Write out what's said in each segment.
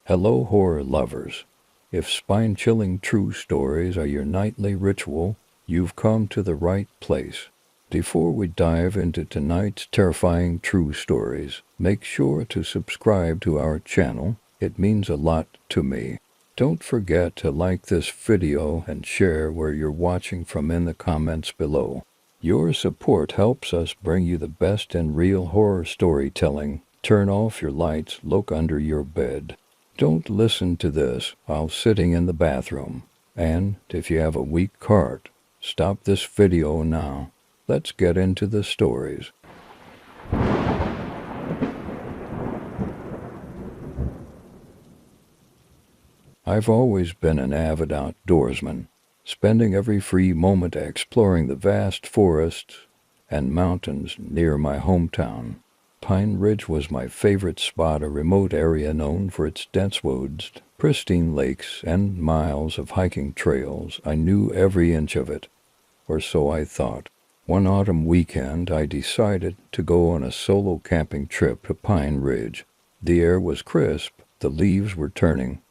Hello, horror lovers. If spine-chilling true stories are your nightly ritual, you've come to the right place. Before we dive into tonight's terrifying true stories, make sure to subscribe to our channel. It means a lot to me. Don't forget to like this video and share where you're watching from in the comments below. Your support helps us bring you the best in real horror storytelling. Turn off your lights, look under your bed. Don't listen to this while sitting in the bathroom. And if you have a weak heart, stop this video now. Let's get into the stories. I've always been an avid outdoorsman, spending every free moment exploring the vast forests and mountains near my hometown. Pine Ridge was my favorite spot, a remote area known for its dense woods, pristine lakes, and miles of hiking trails. I knew every inch of it, or so I thought. One autumn weekend, I decided to go on a solo camping trip to Pine Ridge. The air was crisp, the leaves were turning,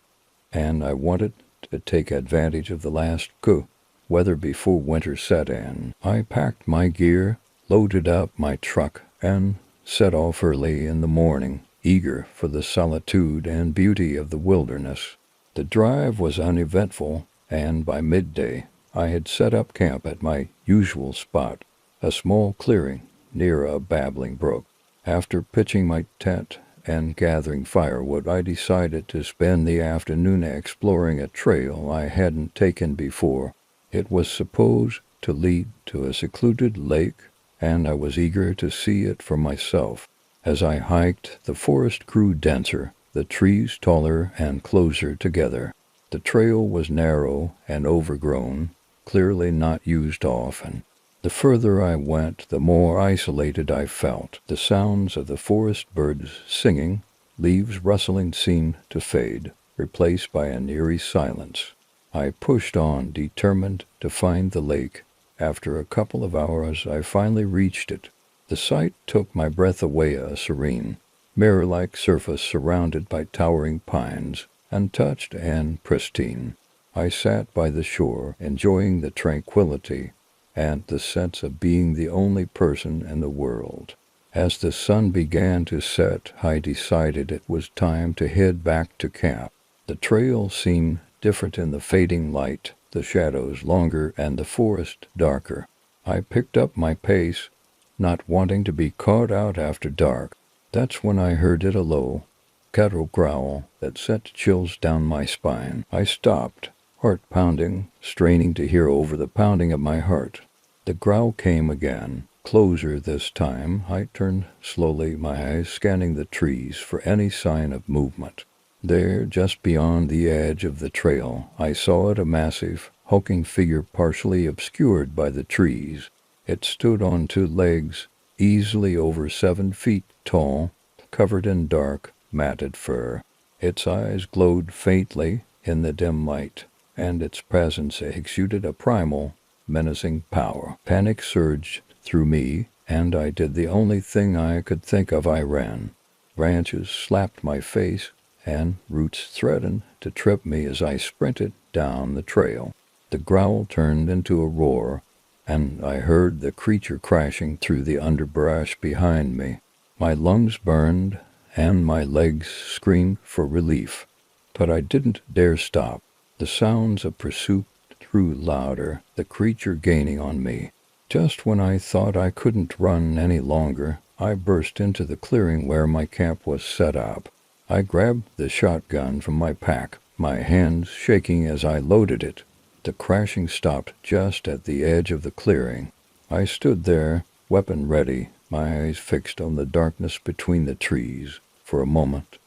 and I wanted to take advantage of the last good weather before winter set in. I packed my gear, loaded up my truck, and set off early in the morning, eager for the solitude and beauty of the wilderness. The drive was uneventful, and by midday I had set up camp at my usual spot, a small clearing near a babbling brook. After pitching my tent and gathering firewood, I decided to spend the afternoon exploring a trail I hadn't taken before. It was supposed to lead to a secluded lake, and I was eager to see it for myself. As I hiked, the forest grew denser, the trees taller and closer together. The trail was narrow and overgrown, clearly not used often. The further I went, the more isolated I felt. The sounds of the forest birds singing, leaves rustling seemed to fade, replaced by an eerie silence. I pushed on, determined to find the lake. After a couple of hours, I finally reached it. The sight took my breath away, a serene, mirror-like surface surrounded by towering pines, untouched and pristine. I sat by the shore, enjoying the tranquility and the sense of being the only person in the world. As the sun began to set, I decided it was time to head back to camp. The trail seemed different in the fading light, the shadows longer and the forest darker. I picked up my pace, not wanting to be caught out after dark. That's when I heard a low cattle growl that sent chills down my spine. I stopped, heart pounding, straining to hear over the pounding of my heart. The growl came again, closer this time. I turned slowly, my eyes scanning the trees for any sign of movement. There, just beyond the edge of the trail, I saw it, a massive, hulking figure partially obscured by the trees. It stood on two legs, easily over 7 feet tall, covered in dark, matted fur. Its eyes glowed faintly in the dim light, and its presence exuded a primal, menacing power. Panic surged through me, and I did the only thing I could think of. I ran. Branches slapped my face, and roots threatened to trip me as I sprinted down the trail. The growl turned into a roar, and I heard the creature crashing through the underbrush behind me. My lungs burned, and my legs screamed for relief. But I didn't dare stop. The sounds of pursuit grew louder, the creature gaining on me. Just when I thought I couldn't run any longer, I burst into the clearing where my camp was set up. I grabbed the shotgun from my pack, my hands shaking as I loaded it. The crashing stopped just at the edge of the clearing. I stood there, weapon ready, my eyes fixed on the darkness between the trees. For a moment,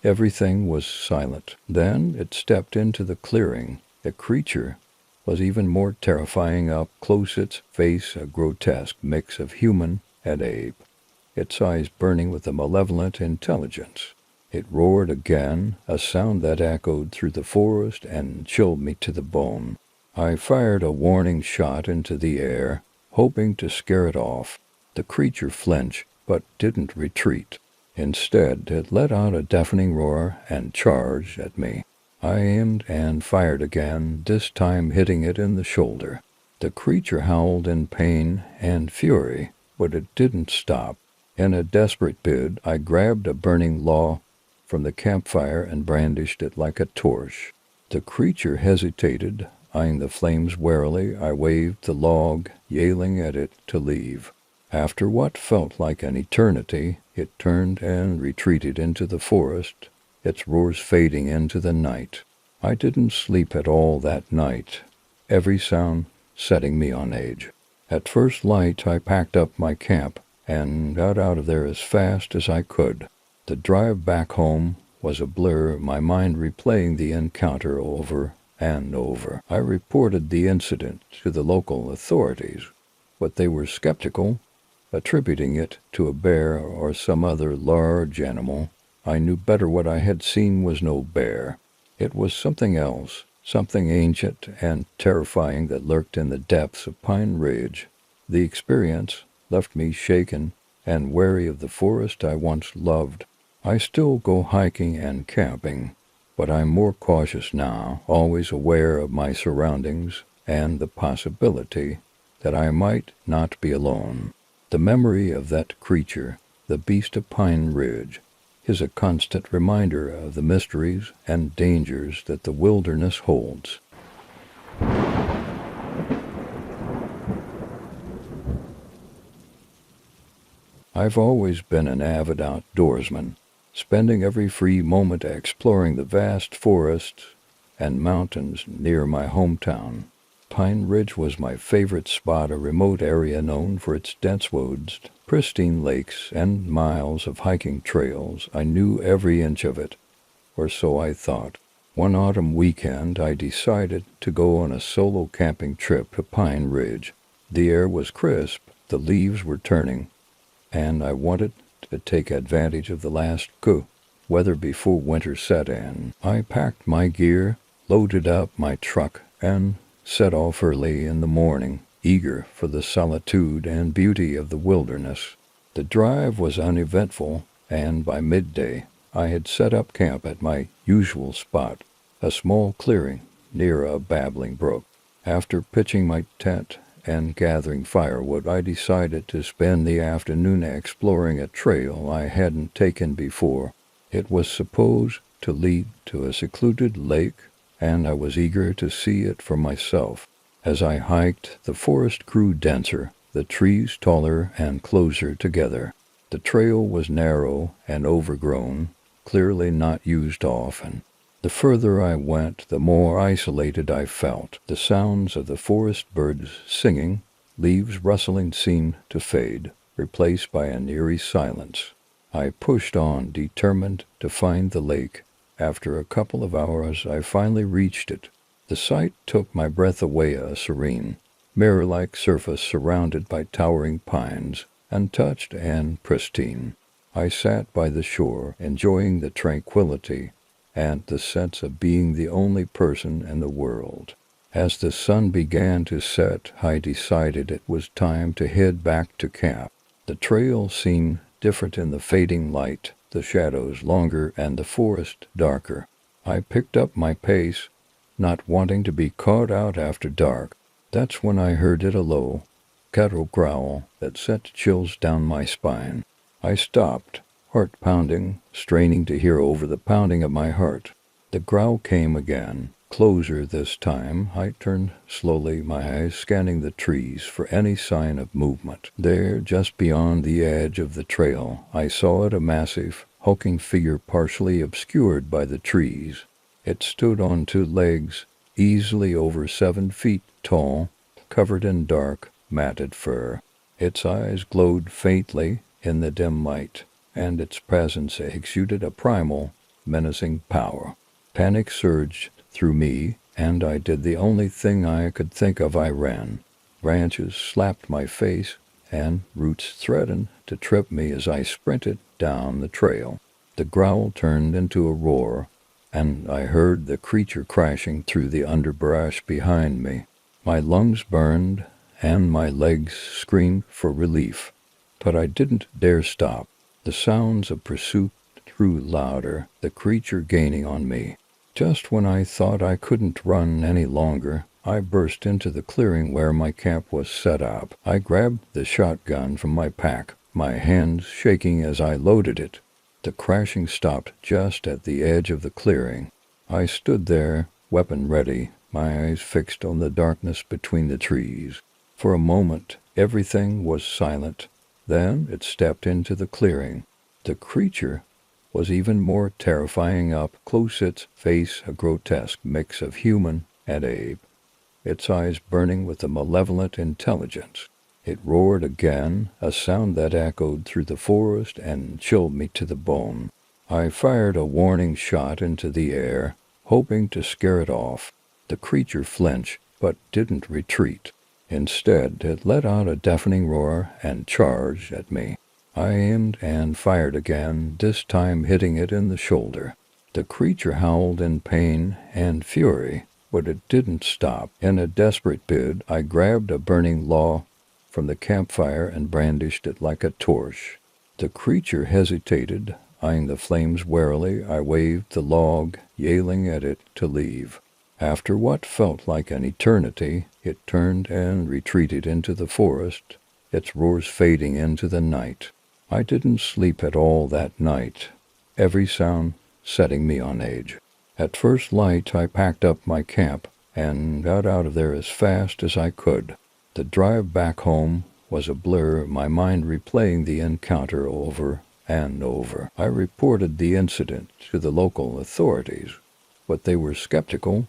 everything was silent. Then it stepped into the clearing. The creature was even more terrifying up close, its face a grotesque mix of human and ape, its eyes burning with a malevolent intelligence. It roared again, a sound that echoed through the forest and chilled me to the bone. I fired a warning shot into the air, hoping to scare it off. The creature flinched, but didn't retreat. Instead, it let out a deafening roar and charged at me. I aimed and fired again, this time hitting it in the shoulder. The creature howled in pain and fury, but it didn't stop. In a desperate bid, I grabbed a burning log from the campfire and brandished it like a torch. The creature hesitated, eyeing the flames warily. I waved the log, yelling at it to leave. After what felt like an eternity, it turned and retreated into the forest, its roars fading into the night. I didn't sleep at all that night, every sound setting me on edge. At first light, I packed up my camp and got out of there as fast as I could. The drive back home was a blur, my mind replaying the encounter over and over. I reported the incident to the local authorities, but they were skeptical, attributing it to a bear or some other large animal. I knew better. What I had seen was no bear. It was something else, something ancient and terrifying that lurked in the depths of Pine Ridge. The experience left me shaken and wary of the forest I once loved. I still go hiking and camping, but I'm more cautious now, always aware of my surroundings and the possibility that I might not be alone. The memory of that creature, the beast of Pine Ridge, is a constant reminder of the mysteries and dangers that the wilderness holds. I've always been an avid outdoorsman, spending every free moment exploring the vast forests and mountains near my hometown. Pine Ridge was my favorite spot, a remote area known for its dense woods, pristine lakes, and miles of hiking trails. I knew every inch of it, or so I thought. One autumn weekend, I decided to go on a solo camping trip to Pine Ridge. The air was crisp, the leaves were turning, and I wanted to take advantage of the last weather before winter set in. I packed my gear, loaded up my truck, and set off early in the morning, eager for the solitude and beauty of the wilderness. The drive was uneventful, and by midday I had set up camp at my usual spot, a small clearing near a babbling brook. After pitching my tent and gathering firewood, I decided to spend the afternoon exploring a trail I hadn't taken before. It was supposed to lead to a secluded lake, and I was eager to see it for myself. As I hiked, the forest grew denser, the trees taller and closer together. The trail was narrow and overgrown, clearly not used often. The further I went, the more isolated I felt. The sounds of the forest birds singing, leaves rustling seemed to fade, replaced by an eerie silence. I pushed on, determined to find the lake. After a couple of hours, I finally reached it. The sight took my breath away, a serene, mirror-like surface surrounded by towering pines, untouched and pristine. I sat by the shore, enjoying the tranquility and the sense of being the only person in the world. As the sun began to set, I decided it was time to head back to camp. The trail seemed different in the fading light, the shadows longer and the forest darker. I picked up my pace, not wanting to be caught out after dark. That's when I heard a low cattle growl that sent chills down my spine. I stopped, heart pounding, straining to hear over the pounding of my heart. The growl came again, closer this time. I turned slowly, my eyes scanning the trees for any sign of movement. There, just beyond the edge of the trail, I saw it, a massive, hulking figure partially obscured by the trees. It stood on two legs, easily over 7 feet tall, covered in dark, matted fur. Its eyes glowed faintly in the dim light, and its presence exuded a primal, menacing power. Panic surged through me, and I did the only thing I could think of. I ran. Branches slapped my face, and roots threatened to trip me as I sprinted down the trail. The growl turned into a roar, and I heard the creature crashing through the underbrush behind me. My lungs burned, and my legs screamed for relief, but I didn't dare stop. The The sounds of pursuit grew louder, the creature gaining on me. Just when I thought I couldn't run any longer, I burst into the clearing where my camp was set up. I grabbed the shotgun from my pack, my hands shaking as I loaded it. The crashing stopped just at the edge of the clearing. I stood there, weapon ready, my eyes fixed on the darkness between the trees. For a moment, everything was silent. Then it stepped into the clearing. The creature was even more terrifying up close, its face a grotesque mix of human and ape, its eyes burning with a malevolent intelligence. It roared again, a sound that echoed through the forest and chilled me to the bone. I fired a warning shot into the air, hoping to scare it off. The creature flinched, but didn't retreat. Instead, it let out a deafening roar and charged at me. I aimed and fired again, this time hitting it in the shoulder. The creature howled in pain and fury, but it didn't stop. In a desperate bid, I grabbed a burning log from the campfire and brandished it like a torch. The creature hesitated, eyeing the flames warily. I waved the log, yelling at it to leave. After what felt like an eternity, it turned and retreated into the forest, its roars fading into the night. I didn't sleep at all that night, every sound setting me on edge. At first light, I packed up my camp and got out of there as fast as I could. The drive back home was a blur, my mind replaying the encounter over and over. I reported the incident to the local authorities, but they were skeptical,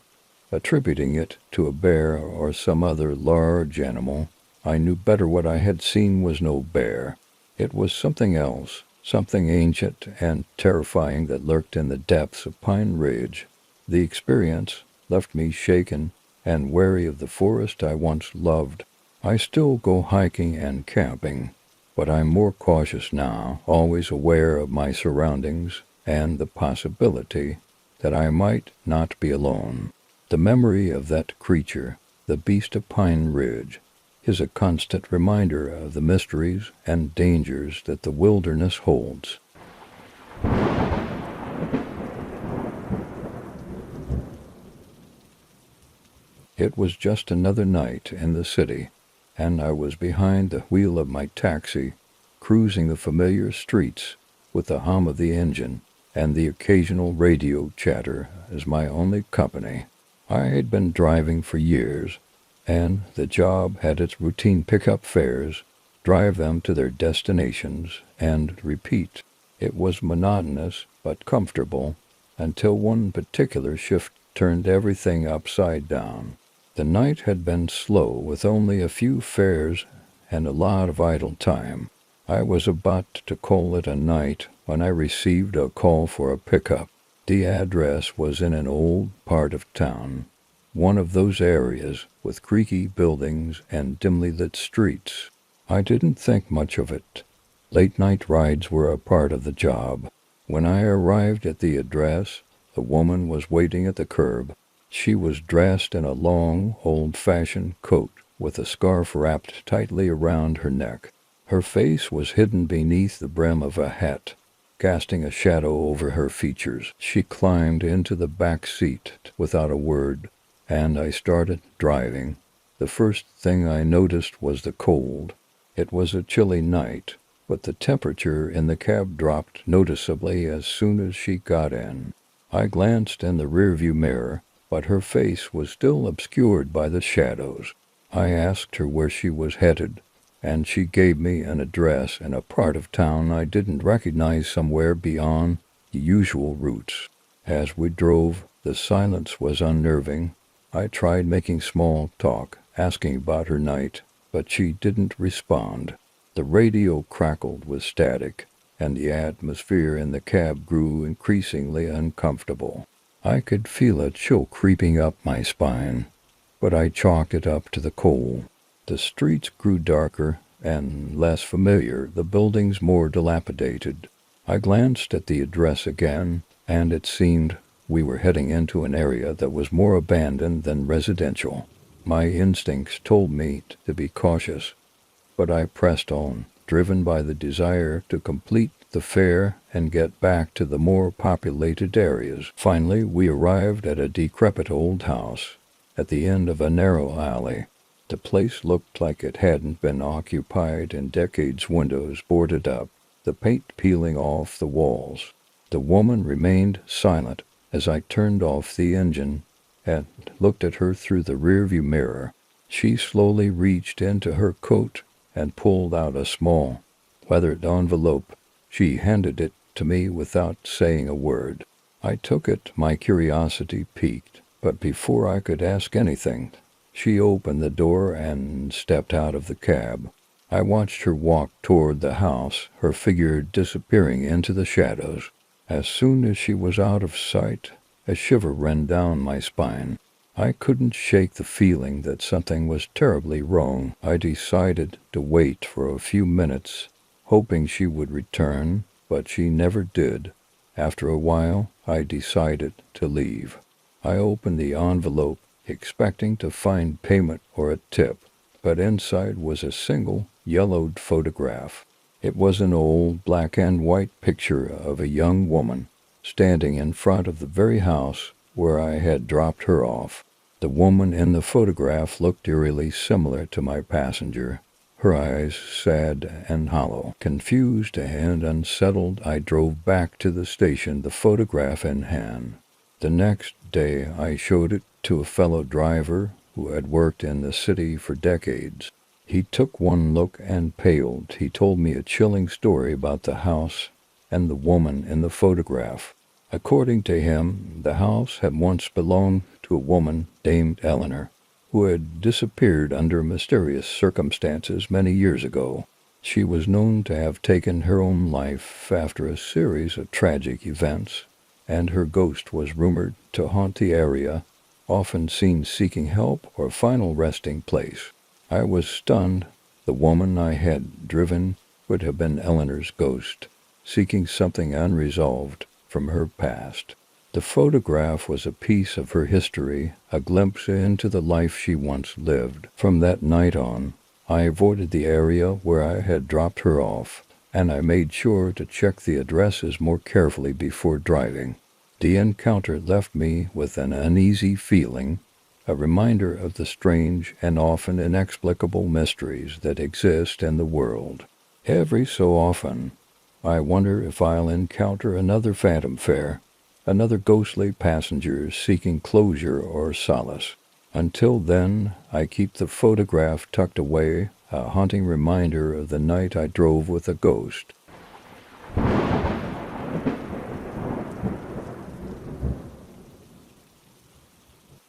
attributing it to a bear or some other large animal. I knew better. What I had seen was no bear. It was something else, something ancient and terrifying that lurked in the depths of Pine Ridge. The experience left me shaken and wary of the forest I once loved. I still go hiking and camping, but I'm more cautious now, always aware of my surroundings and the possibility that I might not be alone. The memory of that creature, the beast of Pine Ridge, is a constant reminder of the mysteries and dangers that the wilderness holds. It was just another night in the city, and I was behind the wheel of my taxi, cruising the familiar streets with the hum of the engine and the occasional radio chatter as my only company. I had been driving for years, and the job had its routine pickup fares, drive them to their destinations, and repeat. It was monotonous but comfortable until one particular shift turned everything upside down. The night had been slow, with only a few fares and a lot of idle time. I was about to call it a night when I received a call for a pickup. The address was in an old part of town, one of those areas with creaky buildings and dimly lit streets. I didn't think much of it. Late-night rides were a part of the job. When I arrived at the address, the woman was waiting at the curb. She was dressed in a long, old-fashioned coat with a scarf wrapped tightly around her neck. Her face was hidden beneath the brim of a hat, casting a shadow over her features. She climbed into the back seat without a word, and I started driving. The first thing I noticed was the cold. It was a chilly night, but the temperature in the cab dropped noticeably as soon as she got in. I glanced in the rearview mirror, but her face was still obscured by the shadows. I asked her where she was headed, and she gave me an address in a part of town I didn't recognize, somewhere beyond the usual routes. As we drove, the silence was unnerving. I tried making small talk, asking about her night, but she didn't respond. The radio crackled with static, and the atmosphere in the cab grew increasingly uncomfortable. I could feel a chill creeping up my spine, but I chalked it up to the cold. The streets grew darker and less familiar, the buildings more dilapidated. I glanced at the address again, and it seemed we were heading into an area that was more abandoned than residential. My instincts told me to be cautious, but I pressed on, driven by the desire to complete the fare and get back to the more populated areas. Finally, we arrived at a decrepit old house at the end of a narrow alley. The place looked like it hadn't been occupied in decades, windows boarded up, the paint peeling off the walls. The woman remained silent as I turned off the engine and looked at her through the rearview mirror. She slowly reached into her coat and pulled out a small, weathered envelope. She handed it to me without saying a word. I took it, my curiosity piqued, but before I could ask anything, she opened the door and stepped out of the cab. I watched her walk toward the house, her figure disappearing into the shadows. As soon as she was out of sight, a shiver ran down my spine. I couldn't shake the feeling that something was terribly wrong. I decided to wait for a few minutes, hoping she would return, but she never did. After a while, I decided to leave. I opened the envelope, expecting to find payment or a tip, but inside was a single, yellowed photograph. It was an old black and white picture of a young woman standing in front of the very house where I had dropped her off. The woman in the photograph looked eerily similar to my passenger, her eyes sad and hollow. Confused and unsettled, I drove back to the station, the photograph in hand. The next day, I showed it to a fellow driver who had worked in the city for decades. He took one look and paled. He told me a chilling story about the house and the woman in the photograph. According to him, the house had once belonged to a woman named Eleanor, who had disappeared under mysterious circumstances many years ago. She was known to have taken her own life after a series of tragic events, and her ghost was rumored to haunt the area, often seen seeking help or final resting place. I was stunned. The woman I had driven would have been Eleanor's ghost, seeking something unresolved from her past. The photograph was a piece of her history, a glimpse into the life she once lived. From that night on, I avoided the area where I had dropped her off, and I made sure to check the addresses more carefully before driving. The encounter left me with an uneasy feeling, a reminder of the strange and often inexplicable mysteries that exist in the world. Every so often, I wonder if I'll encounter another phantom fare, another ghostly passenger seeking closure or solace. Until then, I keep the photograph tucked away, a haunting reminder of the night I drove with a ghost.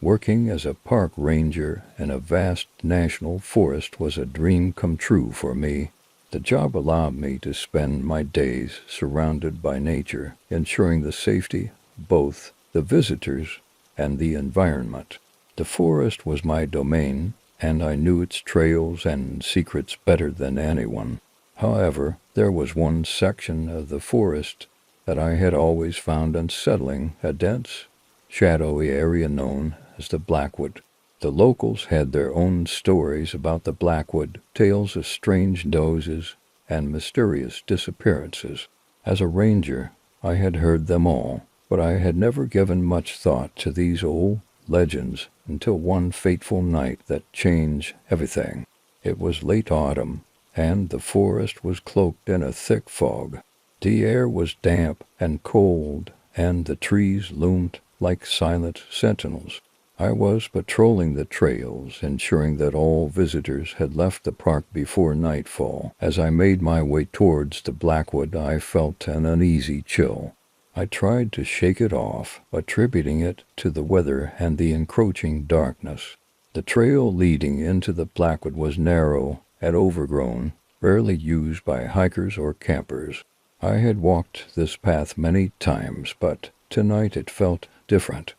Working as a park ranger in a vast national forest was a dream come true for me. The job allowed me to spend my days surrounded by nature, ensuring the safety of both the visitors and the environment. The forest was my domain, and I knew its trails and secrets better than anyone. However, there was one section of the forest that I had always found unsettling, a dense, shadowy area known as the Blackwood. The locals had their own stories about the Blackwood, tales of strange dozes and mysterious disappearances. As a ranger, I had heard them all, but I had never given much thought to these old legends until one fateful night that changed everything. It was late autumn, and the forest was cloaked in a thick fog. The air was damp and cold, and the trees loomed like silent sentinels. I was patrolling the trails, ensuring that all visitors had left the park before nightfall. As I made my way towards the Blackwood, I felt an uneasy chill. I tried to shake it off, attributing it to the weather and the encroaching darkness. The trail leading into the Blackwood was narrow and overgrown, rarely used by hikers or campers. I had walked this path many times, but tonight it felt different,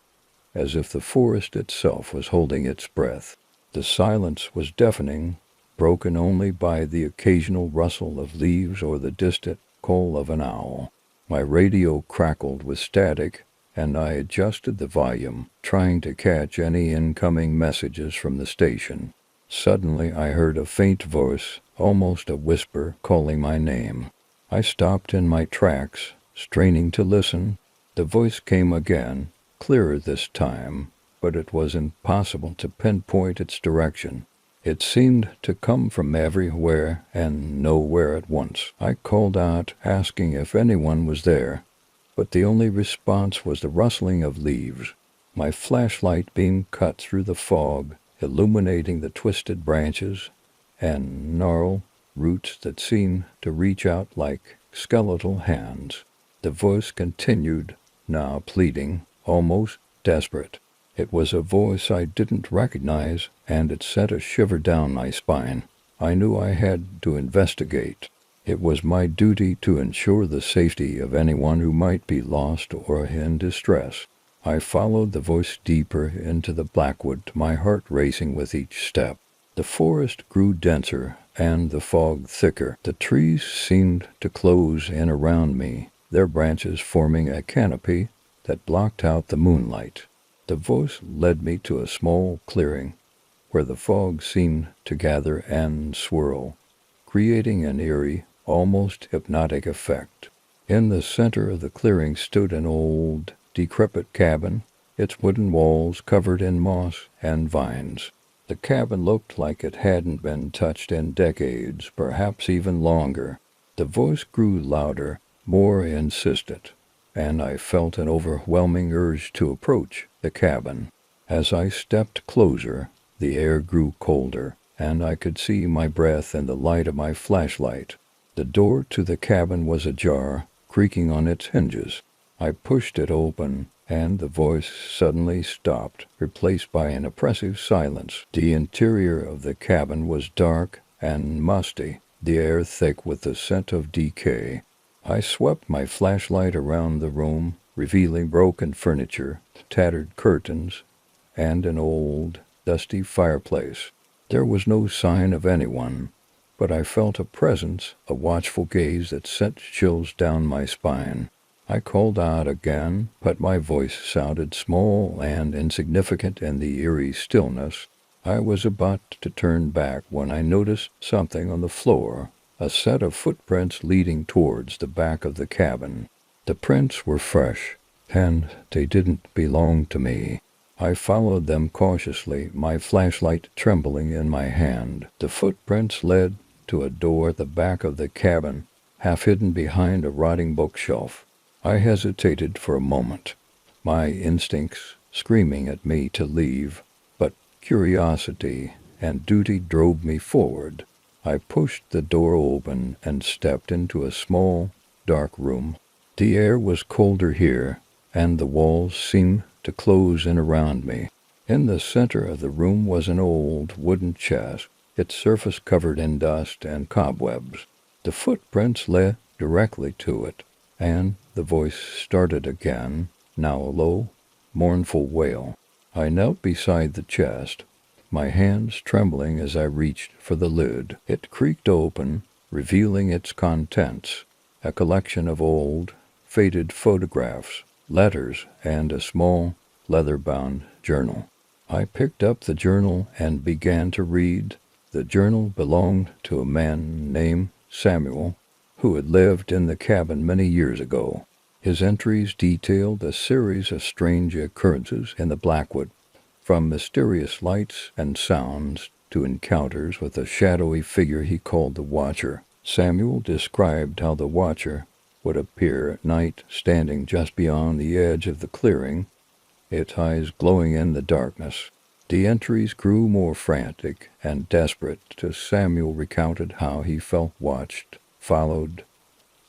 as if the forest itself was holding its breath. The silence was deafening, broken only by the occasional rustle of leaves or the distant call of an owl. My radio crackled with static, and I adjusted the volume, trying to catch any incoming messages from the station. Suddenly I heard a faint voice, almost a whisper, calling my name. I stopped in my tracks, straining to listen. The voice came again, clearer this time, but it was impossible to pinpoint its direction. It seemed to come from everywhere and nowhere at once. I called out, asking if anyone was there, but the only response was the rustling of leaves. My flashlight beam cut through the fog, illuminating the twisted branches and gnarled roots that seemed to reach out like skeletal hands. The voice continued, now pleading, almost desperate. It was a voice I didn't recognize, and it sent a shiver down my spine. I knew I had to investigate. It was my duty to ensure the safety of anyone who might be lost or in distress. I followed the voice deeper into the blackwood, my heart racing with each step. The forest grew denser and the fog thicker. The trees seemed to close in around me, their branches forming a canopy that blocked out the moonlight. The voice led me to a small clearing where the fog seemed to gather and swirl, creating an eerie, almost hypnotic effect. In the center of the clearing stood an old, decrepit cabin, its wooden walls covered in moss and vines. The cabin looked like it hadn't been touched in decades, perhaps even longer. The voice grew louder, more insistent, and I felt an overwhelming urge to approach the cabin. As I stepped closer, the air grew colder, and I could see my breath in the light of my flashlight. The door to the cabin was ajar, creaking on its hinges. I pushed it open, and the voice suddenly stopped, replaced by an oppressive silence. The interior of the cabin was dark and musty, the air thick with the scent of decay. I swept my flashlight around the room, revealing broken furniture, tattered curtains, and an old, dusty fireplace. There was no sign of anyone, but I felt a presence, a watchful gaze that sent chills down my spine. I called out again, but my voice sounded small and insignificant in the eerie stillness. I was about to turn back when I noticed something on the floor, a set of footprints leading towards the back of the cabin. The prints were fresh, and they didn't belong to me. I followed them cautiously, my flashlight trembling in my hand. The footprints led to a door at the back of the cabin, half hidden behind a rotting bookshelf. I hesitated for a moment, my instincts screaming at me to leave, but curiosity and duty drove me forward. I pushed the door open and stepped into a small, dark room. The air was colder here, and the walls seemed to close in around me. In the center of the room was an old wooden chest, its surface covered in dust and cobwebs. The footprints led directly to it, and the voice started again, now a low, mournful wail. I knelt beside the chest, my hands trembling as I reached for the lid. It creaked open, revealing its contents, a collection of old, faded photographs, letters, and a small, leather-bound journal. I picked up the journal and began to read. The journal belonged to a man named Samuel, who had lived in the cabin many years ago. His entries detailed a series of strange occurrences in the Blackwood, from mysterious lights and sounds to encounters with a shadowy figure he called the Watcher. Samuel described how the Watcher would appear at night, standing just beyond the edge of the clearing, its eyes glowing in the darkness. The entries grew more frantic and desperate as Samuel recounted how he felt watched, followed,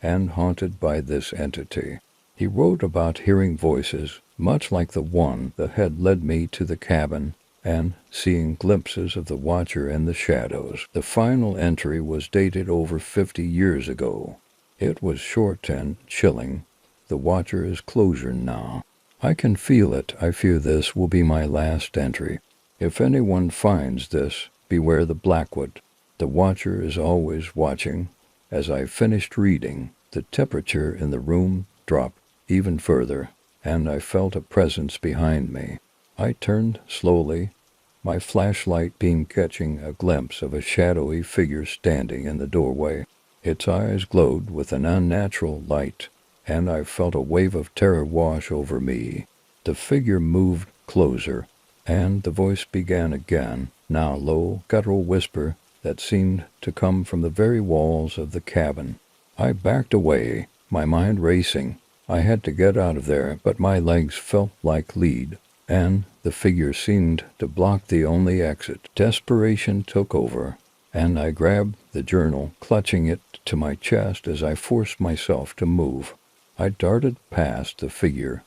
and haunted by this entity. He wrote about hearing voices, much like the one that had led me to the cabin, and seeing glimpses of the Watcher in the shadows. The final entry was dated over 50 years ago. It was short and chilling. The Watcher is closer now. I can feel it. I fear this will be my last entry. If anyone finds this, beware the Blackwood. The Watcher is always watching. As I finished reading, the temperature in the room dropped even further, and I felt a presence behind me. I turned slowly, my flashlight beam catching a glimpse of a shadowy figure standing in the doorway. Its eyes glowed with an unnatural light, and I felt a wave of terror wash over me. The figure moved closer, and the voice began again, now low, guttural whisper that seemed to come from the very walls of the cabin. I backed away, my mind racing. I had to get out of there, but my legs felt like lead, and the figure seemed to block the only exit. Desperation took over, and I grabbed the journal, clutching it to my chest as I forced myself to move. I darted past the figure,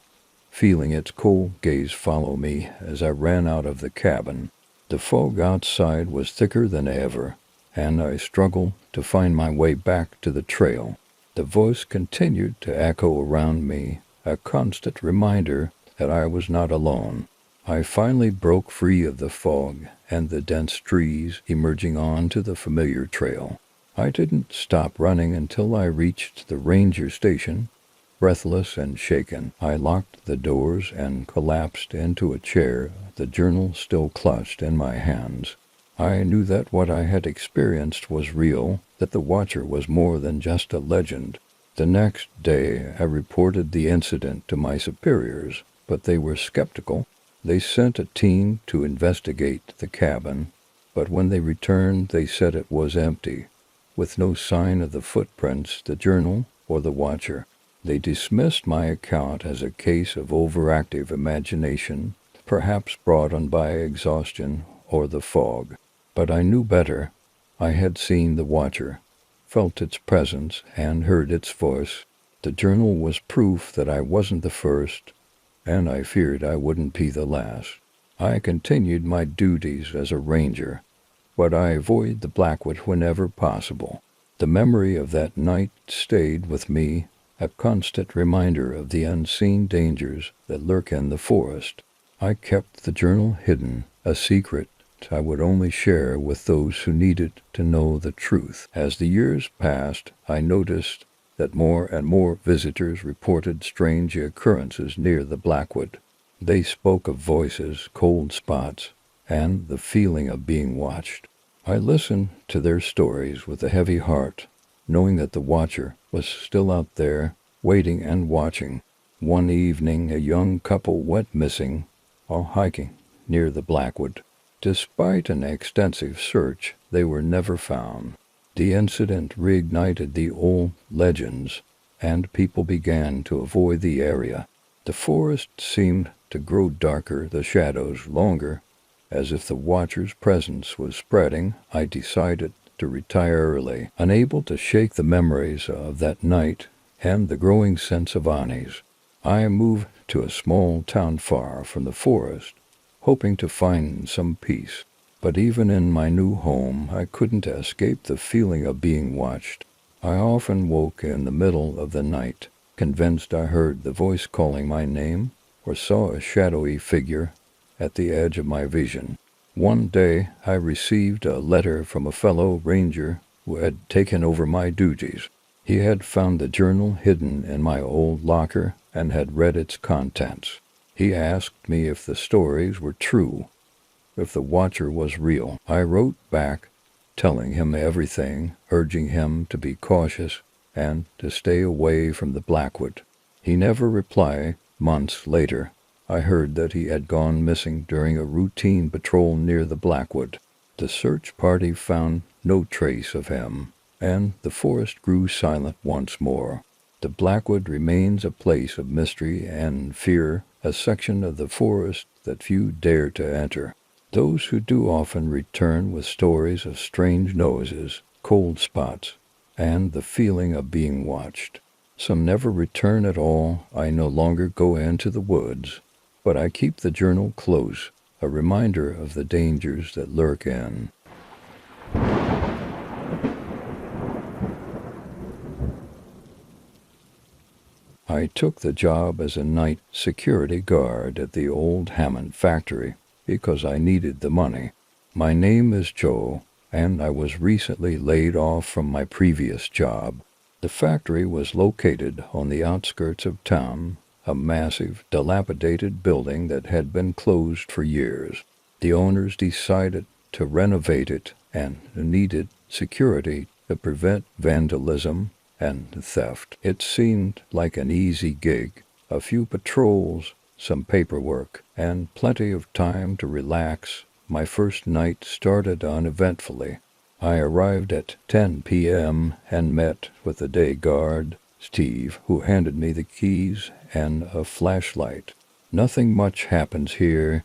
feeling its cold gaze follow me as I ran out of the cabin. The fog outside was thicker than ever, and I struggled to find my way back to the trail. The voice continued to echo around me, a constant reminder that I was not alone. I finally broke free of the fog and the dense trees, emerging onto the familiar trail. I didn't stop running until I reached the ranger station. Breathless and shaken, I locked the doors and collapsed into a chair, the journal still clutched in my hands. I knew that what I had experienced was real, that the Watcher was more than just a legend. The next day, I reported the incident to my superiors, but they were skeptical. They sent a team to investigate the cabin, but when they returned, they said it was empty, with no sign of the footprints, the journal, or the Watcher. They dismissed my account as a case of overactive imagination, perhaps brought on by exhaustion or the fog. But I knew better. I had seen the Watcher, felt its presence, and heard its voice. The journal was proof that I wasn't the first, and I feared I wouldn't be the last. I continued my duties as a ranger, but I avoided the Blackwood whenever possible. The memory of that night stayed with me, a constant reminder of the unseen dangers that lurk in the forest. I kept the journal hidden, a secret I would only share with those who needed to know the truth. As the years passed, I noticed that more and more visitors reported strange occurrences near the Blackwood. They spoke of voices, cold spots, and the feeling of being watched. I listened to their stories with a heavy heart, knowing that the Watcher was still out there, waiting and watching. One evening, a young couple went missing while hiking near the Blackwood. Despite an extensive search, they were never found. The incident reignited the old legends, and people began to avoid the area. The forest seemed to grow darker, the shadows longer. As if the Watcher's presence was spreading, I decided to retire early, unable to shake the memories of that night and the growing sense of unease. I moved to a small town far from the forest, hoping to find some peace. But even in my new home, I couldn't escape the feeling of being watched. I often woke in the middle of the night, convinced I heard the voice calling my name, or saw a shadowy figure at the edge of my vision. One day, I received a letter from a fellow ranger who had taken over my duties. He had found the journal hidden in my old locker and had read its contents. He asked me if the stories were true, if the Watcher was real. I wrote back, telling him everything, urging him to be cautious and to stay away from the Blackwood. He never replied. Months later, I heard that he had gone missing during a routine patrol near the Blackwood. The search party found no trace of him, and the forest grew silent once more. The Blackwood remains a place of mystery and fear, a section of the forest that few dare to enter. Those who do often return with stories of strange noises, cold spots, and the feeling of being watched. Some never return at all. I no longer go into the woods, but I keep the journal close, a reminder of the dangers that lurk in. I took the job as a night security guard at the old Hammond factory because I needed the money. My name is Joe, and I was recently laid off from my previous job. The factory was located on the outskirts of town, a massive, dilapidated building that had been closed for years. The owners decided to renovate it and needed security to prevent vandalism and theft. It seemed like an easy gig. A few patrols, some paperwork, and plenty of time to relax. My first night started uneventfully. I arrived at 10 p.m. and met with the day guard, Steve, who handed me the keys and a flashlight. "Nothing much happens here,"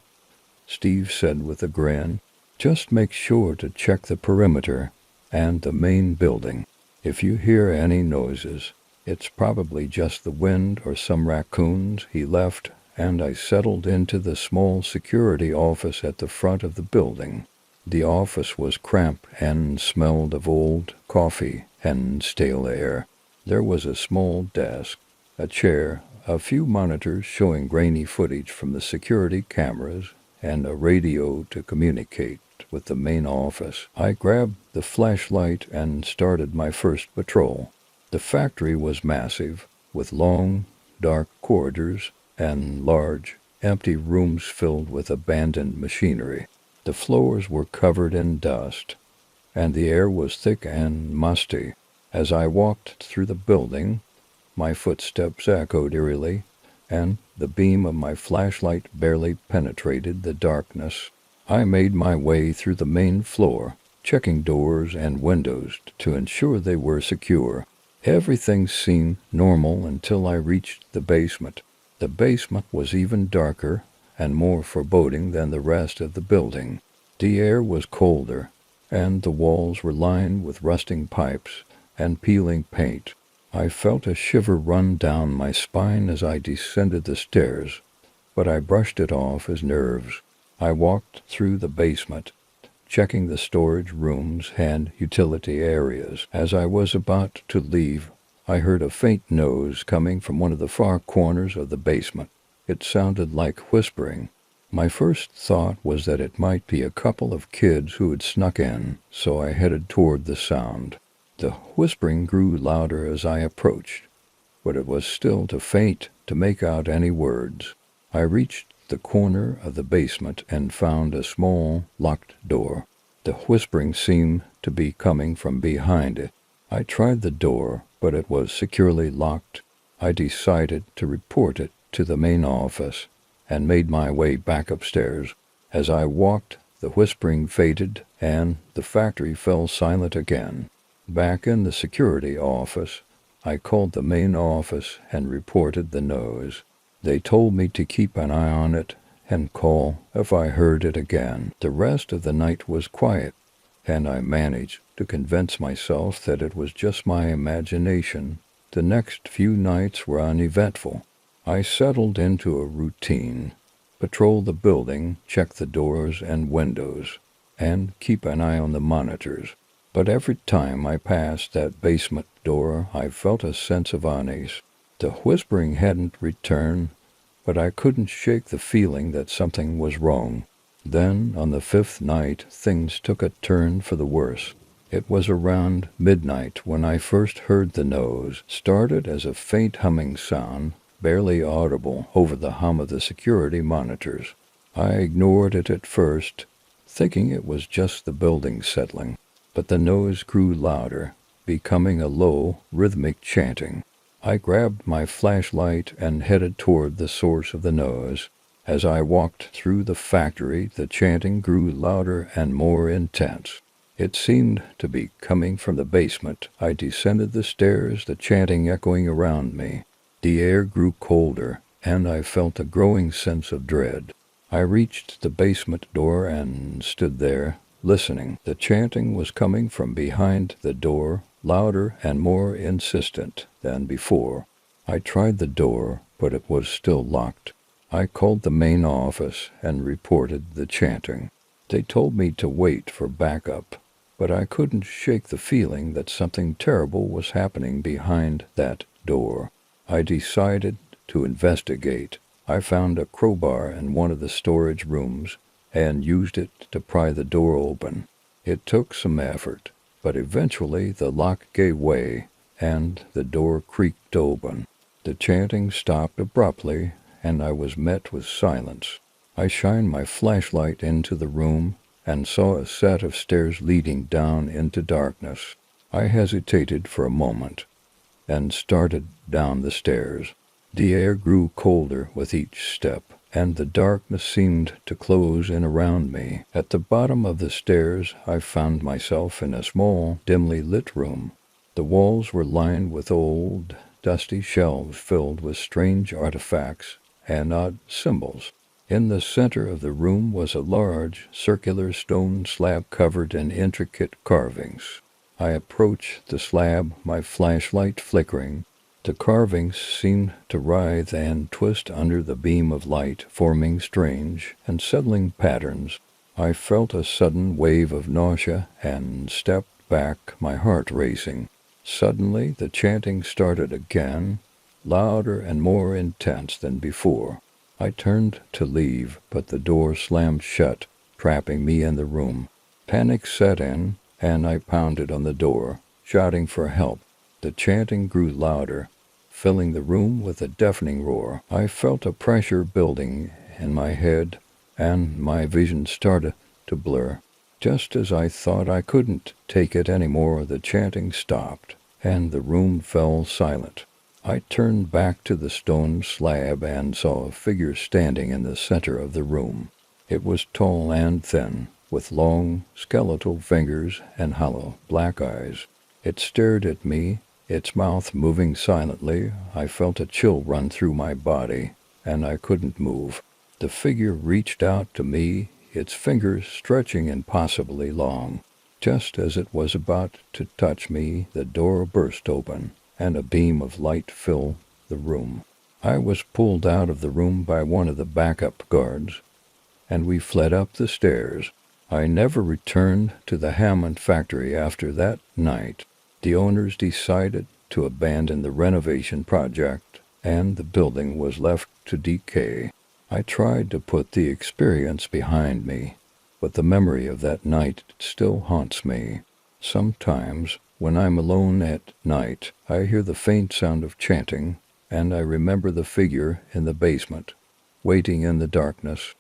Steve said with a grin. "Just make sure to check the perimeter and the main building. If you hear any noises, it's probably just the wind or some raccoons." He left, and I settled into the small security office at the front of the building. The office was cramped and smelled of old coffee and stale air. There was a small desk, a chair, a few monitors showing grainy footage from the security cameras, and a radio to communicate with the main office. I grabbed the flashlight and started my first patrol. The factory was massive, with long, dark corridors and large, empty rooms filled with abandoned machinery. The floors were covered in dust, and the air was thick and musty. As I walked through the building, my footsteps echoed eerily, and the beam of my flashlight barely penetrated the darkness. I made my way through the main floor, checking doors and windows to ensure they were secure. Everything seemed normal until I reached the basement. The basement was even darker and more foreboding than the rest of the building. The air was colder, and the walls were lined with rusting pipes and peeling paint. I felt a shiver run down my spine as I descended the stairs, but I brushed it off as nerves. I walked through the basement, checking the storage rooms and utility areas. As I was about to leave, I heard a faint noise coming from one of the far corners of the basement. It sounded like whispering. My first thought was that it might be a couple of kids who had snuck in, so I headed toward the sound. The whispering grew louder as I approached, but it was still too faint to make out any words. I reached the corner of the basement and found a small, locked door. The whispering seemed to be coming from behind it. I tried the door, but it was securely locked. I decided to report it to the main office and made my way back upstairs. As I walked, the whispering faded and the factory fell silent again. Back in the security office, I called the main office and reported the noise. They told me to keep an eye on it and call if I heard it again. The rest of the night was quiet, and I managed to convince myself that it was just my imagination. The next few nights were uneventful. I settled into a routine, patrol the building, check the doors and windows, and keep an eye on the monitors. But every time I passed that basement door, I felt a sense of unease. The whispering hadn't returned, but I couldn't shake the feeling that something was wrong. Then, on the fifth night, things took a turn for the worse. It was around midnight when I first heard the noise. Started as a faint humming sound, barely audible over the hum of the security monitors. I ignored it at first, thinking it was just the building settling. But the noise grew louder, becoming a low, rhythmic chanting. I grabbed my flashlight and headed toward the source of the noise. As I walked through the factory, the chanting grew louder and more intense. It seemed to be coming from the basement. I descended the stairs, the chanting echoing around me. The air grew colder, and I felt a growing sense of dread. I reached the basement door and stood there, listening. The chanting was coming from behind the door, louder and more insistent than before. I tried the door, but it was still locked. I called the main office and reported the chanting. They told me to wait for backup, but I couldn't shake the feeling that something terrible was happening behind that door. I decided to investigate. I found a crowbar in one of the storage rooms and used it to pry the door open. It took some effort, but eventually the lock gave way and the door creaked open. The chanting stopped abruptly, and I was met with silence. I shined my flashlight into the room and saw a set of stairs leading down into darkness. I hesitated for a moment and started down the stairs. The air grew colder with each step, and the darkness seemed to close in around me. At the bottom of the stairs, I found myself in a small, dimly lit room. The walls were lined with old, dusty shelves filled with strange artifacts and odd symbols. In the center of the room was a large, circular stone slab covered in intricate carvings. I approached the slab, my flashlight flickering. The carvings seemed to writhe and twist under the beam of light, forming strange, unsettling patterns. I felt a sudden wave of nausea and stepped back, my heart racing. Suddenly, the chanting started again, louder and more intense than before. I turned to leave, but the door slammed shut, trapping me in the room. Panic set in, and I pounded on the door, shouting for help. The chanting grew louder, filling the room with a deafening roar. I felt a pressure building in my head, and my vision started to blur. Just as I thought I couldn't take it anymore, the chanting stopped, and the room fell silent. I turned back to the stone slab and saw a figure standing in the center of the room. It was tall and thin, with long, skeletal fingers and hollow, black eyes. It stared at me, its mouth moving silently. I felt a chill run through my body, and I couldn't move. The figure reached out to me, its fingers stretching impossibly long. Just as it was about to touch me, the door burst open, and a beam of light filled the room. I was pulled out of the room by one of the backup guards, and we fled up the stairs. I never returned to the Hammond factory after that night. The owners decided to abandon the renovation project, and the building was left to decay. I tried to put the experience behind me, but the memory of that night still haunts me. Sometimes, when I'm alone at night, I hear the faint sound of chanting, and I remember the figure in the basement, waiting in the darkness.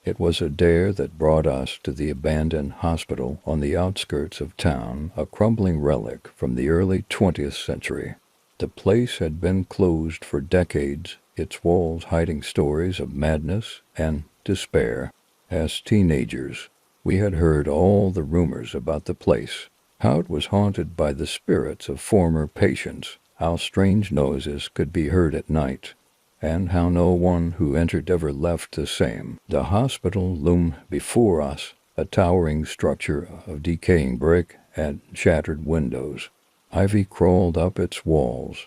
It was a dare that brought us to the abandoned hospital on the outskirts of town, a crumbling relic from the early 20th century. The place had been closed for decades, its walls hiding stories of madness and despair. As teenagers, we had heard all the rumors about the place, how it was haunted by the spirits of former patients, how strange noises could be heard at night, and how no one who entered ever left the same. The hospital loomed before us, a towering structure of decaying brick and shattered windows. Ivy crawled up its walls,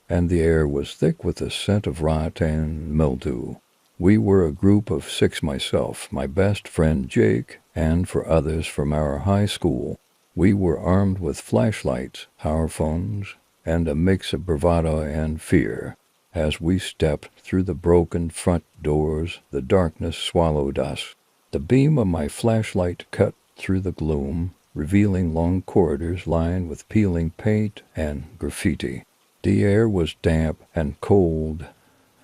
and the air was thick with the scent of rot and mildew. We were a group of 6, myself, my best friend Jake, and 4 others from our high school. We were armed with flashlights, our phones, and a mix of bravado and fear. As we stepped through the broken front doors, the darkness swallowed us. The beam of my flashlight cut through the gloom, revealing long corridors lined with peeling paint and graffiti. The air was damp and cold,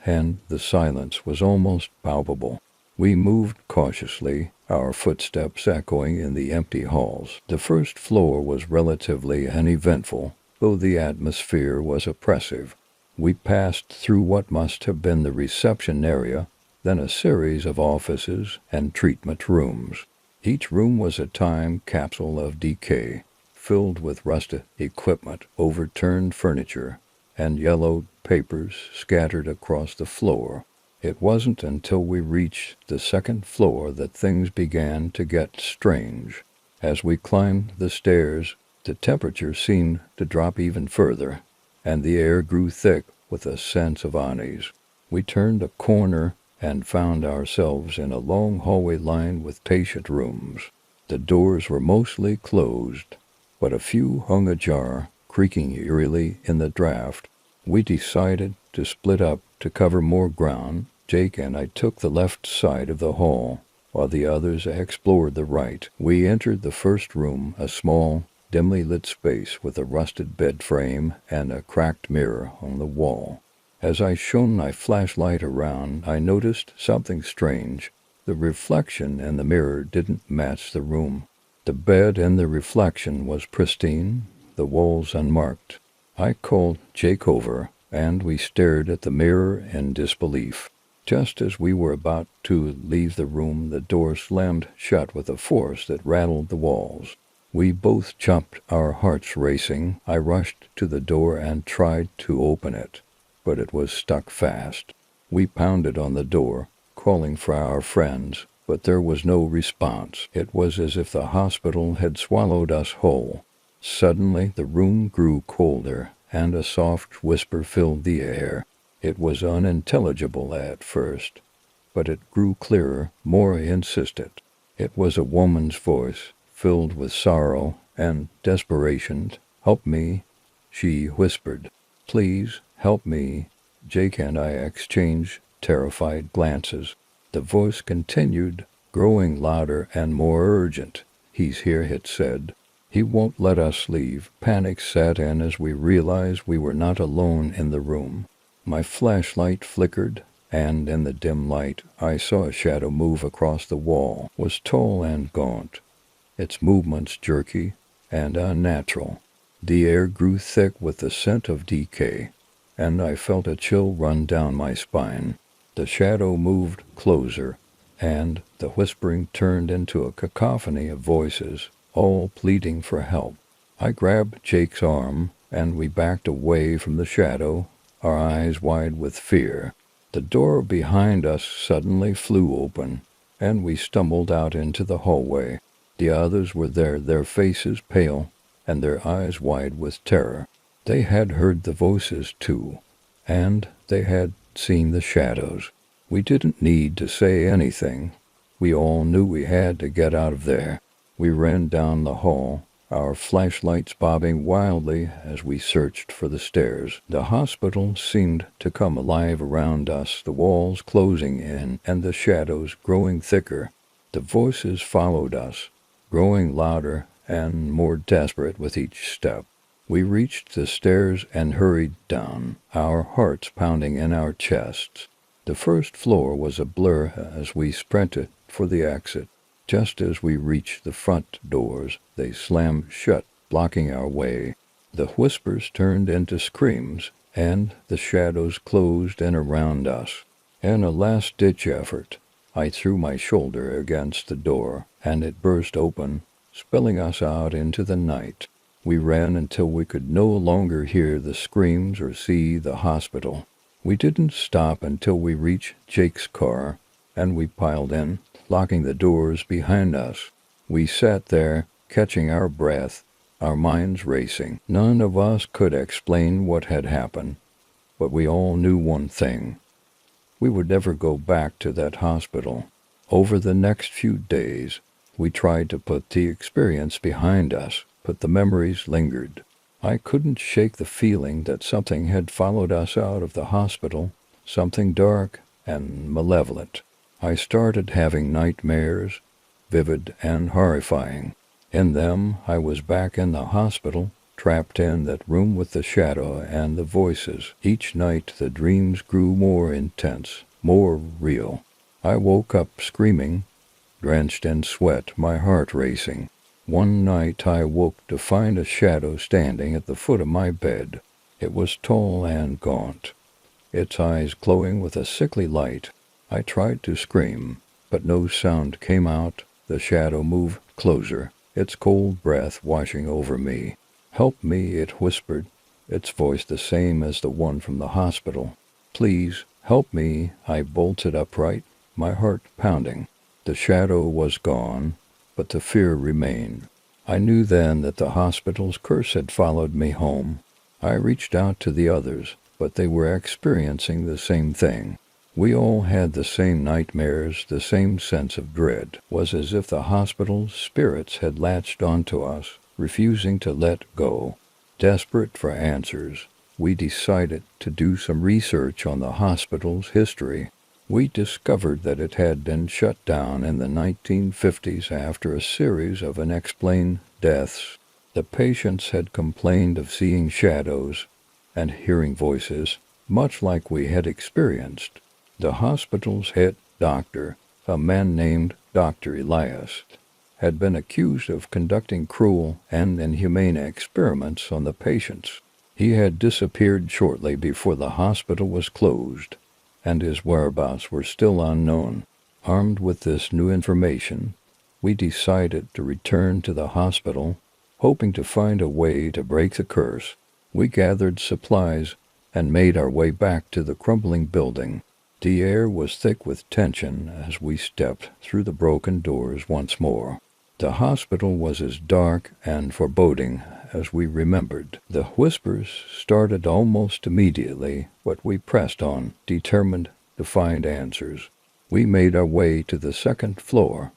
and the silence was almost palpable. We moved cautiously, our footsteps echoing in the empty halls. The first floor was relatively uneventful, though the atmosphere was oppressive. We passed through what must have been the reception area, then a series of offices and treatment rooms. Each room was a time capsule of decay, filled with rusted equipment, overturned furniture, and yellowed papers scattered across the floor. It wasn't until we reached the second floor that things began to get strange. As we climbed the stairs, the temperature seemed to drop even further, and the air grew thick with a sense of unease. We turned a corner and found ourselves in a long hallway lined with patient rooms. The doors were mostly closed, but a few hung ajar, creaking eerily in the draft. We decided to split up to cover more ground. Jake and I took the left side of the hall, while the others explored the right. We entered the first room, a small, dimly lit space with a rusted bed frame and a cracked mirror on the wall. As I shone my flashlight around, I noticed something strange. The reflection in the mirror didn't match the room. The bed in the reflection was pristine, the walls unmarked. I called Jake over, and we stared at the mirror in disbelief. Just as we were about to leave the room, the door slammed shut with a force that rattled the walls. We both jumped, our hearts racing. I rushed to the door and tried to open it, but it was stuck fast. We pounded on the door, calling for our friends, but there was no response. It was as if the hospital had swallowed us whole. Suddenly the room grew colder, and a soft whisper filled the air. It was unintelligible at first, but it grew clearer, more insistent. It was a woman's voice, filled with sorrow and desperation. "Help me," she whispered. "Please, help me." Jake and I exchanged terrified glances. The voice continued, growing louder and more urgent. "He's here," it said. "He won't let us leave." Panic set in as we realized we were not alone in the room. My flashlight flickered, and in the dim light I saw a shadow move across the wall. It was tall and gaunt, its movements jerky and unnatural. The air grew thick with the scent of decay, and I felt a chill run down my spine. The shadow moved closer, and the whispering turned into a cacophony of voices, all pleading for help. I grabbed Jake's arm, and we backed away from the shadow, our eyes wide with fear. The door behind us suddenly flew open, and we stumbled out into the hallway. The others were there, their faces pale, and their eyes wide with terror. They had heard the voices too, and they had seen the shadows. We didn't need to say anything. We all knew we had to get out of there. We ran down the hall, our flashlights bobbing wildly as we searched for the stairs. The hospital seemed to come alive around us, the walls closing in and the shadows growing thicker. The voices followed us, growing louder and more desperate with each step. We reached the stairs and hurried down, our hearts pounding in our chests. The first floor was a blur as we sprinted for the exit. Just as we reached the front doors, they slammed shut, blocking our way. The whispers turned into screams, and the shadows closed in around us. In a last-ditch effort, I threw my shoulder against the door, and it burst open, spilling us out into the night. We ran until we could no longer hear the screams or see the hospital. We didn't stop until we reached Jake's car, and we piled in, locking the doors behind us. We sat there, catching our breath, our minds racing. None of us could explain what had happened, but we all knew one thing. We would never go back to that hospital. Over the next few days, we tried to put the experience behind us, but the memories lingered. I couldn't shake the feeling that something had followed us out of the hospital, something dark and malevolent. I started having nightmares, vivid and horrifying. In them, I was back in the hospital, trapped in that room with the shadow and the voices. Each night, the dreams grew more intense, more real. I woke up screaming, drenched in sweat, my heart racing. One night, I woke to find a shadow standing at the foot of my bed. It was tall and gaunt, its eyes glowing with a sickly light. I tried to scream, but no sound came out. The shadow moved closer, its cold breath washing over me. "Help me," it whispered, its voice the same as the one from the hospital. "Please, help me." I bolted upright, my heart pounding. The shadow was gone, but the fear remained. I knew then that the hospital's curse had followed me home. I reached out to the others, but they were experiencing the same thing. We all had the same nightmares, the same sense of dread. It was as if the hospital's spirits had latched onto us, refusing to let go. Desperate for answers, we decided to do some research on the hospital's history. We discovered that it had been shut down in the 1950s after a series of unexplained deaths. The patients had complained of seeing shadows and hearing voices, much like we had experienced. The hospital's head doctor, a man named Dr. Elias, had been accused of conducting cruel and inhumane experiments on the patients. He had disappeared shortly before the hospital was closed, and his whereabouts were still unknown. Armed with this new information, we decided to return to the hospital, hoping to find a way to break the curse. We gathered supplies and made our way back to the crumbling building. The air was thick with tension as we stepped through the broken doors once more. The hospital was as dark and foreboding as we remembered. The whispers started almost immediately, but we pressed on, determined to find answers. We made our way to the second floor,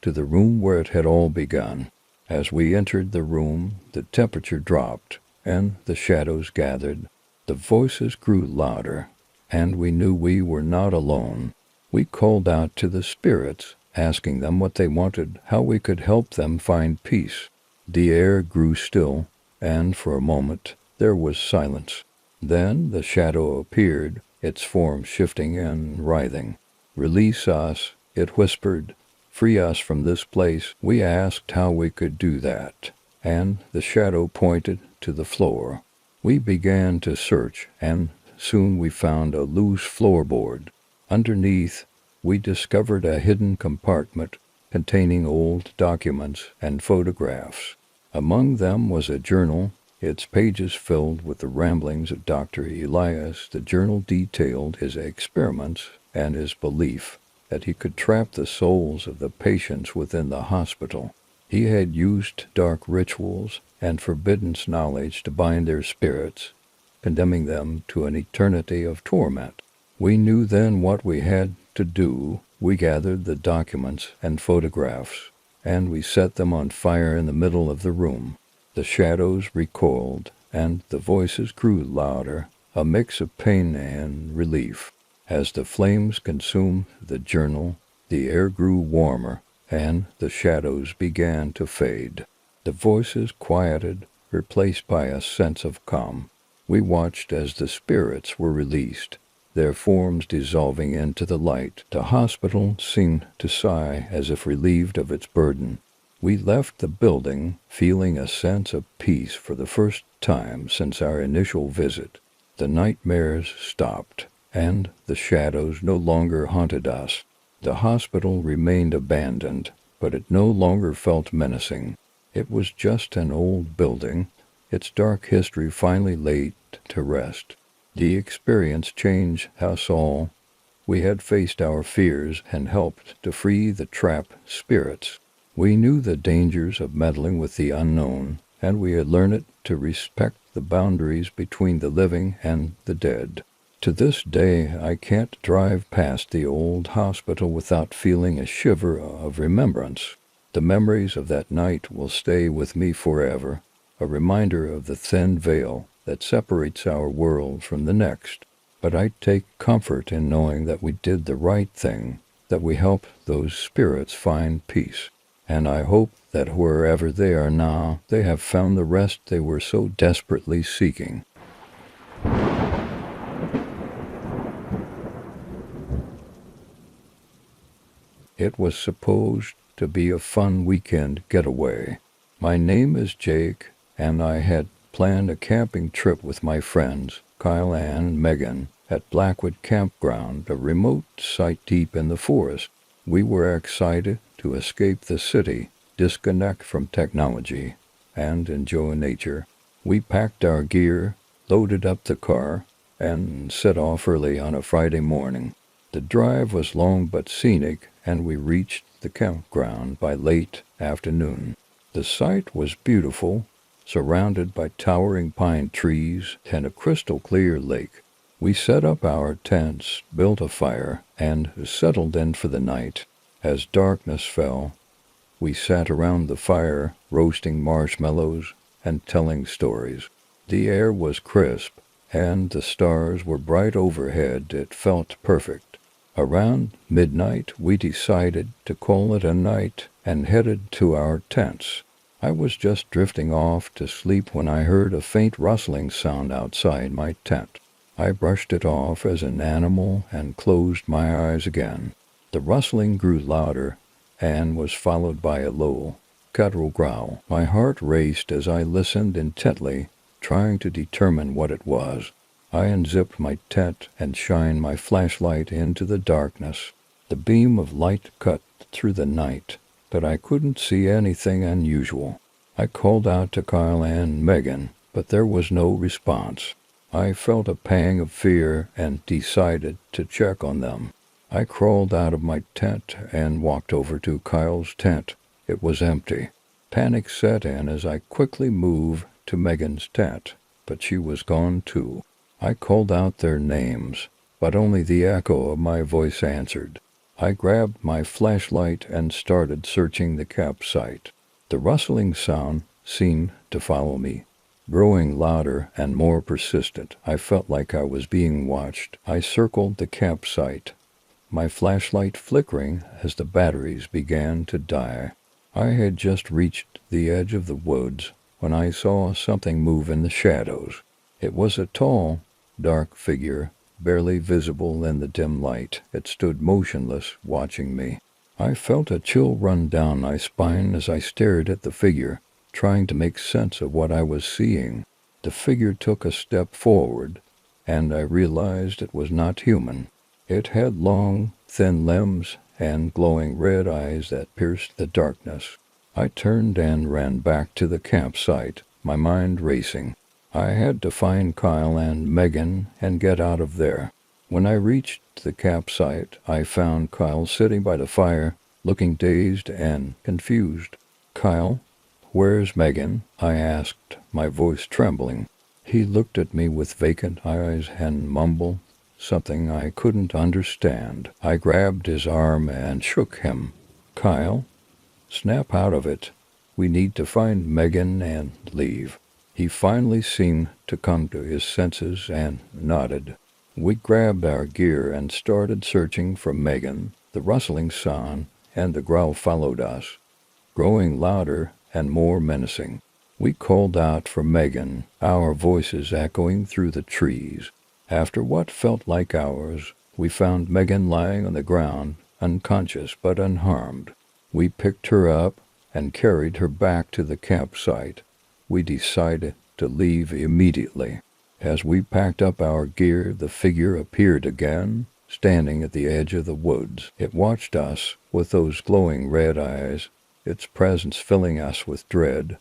to the room where it had all begun. As we entered the room, the temperature dropped, and the shadows gathered. The voices grew louder, and we knew we were not alone. We called out to the spirits, asking them what they wanted, how we could help them find peace. The air grew still, and for a moment there was silence. Then the shadow appeared, its form shifting and writhing. "Release us," it whispered. "Free us from this place." We asked how we could do that, and the shadow pointed to the floor. We began to search, and soon we found a loose floorboard. Underneath, we discovered a hidden compartment containing old documents and photographs. Among them was a journal, its pages filled with the ramblings of Dr. Elias. The journal detailed his experiments and his belief that he could trap the souls of the patients within the hospital. He had used dark rituals and forbidden knowledge to bind their spirits, condemning them to an eternity of torment. We knew then what we had to do. We gathered the documents and photographs, and we set them on fire in the middle of the room. The shadows recoiled, and the voices grew louder, a mix of pain and relief. As the flames consumed the journal, the air grew warmer, and the shadows began to fade. The voices quieted, replaced by a sense of calm. We watched as the spirits were released, their forms dissolving into the light. The hospital seemed to sigh as if relieved of its burden. We left the building feeling a sense of peace for the first time since our initial visit. The nightmares stopped, and the shadows no longer haunted us. The hospital remained abandoned, but it no longer felt menacing. It was just an old building, its dark history finally laid to rest. The experience changed us all. We had faced our fears and helped to free the trapped spirits. We knew the dangers of meddling with the unknown, and we had learned to respect the boundaries between the living and the dead. To this day, I can't drive past the old hospital without feeling a shiver of remembrance. The memories of that night will stay with me forever, a reminder of the thin veil that separates our world from the next. But I take comfort in knowing that we did the right thing, that we helped those spirits find peace. And I hope that wherever they are now, they have found the rest they were so desperately seeking. It was supposed to be a fun weekend getaway. My name is Jake, and I had planned a camping trip with my friends, Kyle and Megan, at Blackwood Campground, a remote site deep in the forest. We were excited to escape the city, disconnect from technology, and enjoy nature. We packed our gear, loaded up the car, and set off early on a Friday morning. The drive was long but scenic, and we reached the campground by late afternoon. The site was beautiful, surrounded by towering pine trees and a crystal-clear lake. We set up our tents, built a fire, and settled in for the night. As darkness fell, we sat around the fire, roasting marshmallows and telling stories. The air was crisp, and the stars were bright overhead. It felt perfect. Around midnight, we decided to call it a night and headed to our tents. I was just drifting off to sleep when I heard a faint rustling sound outside my tent. I brushed it off as an animal and closed my eyes again. The rustling grew louder and was followed by a low, guttural growl. My heart raced as I listened intently, trying to determine what it was. I unzipped my tent and shined my flashlight into the darkness. The beam of light cut through the night, but I couldn't see anything unusual. I called out to Kyle and Megan, but there was no response. I felt a pang of fear and decided to check on them. I crawled out of my tent and walked over to Kyle's tent. It was empty. Panic set in as I quickly moved to Megan's tent, but she was gone too. I called out their names, but only the echo of my voice answered. I grabbed my flashlight and started searching the campsite. The rustling sound seemed to follow me, growing louder and more persistent. I felt like I was being watched. I circled the campsite, my flashlight flickering as the batteries began to die. I had just reached the edge of the woods when I saw something move in the shadows. It was a tall, dark figure, barely visible in the dim light. It stood motionless, watching me. I felt a chill run down my spine as I stared at the figure, trying to make sense of what I was seeing. The figure took a step forward, and I realized it was not human. It had long, thin limbs and glowing red eyes that pierced the darkness. I turned and ran back to the campsite, my mind racing. I had to find Kyle and Megan and get out of there. When I reached the campsite, I found Kyle sitting by the fire, looking dazed and confused. "Kyle, where's Megan?" I asked, my voice trembling. He looked at me with vacant eyes and mumbled something I couldn't understand. I grabbed his arm and shook him. "Kyle, snap out of it. We need to find Megan and leave." He finally seemed to come to his senses and nodded. We grabbed our gear and started searching for Megan. The rustling sound and the growl followed us, growing louder and more menacing. We called out for Megan, our voices echoing through the trees. After what felt like hours, we found Megan lying on the ground, unconscious but unharmed. We picked her up and carried her back to the campsite. We decided to leave immediately. As we packed up our gear, the figure appeared again, standing at the edge of the woods. It watched us with those glowing red eyes, its presence filling us with dread.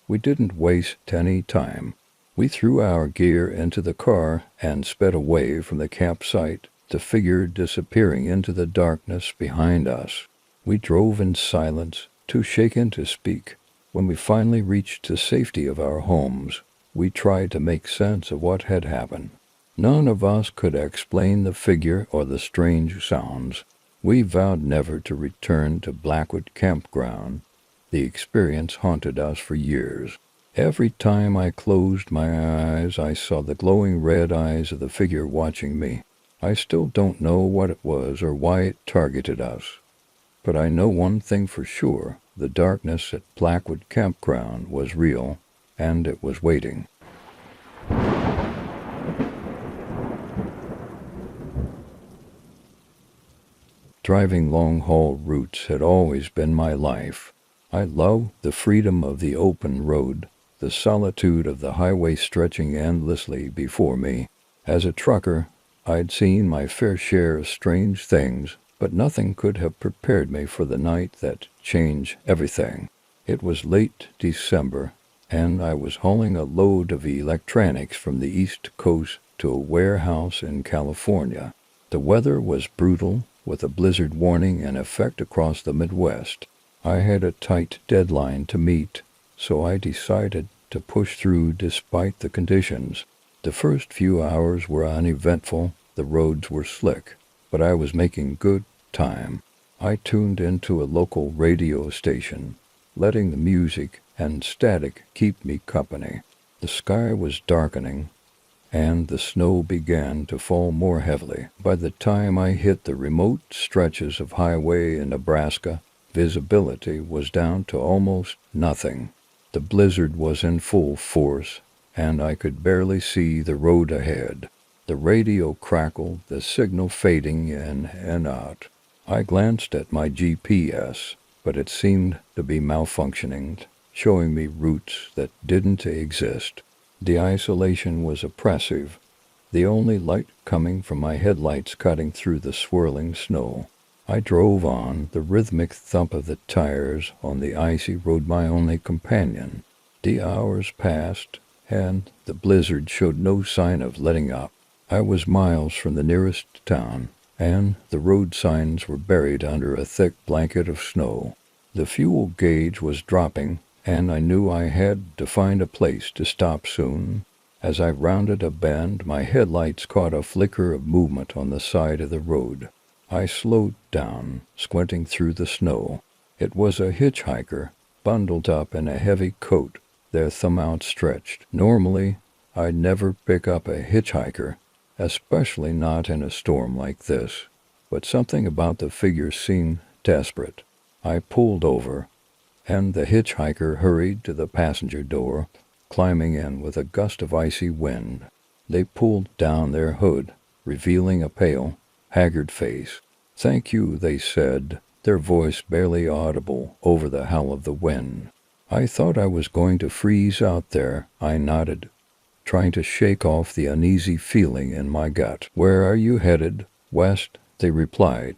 We didn't waste any time. We threw our gear into the car and sped away from the campsite, the figure disappearing into the darkness behind us. We drove in silence, too shaken to speak. When we finally reached the safety of our homes, we tried to make sense of what had happened. None of us could explain the figure or the strange sounds. We vowed never to return to Blackwood Campground. The experience haunted us for years. Every time I closed my eyes, I saw the glowing red eyes of the figure watching me. I still don't know what it was or why it targeted us. But I know one thing for sure. The darkness at Blackwood Campground was real, and it was waiting. Driving long-haul routes had always been my life. I loved the freedom of the open road, the solitude of the highway stretching endlessly before me. As a trucker, I'd seen my fair share of strange things, but nothing could have prepared me for the night that changed everything. It was late December, and I was hauling a load of electronics from the East Coast to a warehouse in California. The weather was brutal, with a blizzard warning in effect across the Midwest. I had a tight deadline to meet, so I decided to push through despite the conditions. The first few hours were uneventful, the roads were slick, but I was making good time. I tuned into a local radio station, letting the music and static keep me company. The sky was darkening, and the snow began to fall more heavily. By the time I hit the remote stretches of highway in Nebraska, visibility was down to almost nothing. The blizzard was in full force, and I could barely see the road ahead. The radio crackled, the signal fading in and out. I glanced at my GPS, but it seemed to be malfunctioning, showing me routes that didn't exist. The isolation was oppressive, the only light coming from my headlights cutting through the swirling snow. I drove on, the rhythmic thump of the tires on the icy road my only companion. The hours passed, and the blizzard showed no sign of letting up. I was miles from the nearest town, and the road signs were buried under a thick blanket of snow. The fuel gauge was dropping, and I knew I had to find a place to stop soon. As I rounded a bend, my headlights caught a flicker of movement on the side of the road. I slowed down, squinting through the snow. It was a hitchhiker, bundled up in a heavy coat, their thumb outstretched. Normally, I'd never pick up a hitchhiker, especially not in a storm like this, but something about the figure seemed desperate. I pulled over, and the hitchhiker hurried to the passenger door, climbing in with a gust of icy wind. They pulled down their hood, revealing a pale, haggard face. "Thank you," they said, their voice barely audible over the howl of the wind. "I thought I was going to freeze out there," I nodded, trying to shake off the uneasy feeling in my gut. "Where are you headed?" "West," they replied.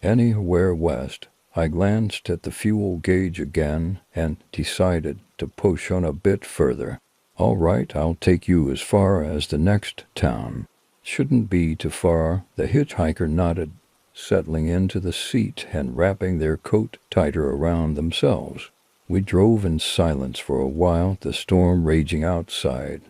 "Anywhere west." I glanced at the fuel gauge again and decided to push on a bit further. "All right, I'll take you as far as the next town." "Shouldn't be too far," the hitchhiker nodded, settling into the seat and wrapping their coat tighter around themselves. We drove in silence for a while, the storm raging outside.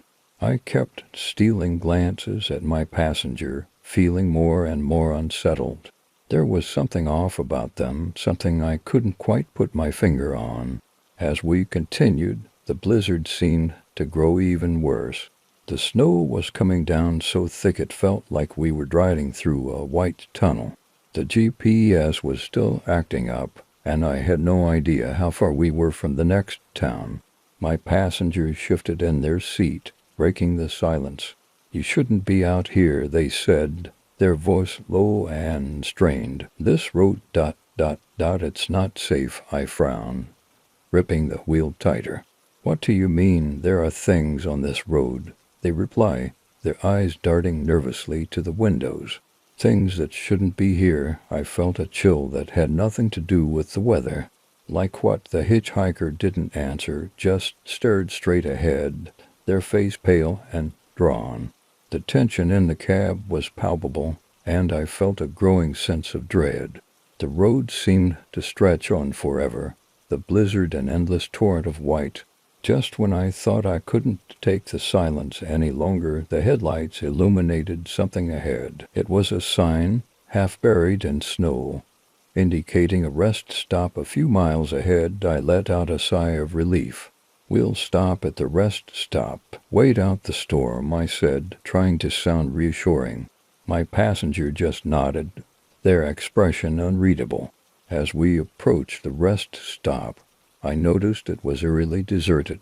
I kept stealing glances at my passenger, feeling more and more unsettled. There was something off about them, something I couldn't quite put my finger on. As we continued, the blizzard seemed to grow even worse. The snow was coming down so thick it felt like we were driving through a white tunnel. The GPS was still acting up, and I had no idea how far we were from the next town. My passengers shifted in their seat, breaking the silence. "You shouldn't be out here," they said, their voice low and strained. "This road... It's not safe," I frowned, gripping the wheel tighter. "What do you mean, there are things on this road?" they reply, their eyes darting nervously to the windows. "Things that shouldn't be here." I felt a chill that had nothing to do with the weather. Like what? The hitchhiker didn't answer, just stared straight ahead, their face pale and drawn. The tension in the cab was palpable, and I felt a growing sense of dread. The road seemed to stretch on forever, the blizzard an endless torrent of white. Just when I thought I couldn't take the silence any longer, the headlights illuminated something ahead. It was a sign, half buried in snow, indicating a rest stop a few miles ahead. I let out a sigh of relief. "We'll stop at the rest stop. Wait out the storm," I said, trying to sound reassuring. My passenger just nodded, their expression unreadable. As we approached the rest stop, I noticed it was eerily deserted.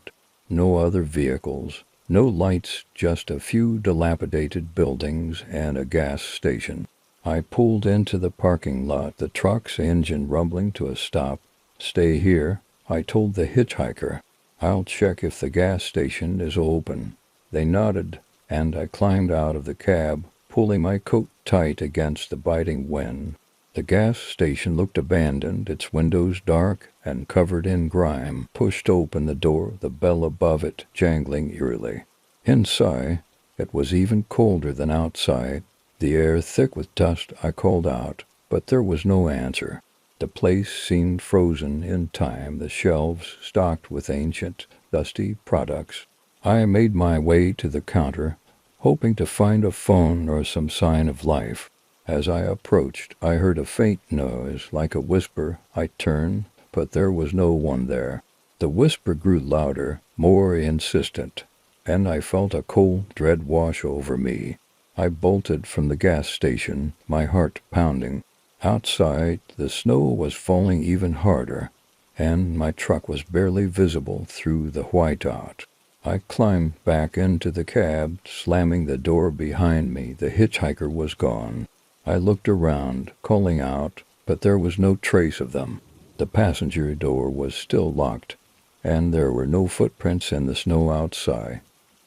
No other vehicles, no lights, just a few dilapidated buildings and a gas station. I pulled into the parking lot, the truck's engine rumbling to a stop. "Stay here," I told the hitchhiker. "I'll check if the gas station is open." They nodded, and I climbed out of the cab, pulling my coat tight against the biting wind. The gas station looked abandoned, its windows dark and covered in grime. Pushed open the door, the bell above it jangling eerily. Inside, it was even colder than outside, the air thick with dust. I called out, but there was no answer. The place seemed frozen in time, the shelves stocked with ancient, dusty products. I made my way to the counter, hoping to find a phone or some sign of life. As I approached, I heard a faint noise, like a whisper. I turned, but there was no one there. The whisper grew louder, more insistent, and I felt a cold dread wash over me. I bolted from the gas station, my heart pounding. Outside, the snow was falling even harder, and my truck was barely visible through the whiteout. I climbed back into the cab, slamming the door behind me. The hitchhiker was gone. I looked around, calling out, but there was no trace of them. The passenger door was still locked, and there were no footprints in the snow outside.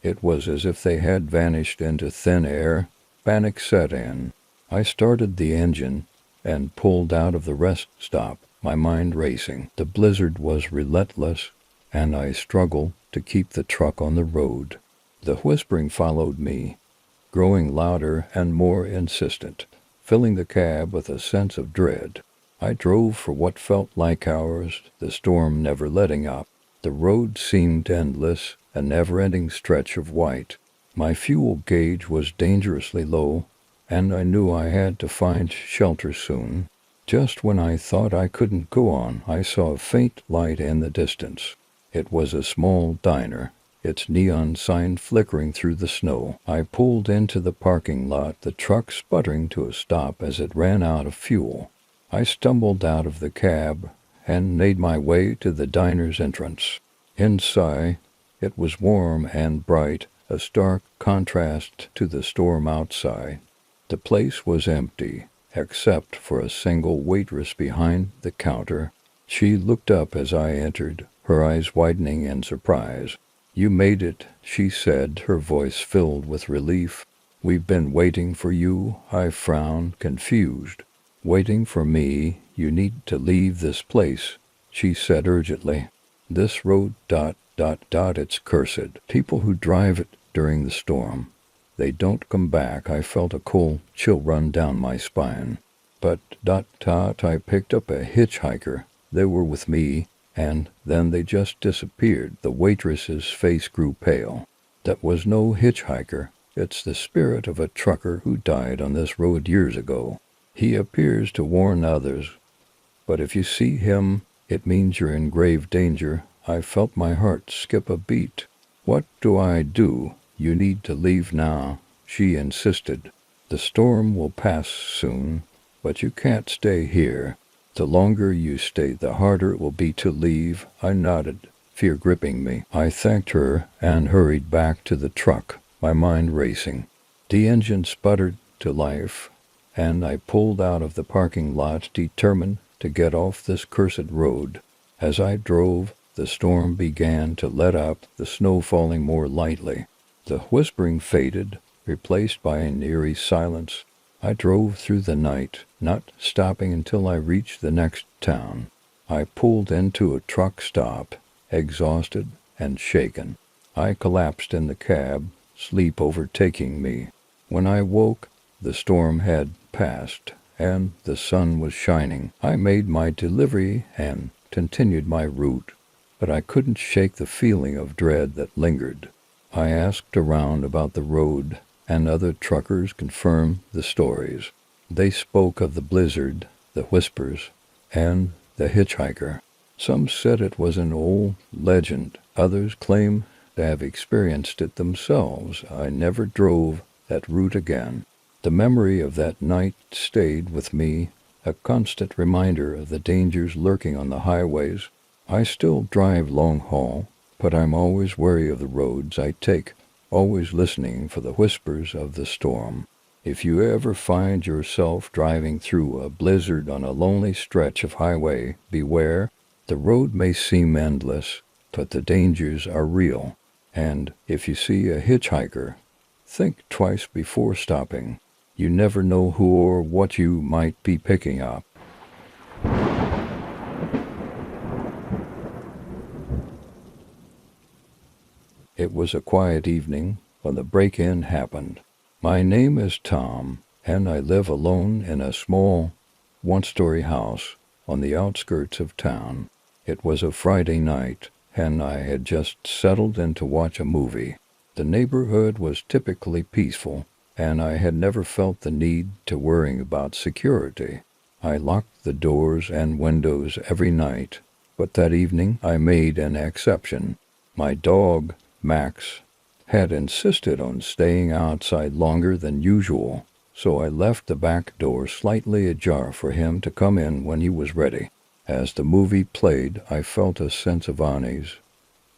It was as if they had vanished into thin air. Panic set in. I started the engine and pulled out of the rest stop, my mind racing. The blizzard was relentless, and I struggled to keep the truck on the road. The whispering followed me, growing louder and more insistent, filling the cab with a sense of dread. I drove for what felt like hours, the storm never letting up. The road seemed endless, a never-ending stretch of white. My fuel gauge was dangerously low, and I knew I had to find shelter soon. Just when I thought I couldn't go on, I saw a faint light in the distance. It was a small diner, its neon sign flickering through the snow. I pulled into the parking lot, the truck sputtering to a stop as it ran out of fuel. I stumbled out of the cab and made my way to the diner's entrance. Inside, it was warm and bright, a stark contrast to the storm outside. The place was empty, except for a single waitress behind the counter. She looked up as I entered, her eyes widening in surprise. "You made it," she said, her voice filled with relief. "We've been waiting for you." I frowned, confused. "Waiting for me? You need to leave this place," she said urgently. "This road, it's cursed. People who drive it during the storm, they don't come back." I felt a cold chill run down my spine. "But, I picked up a hitchhiker. They were with me, and then they just disappeared." The waitress's face grew pale. "That was no hitchhiker. It's the spirit of a trucker who died on this road years ago. He appears to warn others, but if you see him, it means you're in grave danger." I felt my heart skip a beat. "What do I do?" "You need to leave now," she insisted. "The storm will pass soon, but you can't stay here. The longer you stay, the harder it will be to leave." I nodded, fear gripping me. I thanked her and hurried back to the truck, my mind racing. The engine sputtered to life, and I pulled out of the parking lot, determined to get off this cursed road. As I drove, the storm began to let up, the snow falling more lightly. The whispering faded, replaced by an eerie silence. I drove through the night, not stopping until I reached the next town. I pulled into a truck stop, exhausted and shaken. I collapsed in the cab, sleep overtaking me. When I woke, the storm had passed, and the sun was shining. I made my delivery and continued my route, but I couldn't shake the feeling of dread that lingered. I asked around about the road, and other truckers confirmed the stories. They spoke of the blizzard, the whispers, and the hitchhiker. Some said it was an old legend. Others claimed to have experienced it themselves. I never drove that route again. The memory of that night stayed with me, a constant reminder of the dangers lurking on the highways. I still drive long haul, but I'm always wary of the roads I take, always listening for the whispers of the storm. If you ever find yourself driving through a blizzard on a lonely stretch of highway, beware. The road may seem endless, but the dangers are real. And if you see a hitchhiker, think twice before stopping. You never know who or what you might be picking up. It was a quiet evening when the break-in happened. My name is Tom, and I live alone in a small, one-story house on the outskirts of town. It was a Friday night, and I had just settled in to watch a movie. The neighborhood was typically peaceful, and I had never felt the need to worry about security. I locked the doors and windows every night, but that evening I made an exception. My dog, Max, had insisted on staying outside longer than usual, so I left the back door slightly ajar for him to come in when he was ready. As the movie played, I felt a sense of unease,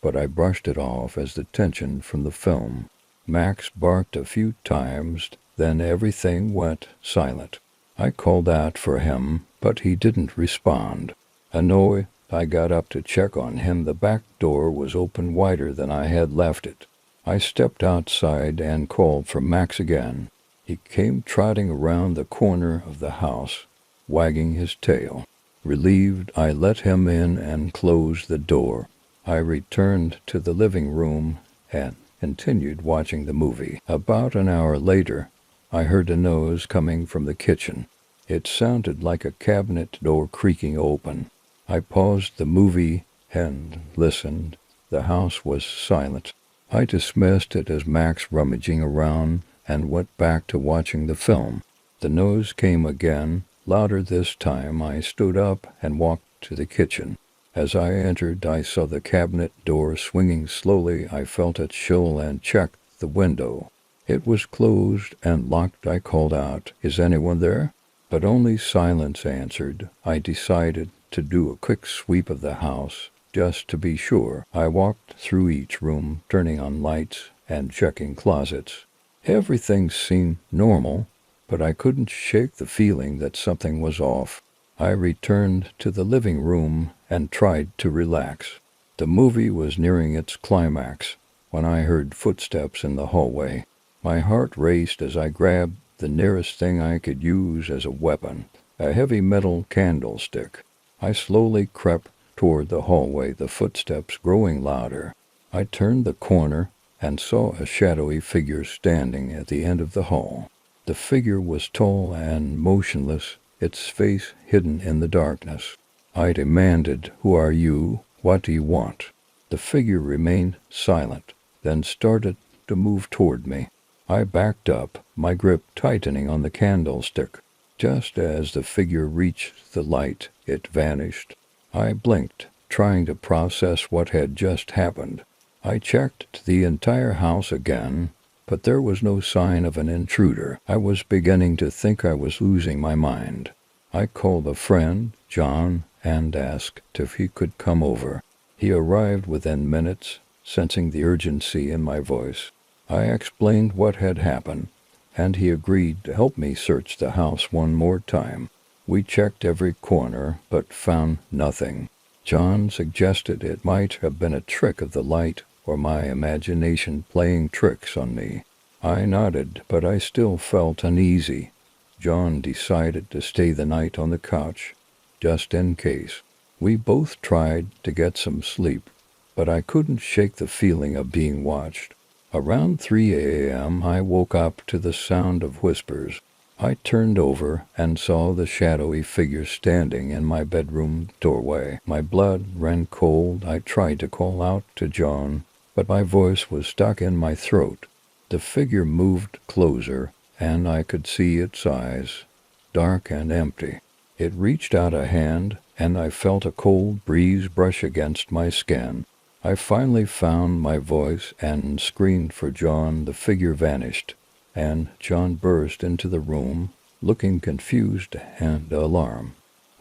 but I brushed it off as the tension from the film. Max barked a few times, then everything went silent. I called out for him, but he didn't respond. Annoyed, I got up to check on him. The back door was open wider than I had left it. I stepped outside and called for Max again. He came trotting around the corner of the house, wagging his tail. Relieved, I let him in and closed the door. I returned to the living room and continued watching the movie. About an hour later, I heard a noise coming from the kitchen. It sounded like a cabinet door creaking open. I paused the movie and listened. The house was silent. I dismissed it as Max rummaging around and went back to watching the film. The noise came again, louder this time. I stood up and walked to the kitchen. As I entered, I saw the cabinet door swinging slowly. I felt a chill and checked the window. It was closed and locked. I called out, "Is anyone there?" But only silence answered. I decided to do a quick sweep of the house, just to be sure. I walked through each room, turning on lights and checking closets. Everything seemed normal, but I couldn't shake the feeling that something was off. I returned to the living room and tried to relax. The movie was nearing its climax when I heard footsteps in the hallway. My heart raced as I grabbed the nearest thing I could use as a weapon, a heavy metal candlestick. I slowly crept toward the hallway, the footsteps growing louder. I turned the corner and saw a shadowy figure standing at the end of the hall. The figure was tall and motionless, its face hidden in the darkness. I demanded, "Who are you? What do you want?" The figure remained silent, then started to move toward me. I backed up, my grip tightening on the candlestick. Just as the figure reached the light, it vanished. I blinked, trying to process what had just happened. I checked the entire house again, but there was no sign of an intruder. I was beginning to think I was losing my mind. I called a friend, John, and asked if he could come over. He arrived within minutes, sensing the urgency in my voice. I explained what had happened, and he agreed to help me search the house one more time. We checked every corner, but found nothing. John suggested it might have been a trick of the light or my imagination playing tricks on me. I nodded, but I still felt uneasy. John decided to stay the night on the couch, just in case. We both tried to get some sleep, but I couldn't shake the feeling of being watched. Around 3 a.m., I woke up to the sound of whispers. I turned over and saw the shadowy figure standing in my bedroom doorway. My blood ran cold. I tried to call out to John, but my voice was stuck in my throat. The figure moved closer, and I could see its eyes, dark and empty. It reached out a hand, and I felt a cold breeze brush against my skin. I finally found my voice and screamed for John. The figure vanished, and John burst into the room, looking confused and alarmed.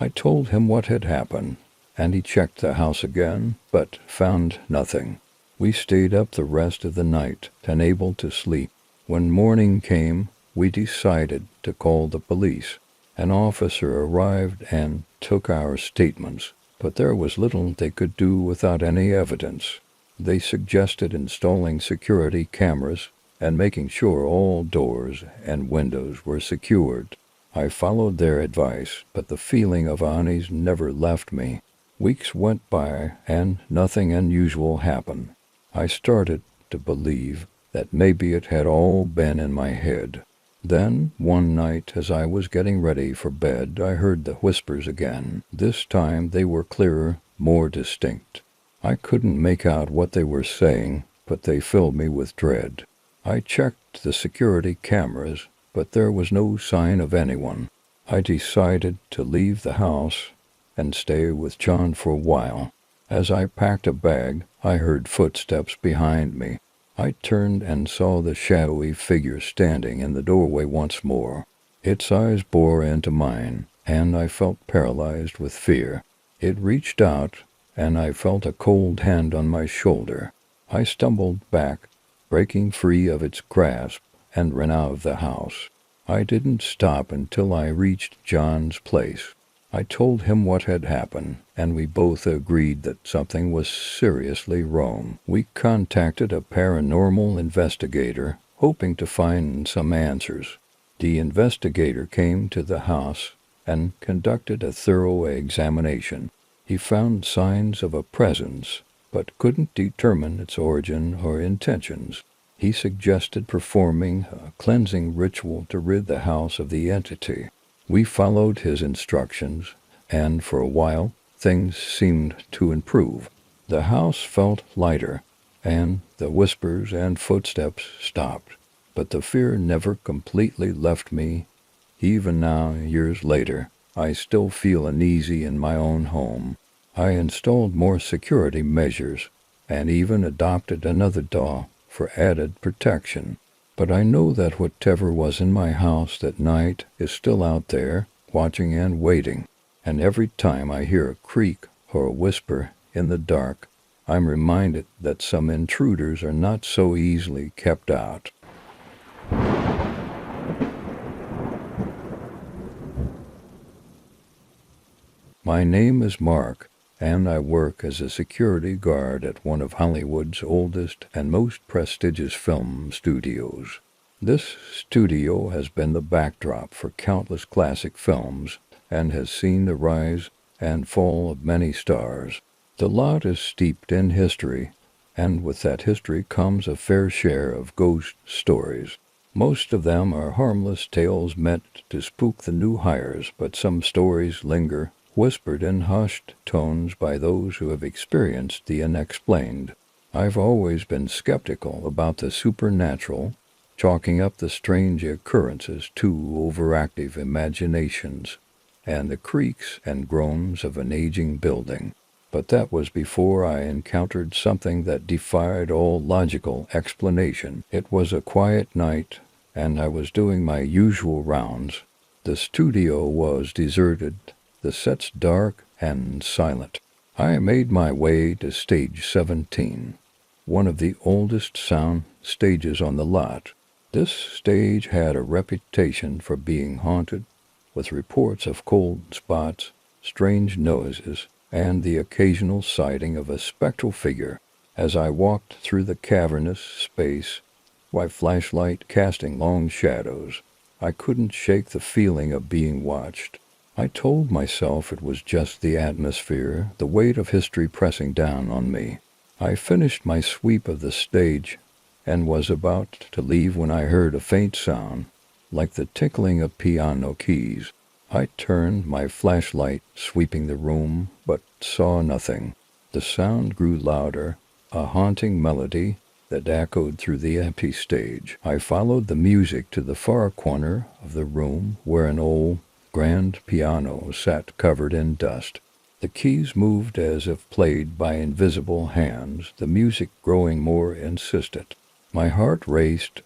I told him what had happened, and he checked the house again, but found nothing. We stayed up the rest of the night, unable to sleep. When morning came, we decided to call the police. An officer arrived and took our statements, but there was little they could do without any evidence. They suggested installing security cameras and making sure all doors and windows were secured. I followed their advice, but the feeling of unease never left me. Weeks went by, and nothing unusual happened. I started to believe that maybe it had all been in my head. Then, one night, as I was getting ready for bed, I heard the whispers again. This time they were clearer, more distinct. I couldn't make out what they were saying, but they filled me with dread. I checked the security cameras, but there was no sign of anyone. I decided to leave the house and stay with John for a while. As I packed a bag, I heard footsteps behind me. I turned and saw the shadowy figure standing in the doorway once more. Its eyes bored into mine, and I felt paralyzed with fear. It reached out, and I felt a cold hand on my shoulder. I stumbled back, breaking free of its grasp, and ran out of the house. I didn't stop until I reached John's place. I told him what had happened, and we both agreed that something was seriously wrong. We contacted a paranormal investigator, hoping to find some answers. The investigator came to the house and conducted a thorough examination. He found signs of a presence, but couldn't determine its origin or intentions. He suggested performing a cleansing ritual to rid the house of the entity. We followed his instructions, and for a while things seemed to improve. The house felt lighter, and the whispers and footsteps stopped. But the fear never completely left me. Even now, years later, I still feel uneasy in my own home. I installed more security measures, and even adopted another dog for added protection. But I know that whatever was in my house that night is still out there, watching and waiting. And every time I hear a creak or a whisper in the dark, I'm reminded that some intruders are not so easily kept out. My name is Mark, and I work as a security guard at one of Hollywood's oldest and most prestigious film studios. This studio has been the backdrop for countless classic films and has seen the rise and fall of many stars. The lot is steeped in history, and with that history comes a fair share of ghost stories. Most of them are harmless tales meant to spook the new hires, but some stories linger, whispered in hushed tones by those who have experienced the unexplained. I've always been skeptical about the supernatural, chalking up the strange occurrences to overactive imaginations and the creaks and groans of an aging building. But that was before I encountered something that defied all logical explanation. It was a quiet night, and I was doing my usual rounds. The studio was deserted, the sets dark and silent. I made my way to stage 17, one of the oldest sound stages on the lot. This stage had a reputation for being haunted, with reports of cold spots, strange noises, and the occasional sighting of a spectral figure. As I walked through the cavernous space, my flashlight casting long shadows, I couldn't shake the feeling of being watched. I told myself it was just the atmosphere, the weight of history pressing down on me. I finished my sweep of the stage and was about to leave when I heard a faint sound, like the tinkling of piano keys. I turned my flashlight, sweeping the room, but saw nothing. The sound grew louder, a haunting melody that echoed through the empty stage. I followed the music to the far corner of the room where an old grand piano sat covered in dust. The keys moved as if played by invisible hands, the music growing more insistent. My heart raced,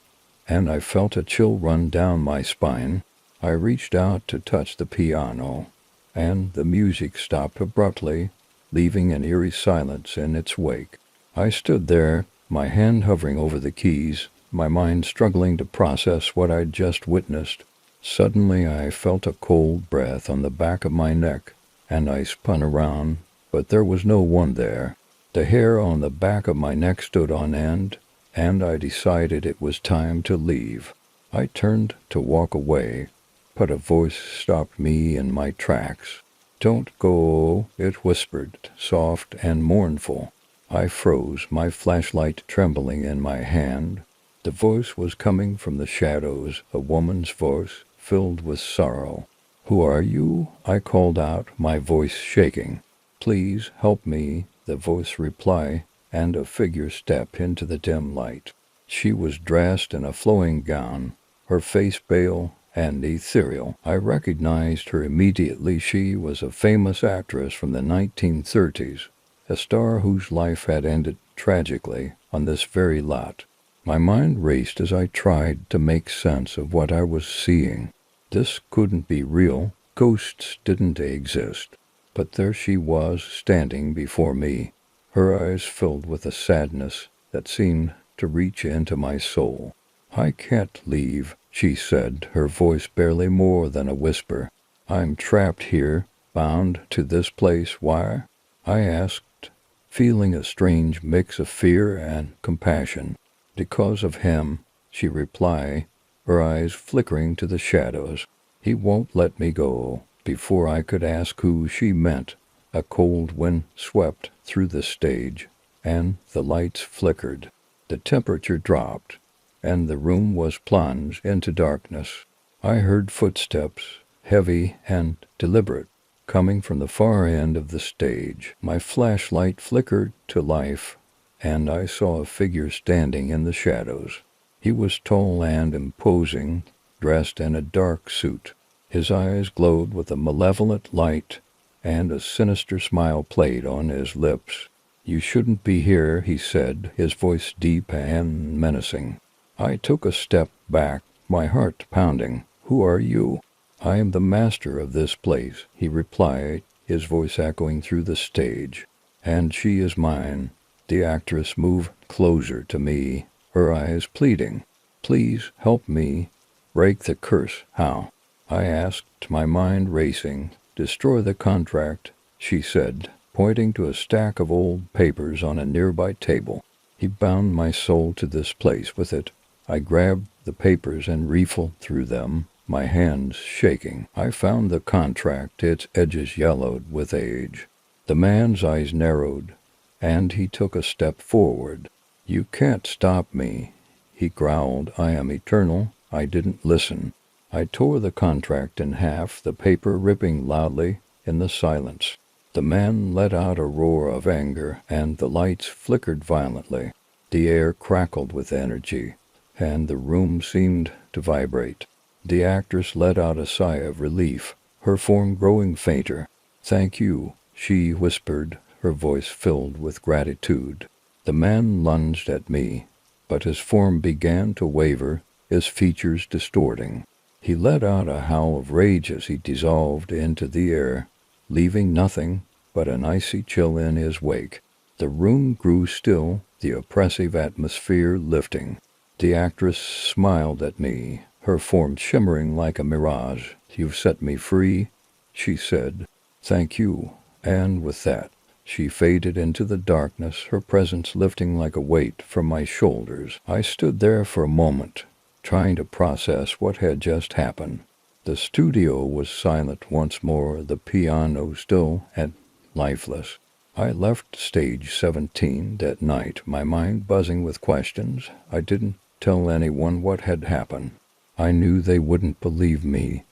and I felt a chill run down my spine. I reached out to touch the piano, and the music stopped abruptly, leaving an eerie silence in its wake. I stood there, my hand hovering over the keys, my mind struggling to process what I'd just witnessed. Suddenly I felt a cold breath on the back of my neck, and I spun around, but there was no one there. The hair on the back of my neck stood on end, and I decided it was time to leave. I turned to walk away, but a voice stopped me in my tracks. "Don't go," it whispered, soft and mournful. I froze, my flashlight trembling in my hand. The voice was coming from the shadows, a woman's voice, filled with sorrow. "Who are you?" I called out, my voice shaking. "Please help me," the voice replied, and a figure stepped into the dim light. She was dressed in a flowing gown, her face pale and ethereal. I recognized her immediately. She was a famous actress from the 1930s, a star whose life had ended tragically on this very lot. My mind raced as I tried to make sense of what I was seeing. This couldn't be real. Ghosts didn't exist. But there she was, standing before me, her eyes filled with a sadness that seemed to reach into my soul. "I can't leave," she said, her voice barely more than a whisper. I'm trapped here, bound to this place. Why? I asked, feeling a strange mix of fear and compassion. Because of him, she replied, her eyes flickering to the shadows. He won't let me go. Before I could ask who she meant, a cold wind swept through the stage, and the lights flickered. The temperature dropped, and the room was plunged into darkness. I heard footsteps, heavy and deliberate, coming from the far end of the stage. My flashlight flickered to life, and I saw a figure standing in the shadows. He was tall and imposing, dressed in a dark suit. His eyes glowed with a malevolent light, and a sinister smile played on his lips. You shouldn't be here, he said, his voice deep and menacing. I took a step back, my heart pounding. Who are you? I am the master of this place, he replied, his voice echoing through the stage. And she is mine. The actress moved closer to me, her eyes pleading. Please help me break the curse. How? I asked, my mind racing. Destroy the contract, she said, pointing to a stack of old papers on a nearby table. He bound my soul to this place with it. I grabbed the papers and riffled through them, my hands shaking. I found the contract, its edges yellowed with age. The man's eyes narrowed, and he took a step forward. You can't stop me, he growled. I am eternal. I didn't listen. I tore the contract in half, the paper ripping loudly in the silence. The man let out a roar of anger, and the lights flickered violently. The air crackled with energy, and the room seemed to vibrate. The actress let out a sigh of relief, her form growing fainter. Thank you, she whispered, her voice filled with gratitude. The man lunged at me, but his form began to waver, his features distorting. He let out a howl of rage as he dissolved into the air, leaving nothing but an icy chill in his wake. The room grew still, the oppressive atmosphere lifting. The actress smiled at me, her form shimmering like a mirage. You've set me free, she said. Thank you. And with that, she faded into the darkness, her presence lifting like a weight from my shoulders. I stood there for a moment, trying to process what had just happened. The studio was silent once more, the piano still and lifeless. I left stage 17 that night, my mind buzzing with questions. I didn't tell anyone what had happened. I knew they wouldn't believe me,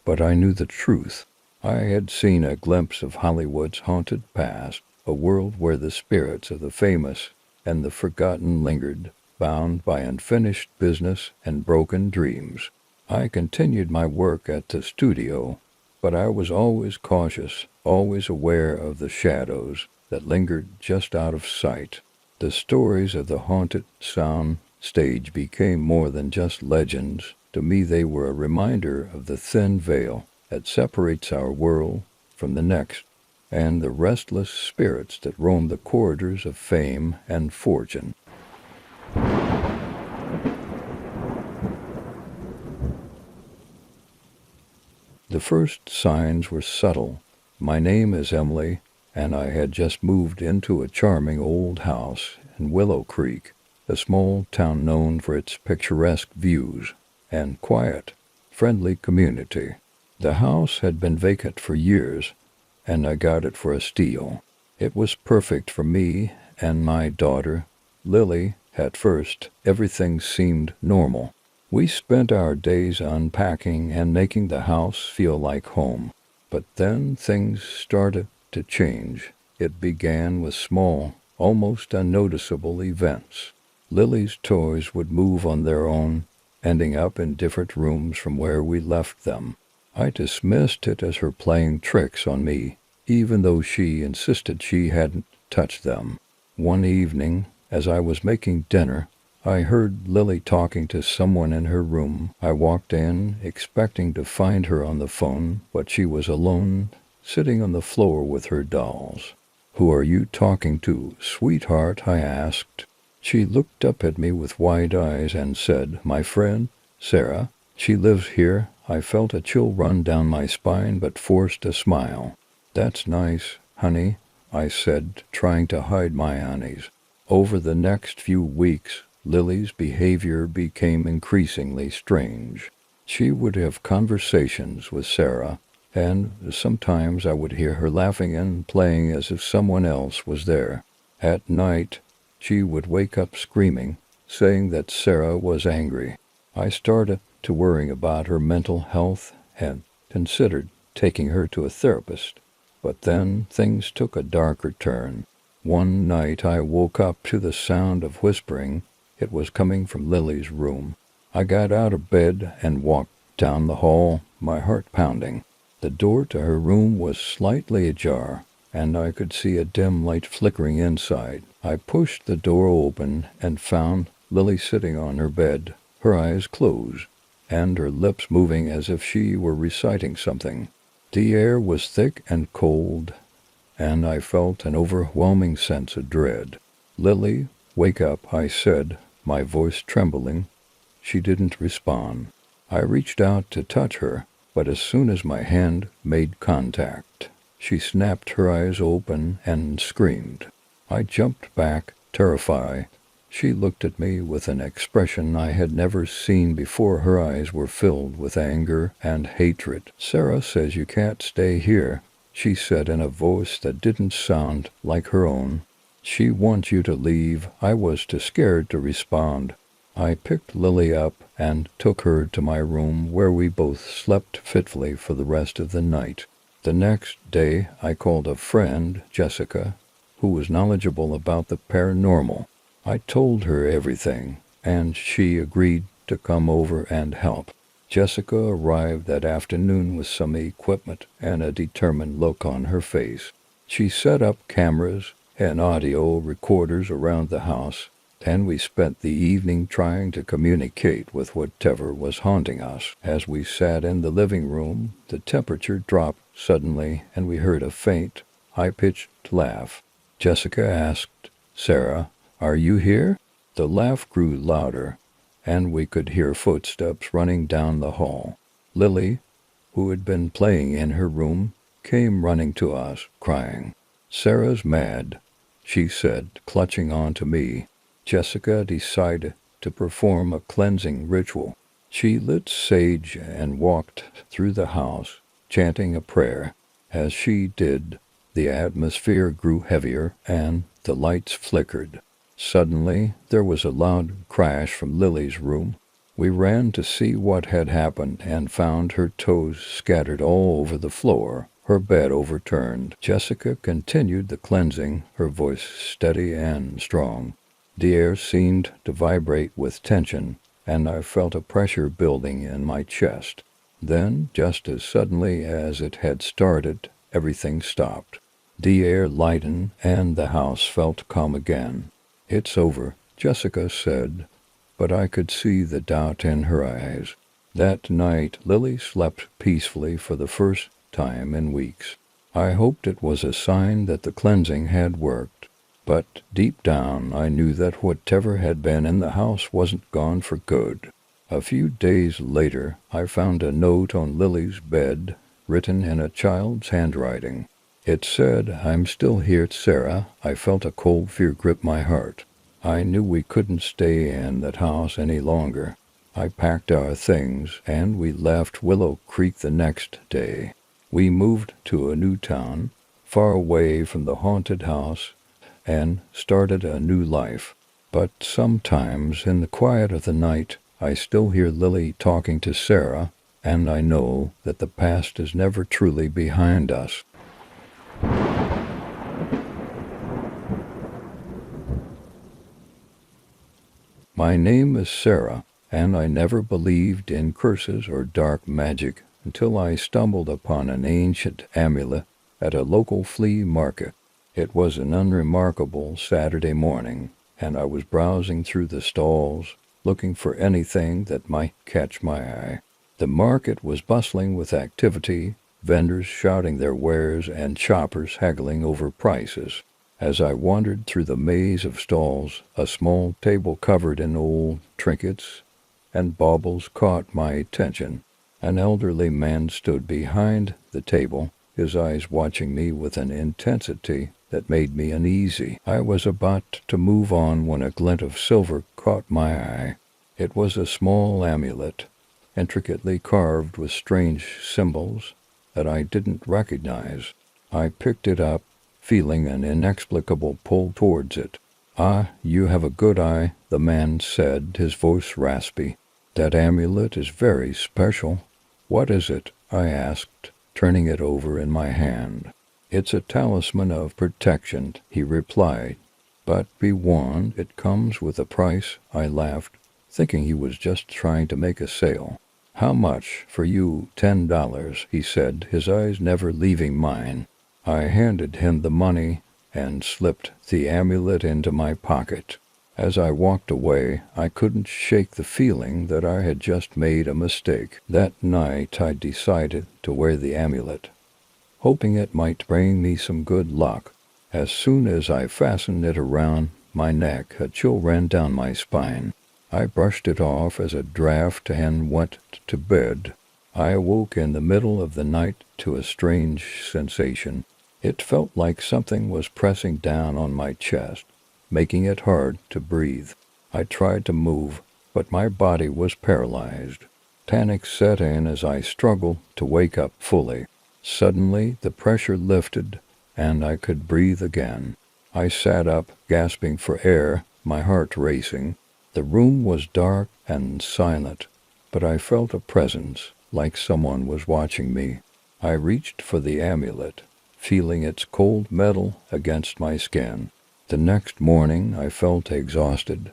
but I knew the truth. I had seen a glimpse of Hollywood's haunted past, a world where the spirits of the famous and the forgotten lingered, bound by unfinished business and broken dreams. I continued my work at the studio, but I was always cautious, always aware of the shadows that lingered just out of sight. The stories of the haunted sound stage became more than just legends. To me, they were a reminder of the thin veil that separates our world from the next, and the restless spirits that roam the corridors of fame and fortune. The first signs were subtle. My name is Emily, and I had just moved into a charming old house in Willow Creek, a small town known for its picturesque views and quiet, friendly community. The house had been vacant for years, and I got it for a steal. It was perfect for me and my daughter, Lily. At first, everything seemed normal. We spent our days unpacking and making the house feel like home. But then things started to change. It began with small, almost unnoticeable events. Lily's toys would move on their own, ending up in different rooms from where we left them. I dismissed it as her playing tricks on me, even though she insisted she hadn't touched them. One evening, as I was making dinner, I heard Lily talking to someone in her room. I walked in, expecting to find her on the phone, but she was alone, sitting on the floor with her dolls. "Who are you talking to, sweetheart?" I asked. She looked up at me with wide eyes and said, "My friend, Sarah." She lives here. I felt a chill run down my spine but forced a smile. That's nice, honey, I said, trying to hide my unease. Over the next few weeks, Lily's behavior became increasingly strange. She would have conversations with Sarah, and sometimes I would hear her laughing and playing as if someone else was there. At night, she would wake up screaming, saying that Sarah was angry. I started to worrying about her mental health and considered taking her to a therapist. But then things took a darker turn. One night I woke up to the sound of whispering. It was coming from Lily's room. I got out of bed and walked down the hall, my heart pounding. The door to her room was slightly ajar, and I could see a dim light flickering inside. I pushed the door open and found Lily sitting on her bed, her eyes closed, and her lips moving as if she were reciting something. The air was thick and cold, and I felt an overwhelming sense of dread. "Lily, wake up," I said, my voice trembling. She didn't respond. I reached out to touch her, but as soon as my hand made contact, she snapped her eyes open and screamed. I jumped back, terrified. She looked at me with an expression I had never seen before. Her eyes were filled with anger and hatred. "Sarah says you can't stay here," she said in a voice that didn't sound like her own. "She wants you to leave." I was too scared to respond. I picked Lily up and took her to my room, where we both slept fitfully for the rest of the night. The next day I called a friend, Jessica, who was knowledgeable about the paranormal. I told her everything, and she agreed to come over and help. Jessica arrived that afternoon with some equipment and a determined look on her face. She set up cameras and audio recorders around the house, and we spent the evening trying to communicate with whatever was haunting us. As we sat in the living room, the temperature dropped suddenly, and we heard a faint, high-pitched laugh. Jessica asked, "Sarah, are you here?" The laugh grew louder, and we could hear footsteps running down the hall. Lily, who had been playing in her room, came running to us, crying. "Sarah's mad," she said, clutching on to me. Jessica decided to perform a cleansing ritual. She lit sage and walked through the house, chanting a prayer. As she did, the atmosphere grew heavier and the lights flickered. Suddenly, there was a loud crash from Lily's room. We ran to see what had happened and found her toes scattered all over the floor, her bed overturned. Jessica continued the cleansing, her voice steady and strong. The air seemed to vibrate with tension, and I felt a pressure building in my chest. Then, just as suddenly as it had started, everything stopped. The air lightened, and the house felt calm again. "It's over," Jessica said, but I could see the doubt in her eyes. That night, Lily slept peacefully for the first time in weeks. I hoped it was a sign that the cleansing had worked, but deep down I knew that whatever had been in the house wasn't gone for good. A few days later, I found a note on Lily's bed, written in a child's handwriting. It said, "I'm still here, Sarah." I felt a cold fear grip my heart. I knew we couldn't stay in that house any longer. I packed our things, and we left Willow Creek the next day. We moved to a new town, far away from the haunted house, and started a new life. But sometimes, in the quiet of the night, I still hear Lily talking to Sarah, and I know that the past is never truly behind us. My name is Sarah, and I never believed in curses or dark magic until I stumbled upon an ancient amulet at a local flea market. It was an unremarkable Saturday morning, and I was browsing through the stalls, looking for anything that might catch my eye. The market was bustling with activity, vendors shouting their wares and shoppers haggling over prices. As I wandered through the maze of stalls, a small table covered in old trinkets, and baubles caught my attention. An elderly man stood behind the table, his eyes watching me with an intensity that made me uneasy. I was about to move on when a glint of silver caught my eye. It was a small amulet, intricately carved with strange symbols that I didn't recognize. I picked it up, feeling an inexplicable pull towards it. "Ah, you have a good eye," the man said, his voice raspy. "That amulet is very special." "What is it?" I asked, turning it over in my hand. "It's a talisman of protection," he replied. "But be warned, it comes with a price." I laughed, thinking he was just trying to make a sale. "How much for you?" $10, he said, his eyes never leaving mine. I handed him the money and slipped the amulet into my pocket. As I walked away, I couldn't shake the feeling that I had just made a mistake. That night I decided to wear the amulet, hoping it might bring me some good luck. As soon as I fastened it around my neck, a chill ran down my spine. I brushed it off as a draft and went to bed. I awoke in the middle of the night to a strange sensation. It felt like something was pressing down on my chest, making it hard to breathe. I tried to move, but my body was paralyzed. Panic set in as I struggled to wake up fully. Suddenly, the pressure lifted, and I could breathe again. I sat up, gasping for air, my heart racing. The room was dark and silent, but I felt a presence, like someone was watching me. I reached for the amulet, feeling its cold metal against my skin. The next morning I felt exhausted,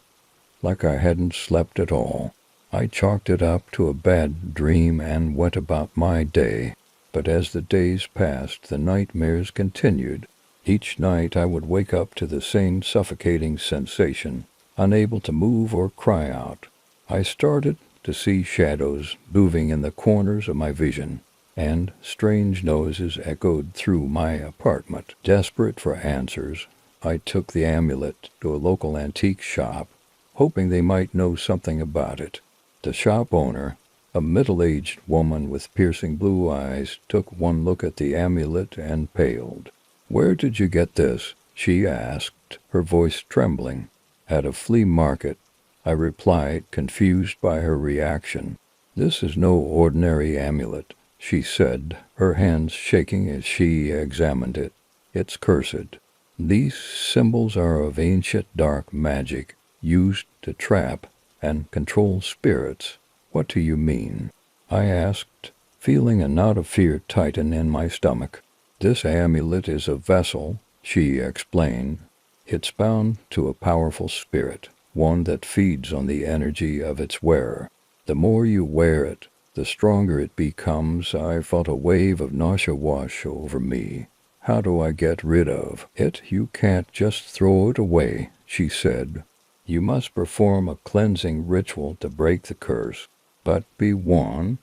like I hadn't slept at all. I chalked it up to a bad dream and went about my day. But as the days passed, the nightmares continued. Each night I would wake up to the same suffocating sensation, unable to move or cry out. I started to see shadows moving in the corners of my vision, and strange noises echoed through my apartment. Desperate for answers, I took the amulet to a local antique shop, hoping they might know something about it. The shop owner, a middle-aged woman with piercing blue eyes, took one look at the amulet and paled. "Where did you get this?" she asked, her voice trembling. "At a flea market," I replied, confused by her reaction. "This is no ordinary amulet," she said, her hands shaking as she examined it. "It's cursed. These symbols are of ancient dark magic, used to trap and control spirits." "What do you mean?" I asked, feeling a knot of fear tighten in my stomach. "This amulet is a vessel," she explained. "It's bound to a powerful spirit, one that feeds on the energy of its wearer. The more you wear it, the stronger it becomes." I felt a wave of nausea wash over me. "How do I get rid of it?" "You can't just throw it away," she said. "You must perform a cleansing ritual to break the curse. But be warned,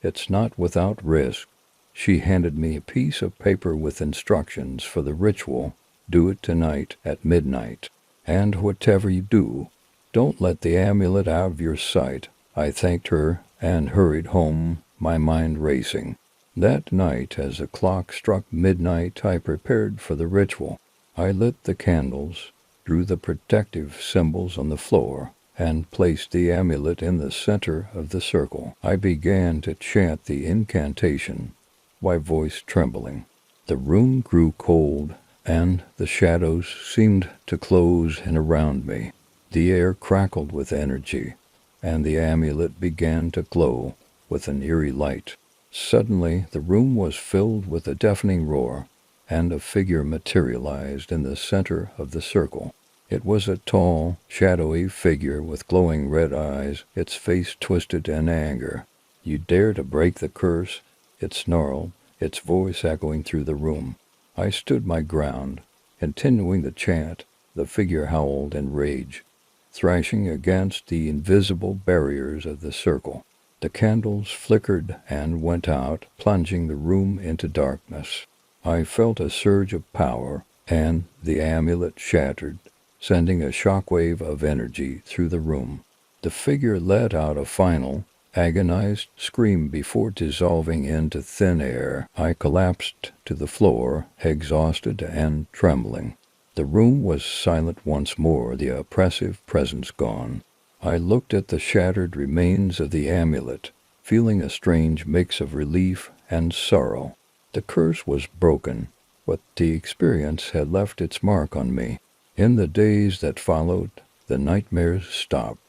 it's not without risk." She handed me a piece of paper with instructions for the ritual. "Do it tonight at midnight. And whatever you do, don't let the amulet out of your sight." I thanked her and hurried home, my mind racing. That night, as the clock struck midnight, I prepared for the ritual. I lit the candles, drew the protective symbols on the floor, and placed the amulet in the center of the circle. I began to chant the incantation, my voice trembling. The room grew cold, and the shadows seemed to close in around me. The air crackled with energy, and the amulet began to glow with an eerie light. Suddenly, the room was filled with a deafening roar, and a figure materialized in the center of the circle. It was a tall, shadowy figure with glowing red eyes, its face twisted in anger. "You dare to break the curse?" it snarled, its voice echoing through the room. I stood my ground, continuing the chant. The figure howled in rage, thrashing against the invisible barriers of the circle. The candles flickered and went out, plunging the room into darkness. I felt a surge of power, and the amulet shattered, sending a shockwave of energy through the room. The figure let out a final, agonized scream before dissolving into thin air. I collapsed to the floor, exhausted and trembling. The room was silent once more, the oppressive presence gone. I looked at the shattered remains of the amulet, feeling a strange mix of relief and sorrow. The curse was broken, but the experience had left its mark on me. In the days that followed, the nightmares stopped,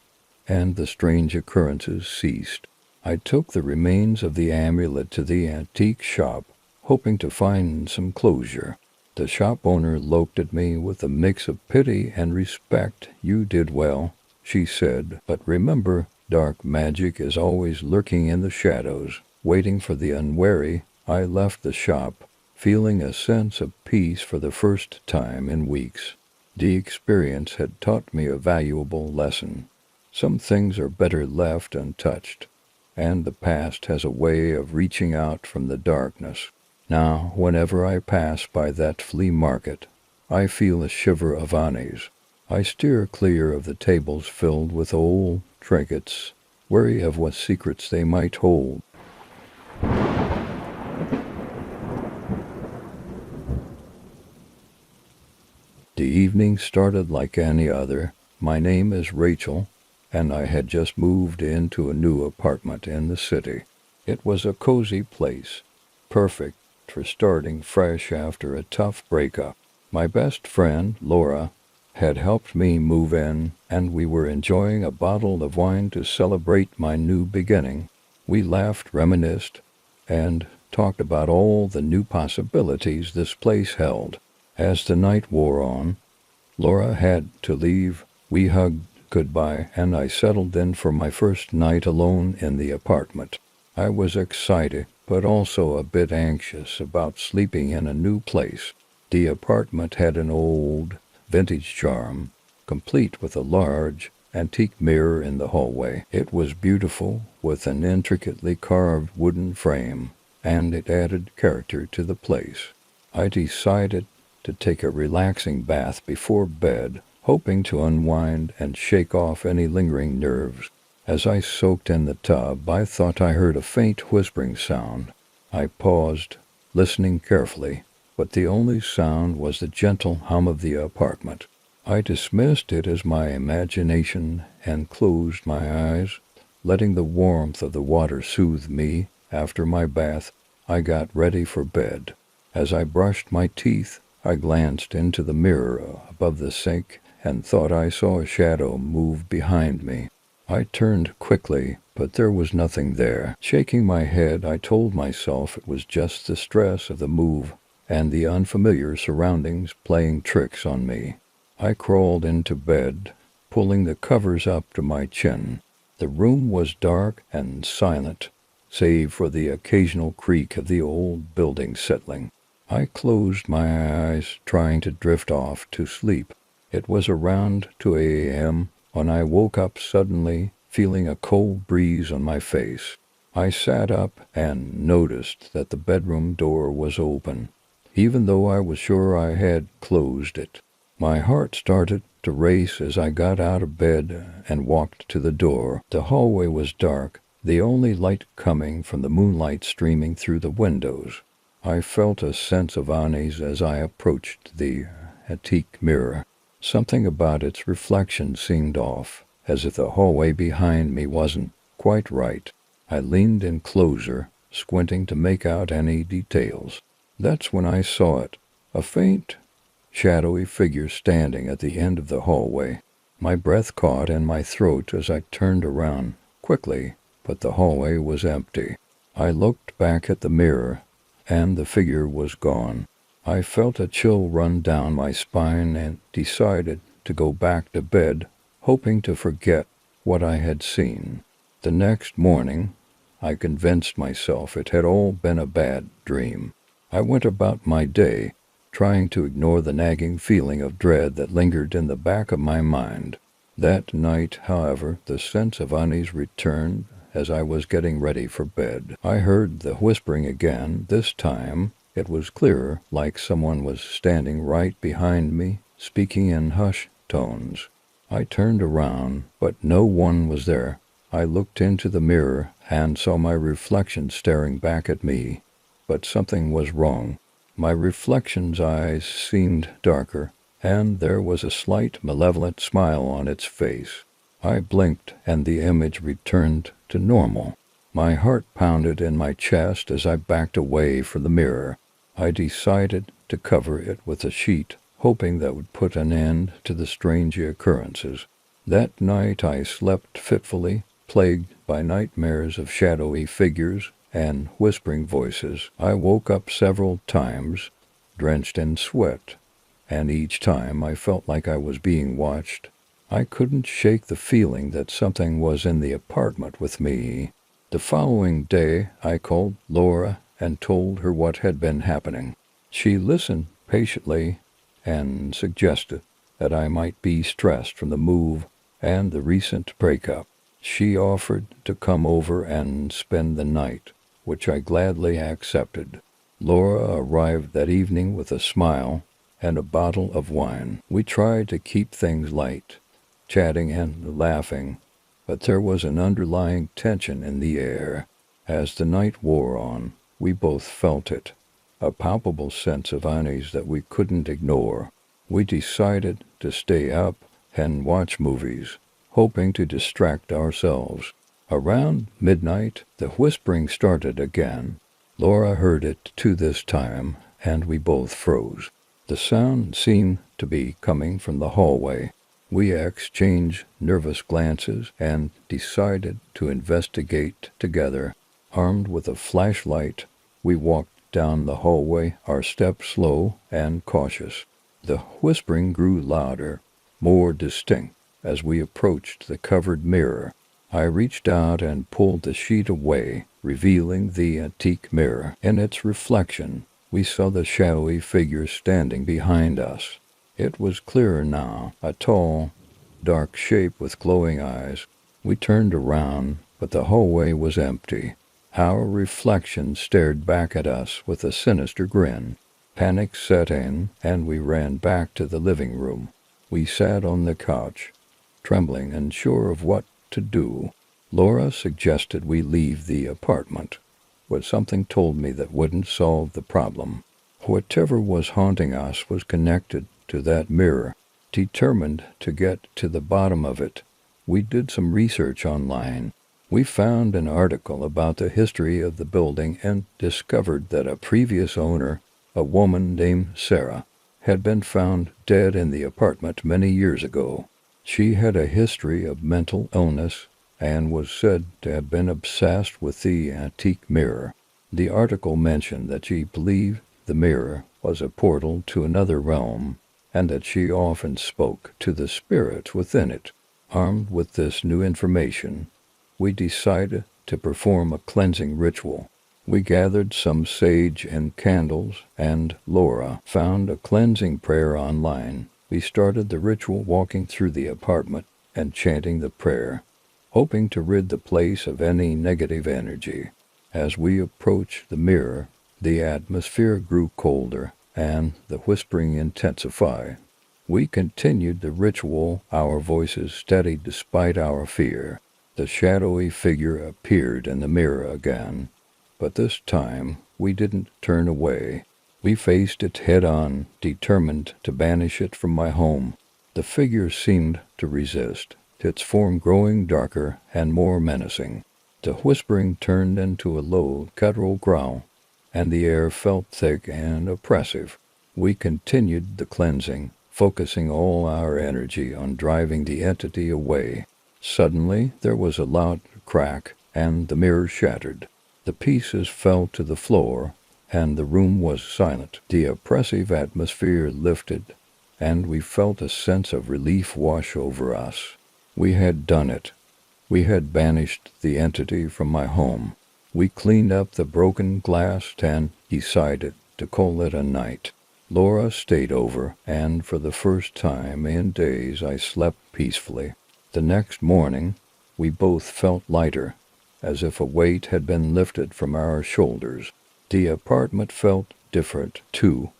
and the strange occurrences ceased. I took the remains of the amulet to the antique shop, hoping to find some closure. The shop owner looked at me with a mix of pity and respect. "You did well," she said, "but remember, dark magic is always lurking in the shadows, waiting for the unwary." I left the shop, feeling a sense of peace for the first time in weeks. The experience had taught me a valuable lesson. Some things are better left untouched, and the past has a way of reaching out from the darkness. Now, whenever I pass by that flea market, I feel a shiver of unease. I steer clear of the tables filled with old trinkets, wary of what secrets they might hold. The evening started like any other. My name is Rachel, and I had just moved into a new apartment in the city. It was a cozy place, perfect for starting fresh after a tough breakup. My best friend, Laura, had helped me move in, and we were enjoying a bottle of wine to celebrate my new beginning. We laughed, reminisced, and talked about all the new possibilities this place held. As the night wore on, Laura had to leave. We hugged goodbye, and I settled in for my first night alone in the apartment. I was excited, but also a bit anxious about sleeping in a new place. The apartment had an old, vintage charm, complete with a large, antique mirror in the hallway. It was beautiful, with an intricately carved wooden frame, and it added character to the place. I decided to take a relaxing bath before bed, hoping to unwind and shake off any lingering nerves. As I soaked in the tub, I thought I heard a faint whispering sound. I paused, listening carefully, but the only sound was the gentle hum of the apartment. I dismissed it as my imagination and closed my eyes, letting the warmth of the water soothe me. After my bath, I got ready for bed. As I brushed my teeth, I glanced into the mirror above the sink and thought I saw a shadow move behind me. I turned quickly, but there was nothing there. Shaking my head, I told myself it was just the stress of the move and the unfamiliar surroundings playing tricks on me. I crawled into bed, pulling the covers up to my chin. The room was dark and silent, save for the occasional creak of the old building settling. I closed my eyes, trying to drift off to sleep. It was around 2 a.m. when I woke up suddenly, feeling a cold breeze on my face. I sat up and noticed that the bedroom door was open, even though I was sure I had closed it. My heart started to race as I got out of bed and walked to the door. The hallway was dark, the only light coming from the moonlight streaming through the windows. I felt a sense of unease as I approached the antique mirror. Something about its reflection seemed off, as if the hallway behind me wasn't quite right. I leaned in closer, squinting to make out any details. That's when I saw it, a faint, shadowy figure standing at the end of the hallway. My breath caught in my throat as I turned around quickly, but the hallway was empty. I looked back at the mirror, and the figure was gone. I felt a chill run down my spine and decided to go back to bed, hoping to forget what I had seen. The next morning, I convinced myself it had all been a bad dream. I went about my day, trying to ignore the nagging feeling of dread that lingered in the back of my mind. That night, however, the sense of unease returned as I was getting ready for bed. I heard the whispering again. This time, it was clearer, like someone was standing right behind me, speaking in hushed tones. I turned around, but no one was there. I looked into the mirror and saw my reflection staring back at me, but something was wrong. My reflection's eyes seemed darker, and there was a slight malevolent smile on its face. I blinked, and the image returned to normal. My heart pounded in my chest as I backed away from the mirror. I decided to cover it with a sheet, hoping that would put an end to the strange occurrences. That night I slept fitfully, plagued by nightmares of shadowy figures and whispering voices. I woke up several times, drenched in sweat, and each time I felt like I was being watched. I couldn't shake the feeling that something was in the apartment with me. The following day I called Laura and told her what had been happening. She listened patiently and suggested that I might be stressed from the move and the recent breakup. She offered to come over and spend the night, which I gladly accepted. Laura arrived that evening with a smile and a bottle of wine. We tried to keep things light, chatting and laughing, but there was an underlying tension in the air. As the night wore on, we both felt it, a palpable sense of unease that we couldn't ignore. We decided to stay up and watch movies, hoping to distract ourselves. Around midnight, the whispering started again. Laura heard it too this time, and we both froze. The sound seemed to be coming from the hallway. We exchanged nervous glances and decided to investigate together. Armed with a flashlight, we walked down the hallway, our steps slow and cautious. The whispering grew louder, more distinct, as we approached the covered mirror. I reached out and pulled the sheet away, revealing the antique mirror. In its reflection, we saw the shadowy figure standing behind us. It was clearer now, a tall, dark shape with glowing eyes. We turned around, but the hallway was empty. Our reflection stared back at us with a sinister grin. Panic set in, and we ran back to the living room. We sat on the couch, trembling, unsure of what to do. Laura suggested we leave the apartment, but something told me that wouldn't solve the problem. Whatever was haunting us was connected to that mirror. Determined to get to the bottom of it, we did some research online. We found an article about the history of the building and discovered that a previous owner, a woman named Sarah, had been found dead in the apartment many years ago. She had a history of mental illness and was said to have been obsessed with the antique mirror. The article mentioned that she believed the mirror was a portal to another realm, and that she often spoke to the spirits within it. Armed with this new information, we decided to perform a cleansing ritual. We gathered some sage and candles, and Laura found a cleansing prayer online. We started the ritual walking through the apartment and chanting the prayer, hoping to rid the place of any negative energy. As we approached the mirror, the atmosphere grew colder and the whispering intensified. We continued the ritual, our voices steady despite our fear. The shadowy figure appeared in the mirror again, but this time we didn't turn away. We faced it head-on, determined to banish it from my home. The figure seemed to resist, its form growing darker and more menacing. The whispering turned into a low, guttural growl, and the air felt thick and oppressive. We continued the cleansing, focusing all our energy on driving the entity away. Suddenly, there was a loud crack, and the mirror shattered. The pieces fell to the floor, and the room was silent. The oppressive atmosphere lifted, and we felt a sense of relief wash over us. We had done it. We had banished the entity from my home. We cleaned up the broken glass and decided to call it a night. Laura stayed over, and for the first time in days I slept peacefully. The next morning, we both felt lighter, as if a weight had been lifted from our shoulders. The apartment felt different, too,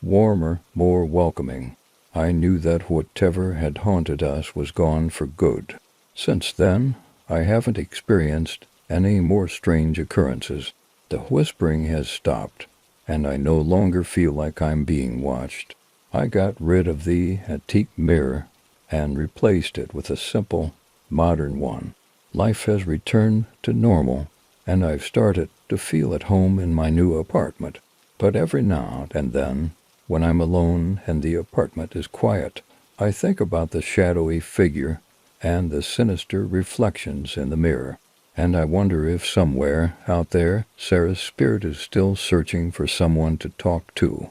warmer, more welcoming. I knew that whatever had haunted us was gone for good. Since then, I haven't experienced any more strange occurrences. The whispering has stopped, and I no longer feel like I'm being watched. I got rid of the antique mirror and replaced it with a simple, modern one. Life has returned to normal, and I've started to feel at home in my new apartment. But every now and then, when I'm alone and the apartment is quiet, I think about the shadowy figure and the sinister reflections in the mirror, and I wonder if somewhere out there Sarah's spirit is still searching for someone to talk to.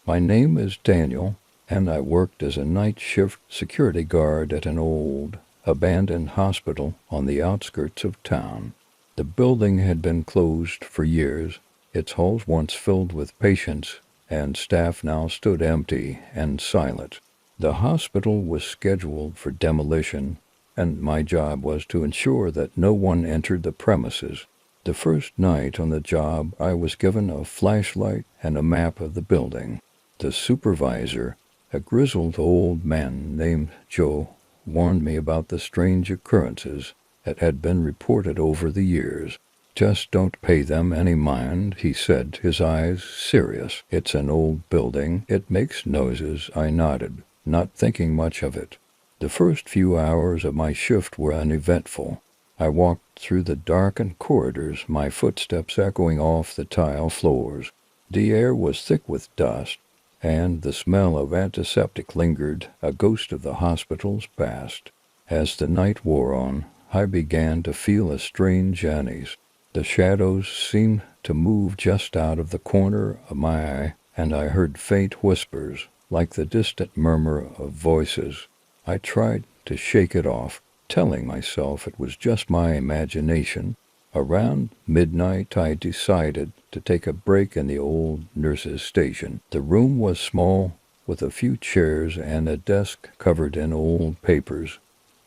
My name is Daniel, and I worked as a night shift security guard at an old, abandoned hospital on the outskirts of town. The building had been closed for years, its halls once filled with patients, and staff now stood empty and silent. The hospital was scheduled for demolition, and my job was to ensure that no one entered the premises. The first night on the job, I was given a flashlight and a map of the building. The supervisor, a grizzled old man named Joe, warned me about the strange occurrences that had been reported over the years. "Just don't pay them any mind," he said, his eyes serious. "It's an old building. It makes noises." I nodded, not thinking much of it. The first few hours of my shift were uneventful. I walked through the darkened corridors, my footsteps echoing off the tile floors. The air was thick with dust, and the smell of antiseptic lingered, a ghost of the hospital's past. As the night wore on, I began to feel a strange unease. The shadows seemed to move just out of the corner of my eye, and I heard faint whispers, like the distant murmur of voices. I tried to shake it off, telling myself it was just my imagination. Around midnight, I decided to take a break in the old nurse's station. The room was small, with a few chairs and a desk covered in old papers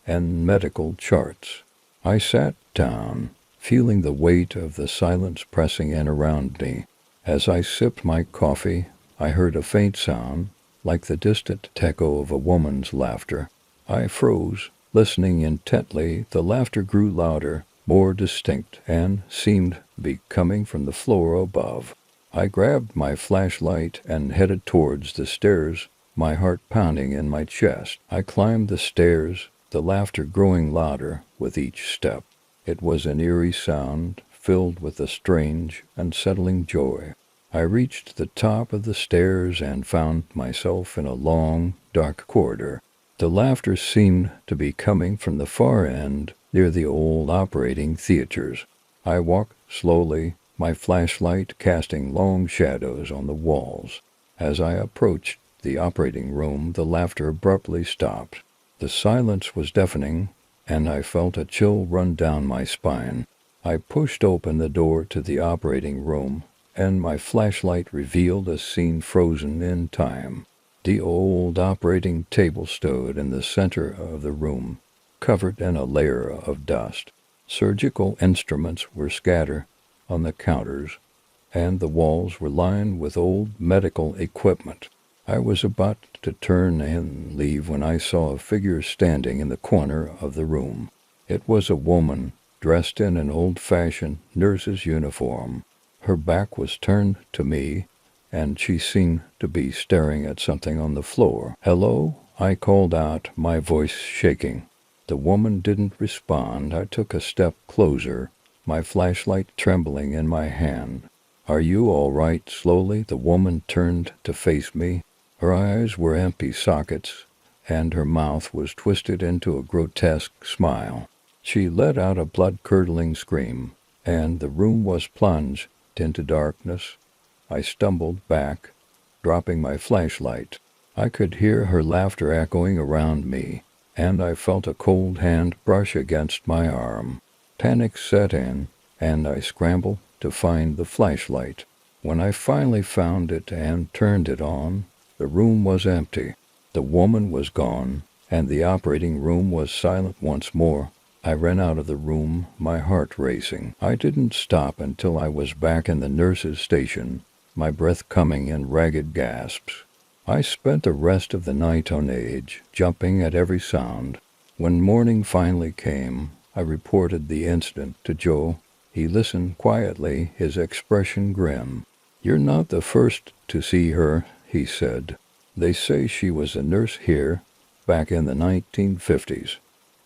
and medical charts. I sat down, feeling the weight of the silence pressing in around me. As I sipped my coffee, I heard a faint sound, like the distant echo of a woman's laughter. I froze, listening intently. The laughter grew louder, more distinct, and seemed to be coming from the floor above. I grabbed my flashlight and headed towards the stairs, my heart pounding in my chest. I climbed the stairs, the laughter growing louder with each step. It was an eerie sound, filled with a strange, unsettling joy. I reached the top of the stairs and found myself in a long, dark corridor. The laughter seemed to be coming from the far end, near the old operating theaters. I walked slowly, my flashlight casting long shadows on the walls. As I approached the operating room, the laughter abruptly stopped. The silence was deafening, and I felt a chill run down my spine. I pushed open the door to the operating room, and my flashlight revealed a scene frozen in time. The old operating table stood in the center of the room, covered in a layer of dust. Surgical instruments were scattered on the counters, and the walls were lined with old medical equipment. I was about to turn and leave when I saw a figure standing in the corner of the room. It was a woman, dressed in an old-fashioned nurse's uniform. Her back was turned to me, and she seemed to be staring at something on the floor. "Hello?" I called out, my voice shaking. The woman didn't respond. I took a step closer, my flashlight trembling in my hand. "Are you all right?" Slowly, the woman turned to face me. Her eyes were empty sockets, and her mouth was twisted into a grotesque smile. She let out a blood-curdling scream, and the room was plunged into darkness. I stumbled back, dropping my flashlight. I could hear her laughter echoing around me, and I felt a cold hand brush against my arm. Panic set in, and I scrambled to find the flashlight. When I finally found it and turned it on, the room was empty. The woman was gone, and the operating room was silent once more. I ran out of the room, my heart racing. I didn't stop until I was back in the nurse's station, my breath coming in ragged gasps. I spent the rest of the night on edge, jumping at every sound. When morning finally came, I reported the incident to Joe. He listened quietly, his expression grim. "You're not the first to see her," he said. "They say she was a nurse here back in the 1950s.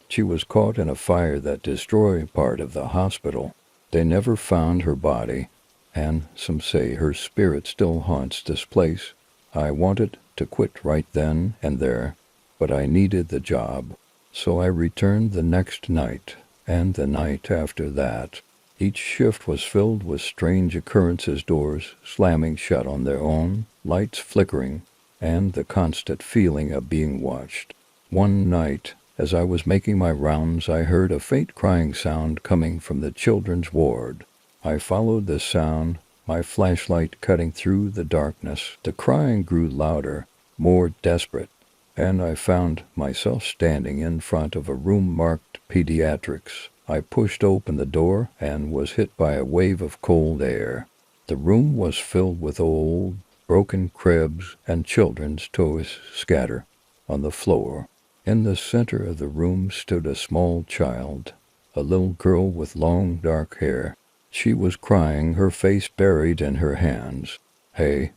She was caught in a fire that destroyed part of the hospital. They never found her body, and some say her spirit still haunts this place. I wanted to quit right then and there, but I needed the job. So I returned the next night, and the night after that. Each shift was filled with strange occurrences, doors slamming shut on their own, lights flickering, and the constant feeling of being watched. One night, as I was making my rounds, I heard a faint crying sound coming from the children's ward. I followed the sound, my flashlight cutting through the darkness. The crying grew louder, more desperate, and I found myself standing in front of a room marked pediatrics. I pushed open the door and was hit by a wave of cold air. The room was filled with old, broken cribs and children's toys scattered on the floor. In the center of the room stood a small child, a little girl with long dark hair. She was crying, her face buried in her hands. "Hey,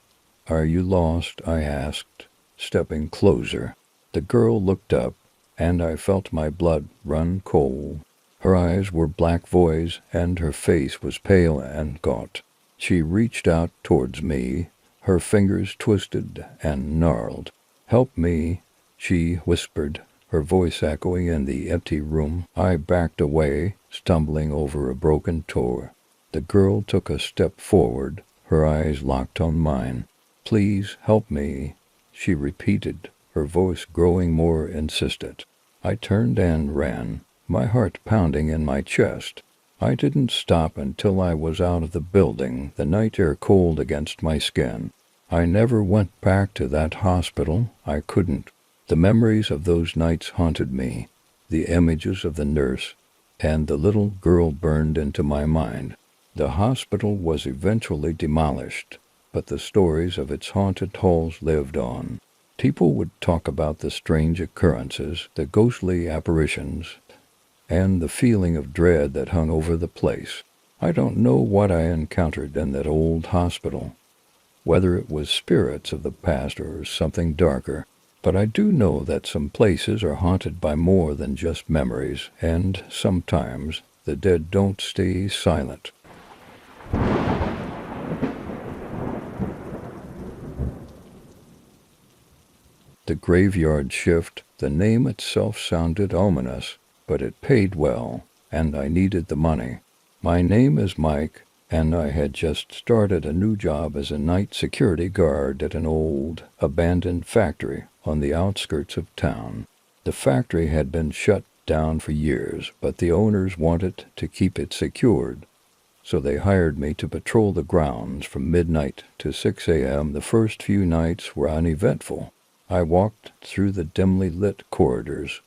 are you lost?" I asked, stepping closer. The girl looked up, and I felt my blood run cold. Her eyes were black voids, and her face was pale and gaunt. She reached out towards me, her fingers twisted and gnarled. "Help me," she whispered, her voice echoing in the empty room. I backed away, stumbling over a broken toy. The girl took a step forward, her eyes locked on mine. "Please help me," she repeated, her voice growing more insistent. I turned and ran, my heart pounding in my chest. I didn't stop until I was out of the building, the night air cold against my skin. I never went back to that hospital. I couldn't. The memories of those nights haunted me, the images of the nurse and the little girl burned into my mind. The hospital was eventually demolished, but the stories of its haunted halls lived on. People would talk about the strange occurrences, the ghostly apparitions, and the feeling of dread that hung over the place. I don't know what I encountered in that old hospital, whether it was spirits of the past or something darker, but I do know that some places are haunted by more than just memories, and sometimes the dead don't stay silent. The graveyard shift, the name itself sounded ominous, but it paid well, and I needed the money. My name is Mike, and I had just started a new job as a night security guard at an old, abandoned factory on the outskirts of town. The factory had been shut down for years, but the owners wanted to keep it secured, so they hired me to patrol the grounds from midnight to 6 a.m. The first few nights were uneventful. I walked through the dimly lit corridors,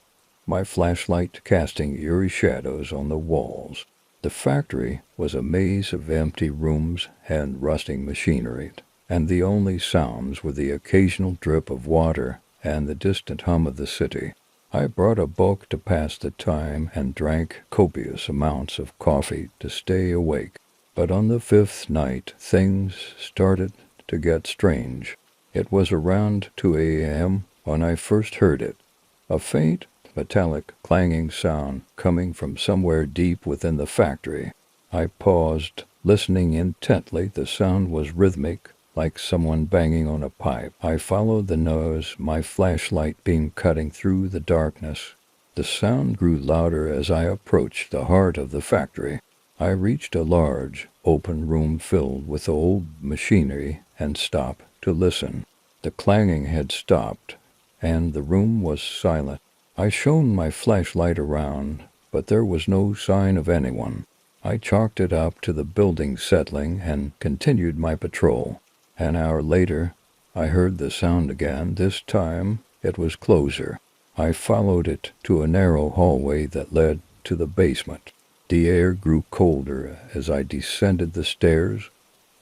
my flashlight casting eerie shadows on the walls. The factory was a maze of empty rooms and rusting machinery, and the only sounds were the occasional drip of water and the distant hum of the city. I brought a book to pass the time and drank copious amounts of coffee to stay awake. But on the fifth night, things started to get strange. It was around 2 a.m. when I first heard it, a faint, metallic, clanging sound coming from somewhere deep within the factory. I paused, listening intently. The sound was rhythmic, like someone banging on a pipe. I followed the noise, my flashlight beam cutting through the darkness. The sound grew louder as I approached the heart of the factory. I reached a large, open room filled with old machinery and stopped to listen. The clanging had stopped, and the room was silent. I shone my flashlight around, but there was no sign of anyone. I chalked it up to the building settling and continued my patrol. An hour later, I heard the sound again. This time, it was closer. I followed it to a narrow hallway that led to the basement. The air grew colder as I descended the stairs,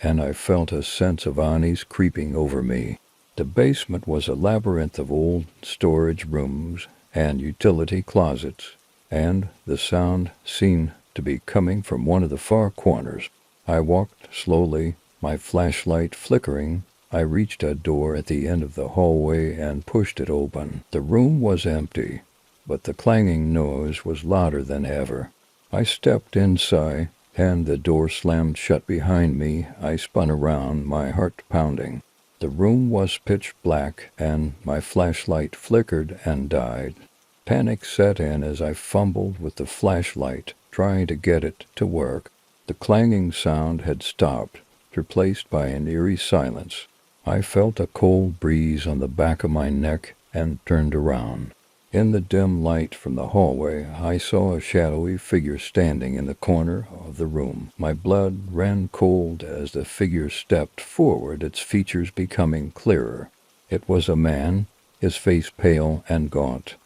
and I felt a sense of unease creeping over me. The basement was a labyrinth of old storage rooms and utility closets, and the sound seemed to be coming from one of the far corners. I walked slowly, my flashlight flickering. I reached a door at the end of the hallway and pushed it open. The room was empty, but the clanging noise was louder than ever. I stepped inside, and the door slammed shut behind me. I spun around, my heart pounding. The room was pitch black, and my flashlight flickered and died. Panic set in as I fumbled with the flashlight, trying to get it to work. The clanging sound had stopped, replaced by an eerie silence. I felt a cold breeze on the back of my neck and turned around. In the dim light from the hallway, I saw a shadowy figure standing in the corner of the room. My blood ran cold as the figure stepped forward, its features becoming clearer. It was a man, his face pale and gaunt,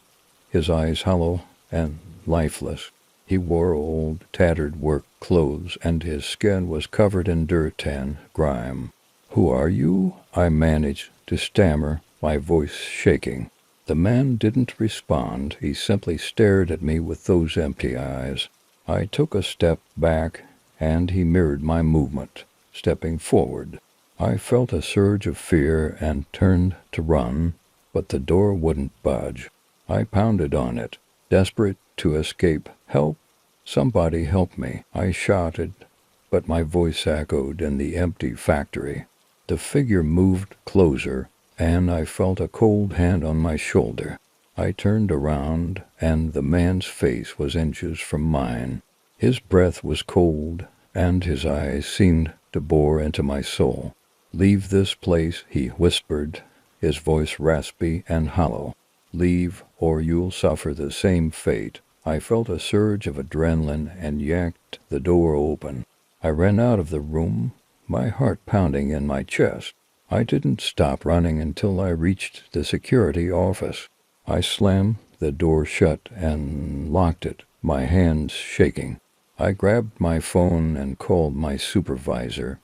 his eyes hollow and lifeless. He wore old, tattered work clothes, and his skin was covered in dirt and grime. "Who are you?" I managed to stammer, my voice shaking. The man didn't respond. He simply stared at me with those empty eyes. I took a step back, and he mirrored my movement, stepping forward. I felt a surge of fear and turned to run, but the door wouldn't budge. I pounded on it, desperate to escape. "Help! Somebody help me!" I shouted, but my voice echoed in the empty factory. The figure moved closer, and I felt a cold hand on my shoulder. I turned around, and the man's face was inches from mine. His breath was cold, and his eyes seemed to bore into my soul. "Leave this place," he whispered, his voice raspy and hollow. "Leave, or you'll suffer the same fate." I felt a surge of adrenaline and yanked the door open. I ran out of the room, my heart pounding in my chest. I didn't stop running until I reached the security office. I slammed the door shut and locked it, my hands shaking. I grabbed my phone and called my supervisor,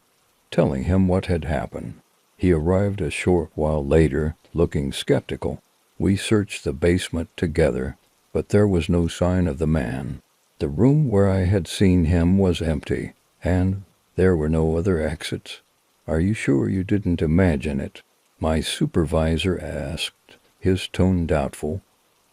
telling him what had happened. He arrived a short while later, looking skeptical. We searched the basement together, but there was no sign of the man. The room where I had seen him was empty, and there were no other exits. "Are you sure you didn't imagine it?" my supervisor asked, his tone doubtful.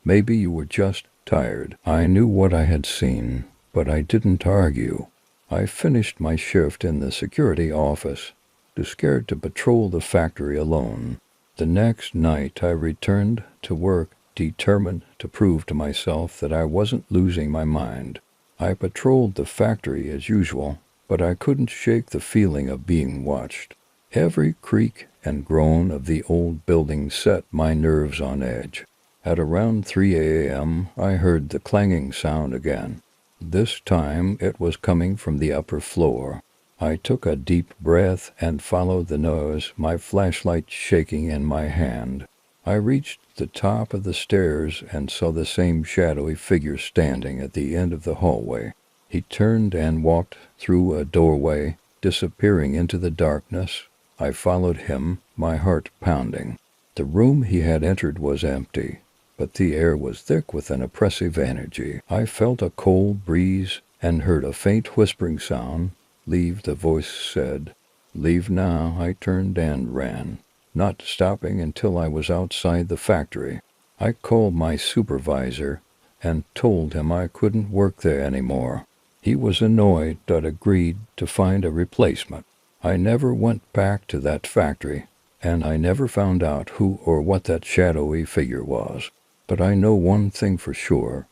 "Maybe you were just tired." I knew what I had seen, but I didn't argue. I finished my shift in the security office, too scared to patrol the factory alone. The next night I returned to work, determined to prove to myself that I wasn't losing my mind. I patrolled the factory as usual, but I couldn't shake the feeling of being watched. Every creak and groan of the old building set my nerves on edge. At around 3 a.m., I heard the clanging sound again. This time it was coming from the upper floor. I took a deep breath and followed the noise, my flashlight shaking in my hand. I reached the top of the stairs and saw the same shadowy figure standing at the end of the hallway. He turned and walked through a doorway, disappearing into the darkness. I followed him, my heart pounding. The room he had entered was empty, but the air was thick with an oppressive energy. I felt a cold breeze and heard a faint whispering sound. "Leave," the voice said. "Leave now." I turned and ran, not stopping until I was outside the factory. I called my supervisor and told him I couldn't work there anymore. He was annoyed but agreed to find a replacement. I never went back to that factory, and I never found out who or what that shadowy figure was. But I know one thing for sure.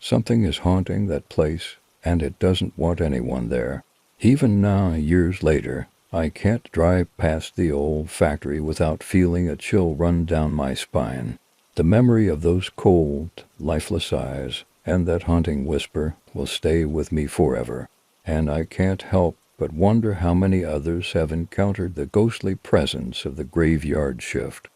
Something is haunting that place, and it doesn't want anyone there. Even now, years later, I can't drive past the old factory without feeling a chill run down my spine. The memory of those cold, lifeless eyes and that haunting whisper will stay with me forever, and I can't help but wonder how many others have encountered the ghostly presence of the graveyard shift.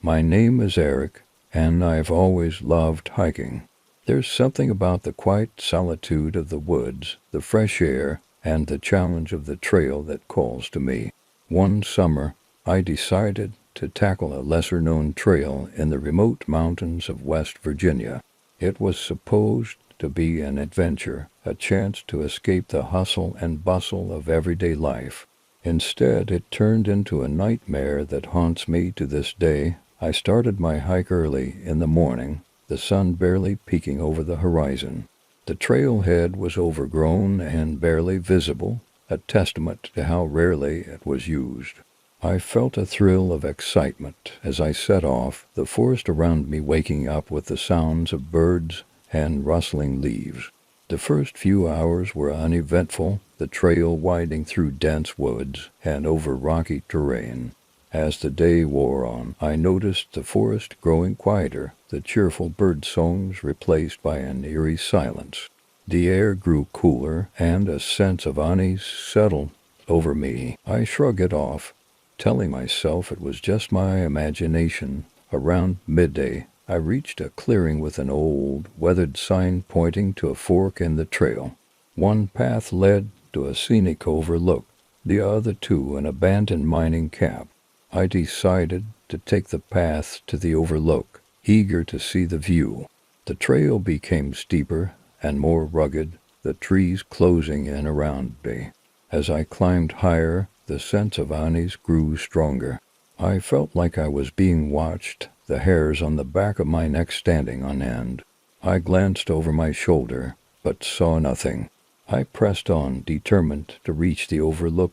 My name is Eric, and I've always loved hiking. There's something about the quiet solitude of the woods, the fresh air, and the challenge of the trail that calls to me. One summer, I decided to tackle a lesser-known trail in the remote mountains of West Virginia. It was supposed to be an adventure, a chance to escape the hustle and bustle of everyday life. Instead, it turned into a nightmare that haunts me to this day. I started my hike early in the morning, the sun barely peeking over the horizon. The trailhead was overgrown and barely visible, a testament to how rarely it was used. I felt a thrill of excitement as I set off, the forest around me waking up with the sounds of birds and rustling leaves. The first few hours were uneventful, the trail winding through dense woods and over rocky terrain. As the day wore on, I noticed the forest growing quieter, the cheerful bird songs replaced by an eerie silence. The air grew cooler, and a sense of unease settled over me. I shrugged it off, telling myself it was just my imagination. Around midday, I reached a clearing with an old, weathered sign pointing to a fork in the trail. One path led to a scenic overlook, the other to an abandoned mining camp. I decided to take the path to the overlook, eager to see the view. The trail became steeper and more rugged, the trees closing in around me. As I climbed higher, the sense of unease grew stronger. I felt like I was being watched, the hairs on the back of my neck standing on end. I glanced over my shoulder, but saw nothing. I pressed on, determined to reach the overlook.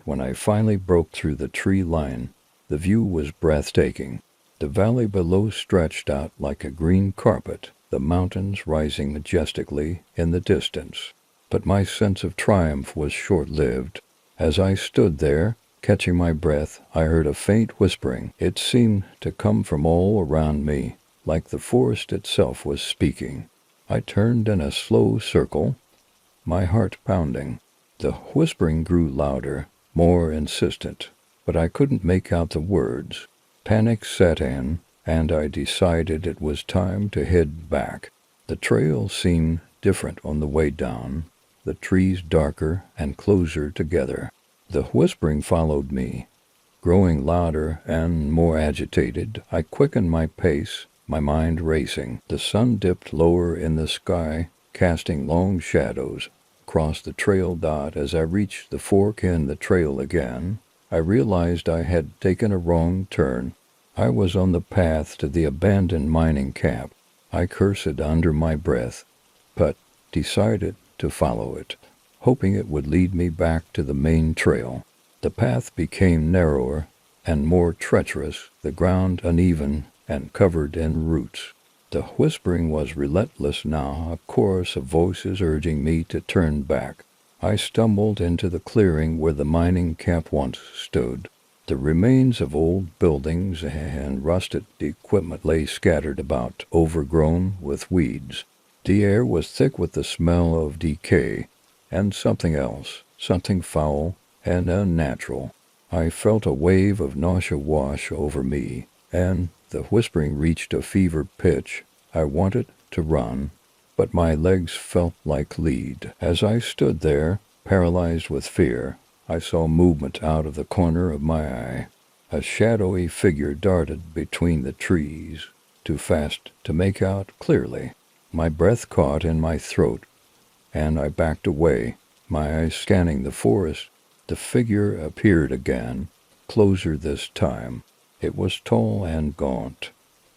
When I finally broke through the tree line, the view was breathtaking. The valley below stretched out like a green carpet, the mountains rising majestically in the distance. But my sense of triumph was short-lived. As I stood there, catching my breath, I heard a faint whispering. It seemed to come from all around me, like the forest itself was speaking. I turned in a slow circle, my heart pounding. The whispering grew louder, more insistent, but I couldn't make out the words. Panic set in, and I decided it was time to head back. The trail seemed different on the way down, the trees darker and closer together. The whispering followed me. Growing louder and more agitated, I quickened my pace, my mind racing. The sun dipped lower in the sky, casting long shadows across the trail. As I reached the fork in the trail again, I realized I had taken a wrong turn. I was on the path to the abandoned mining camp. I cursed under my breath, but decided to follow it, hoping it would lead me back to the main trail. The path became narrower and more treacherous, the ground uneven and covered in roots. The whispering was relentless now, a chorus of voices urging me to turn back. I stumbled into the clearing where the mining camp once stood. The remains of old buildings and rusted equipment lay scattered about, overgrown with weeds. The air was thick with the smell of decay, and something else, something foul and unnatural. I felt a wave of nausea wash over me, and the whispering reached a fever pitch. I wanted to run, but my legs felt like lead. As I stood there, paralyzed with fear, I saw movement out of the corner of my eye. A shadowy figure darted between the trees, too fast to make out clearly. My breath caught in my throat, and I backed away, my eyes scanning the forest. The figure appeared again, closer this time. It was tall and gaunt,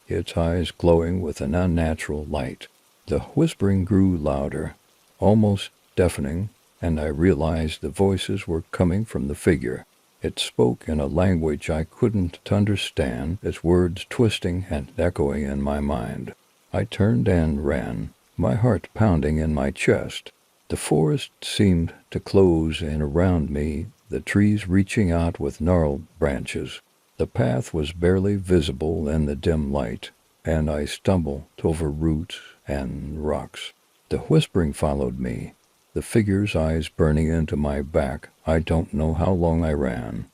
its eyes glowing with an unnatural light. The whispering grew louder, almost deafening, and I realized the voices were coming from the figure. It spoke in a language I couldn't understand, its words twisting and echoing in my mind. I turned and ran, my heart pounding in my chest. The forest seemed to close in around me, the trees reaching out with gnarled branches. The path was barely visible in the dim light, and I stumbled over roots and rocks. The whispering followed me, the figure's eyes burning into my back. I don't know how long I ran,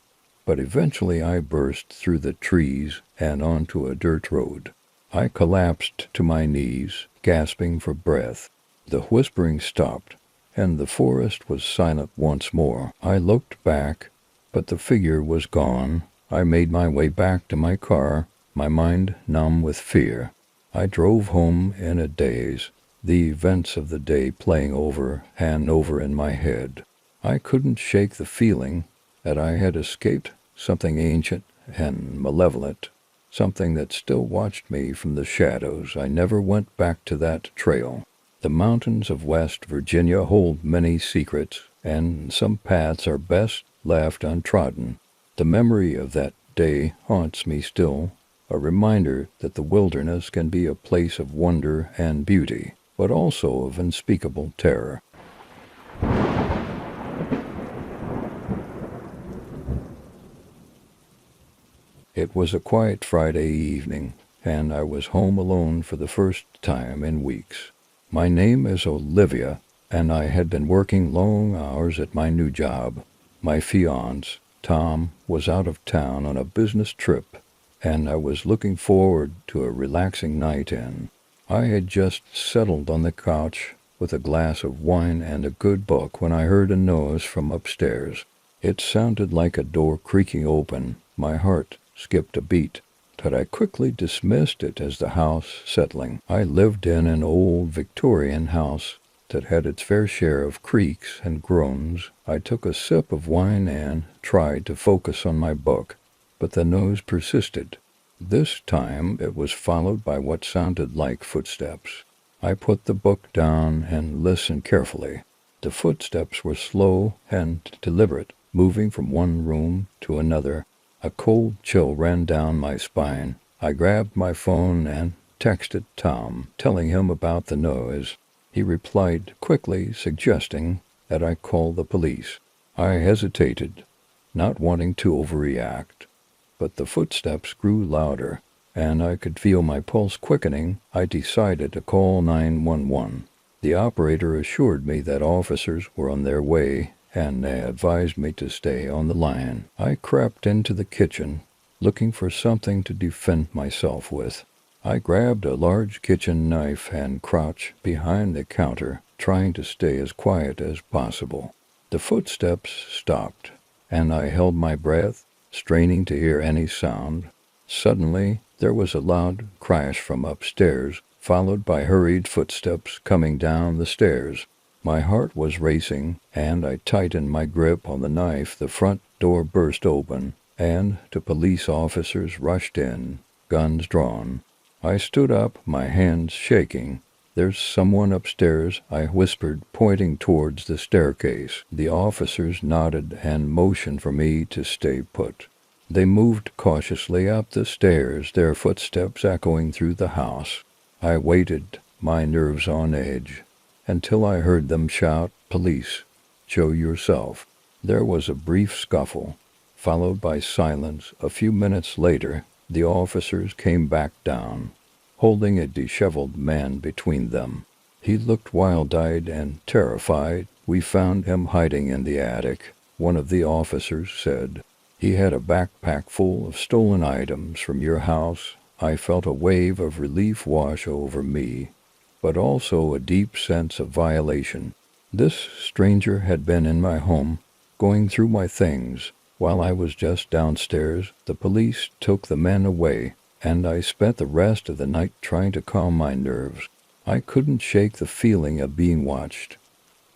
but eventually I burst through the trees and onto a dirt road. I collapsed to my knees, gasping for breath. The whispering stopped, and the forest was silent once more. I looked back, but the figure was gone. I made my way back to my car, my mind numb with fear. I drove home in a daze, the events of the day playing over and over in my head. I couldn't shake the feeling that I had escaped something ancient and malevolent, something that still watched me from the shadows. I never went back to that trail. The mountains of West Virginia hold many secrets, and some paths are best left untrodden. The memory of that day haunts me still, a reminder that the wilderness can be a place of wonder and beauty, but also of unspeakable terror. It was a quiet Friday evening, and I was home alone for the first time in weeks. My name is Olivia, and I had been working long hours at my new job. My fiancé, Tom, was out of town on a business trip, and I was looking forward to a relaxing night in. I had just settled on the couch with a glass of wine and a good book when I heard a noise from upstairs. It sounded like a door creaking open. My heart skipped a beat, but I quickly dismissed it as the house settling. I lived in an old Victorian house that had its fair share of creaks and groans. I took a sip of wine and tried to focus on my book, but the noise persisted. This time it was followed by what sounded like footsteps. I put the book down and listened carefully. The footsteps were slow and deliberate, moving from one room to another. A cold chill ran down my spine. I grabbed my phone and texted Tom, telling him about the noise. He replied quickly, suggesting that I call the police. I hesitated, not wanting to overreact, but the footsteps grew louder, and I could feel my pulse quickening. I decided to call 911. The operator assured me that officers were on their way, and they advised me to stay on the line. I crept into the kitchen, looking for something to defend myself with. I grabbed a large kitchen knife and crouched behind the counter, trying to stay as quiet as possible. The footsteps stopped, and I held my breath, straining to hear any sound. Suddenly, there was a loud crash from upstairs, followed by hurried footsteps coming down the stairs. My heart was racing, and I tightened my grip on the knife. The front door burst open, and two police officers rushed in, guns drawn. I stood up, my hands shaking. "There's someone upstairs," I whispered, pointing towards the staircase. The officers nodded and motioned for me to stay put. They moved cautiously up the stairs, their footsteps echoing through the house. I waited, my nerves on edge, until I heard them shout, "Police, show yourself." There was a brief scuffle, followed by silence. A few minutes later, the officers came back down, holding a disheveled man between them. He looked wild-eyed and terrified. "We found him hiding in the attic," one of the officers said. "He had a backpack full of stolen items from your house." I felt a wave of relief wash over me, but also a deep sense of violation. This stranger had been in my home, going through my things. While I was just downstairs, the police took the men away, and I spent the rest of the night trying to calm my nerves. I couldn't shake the feeling of being watched,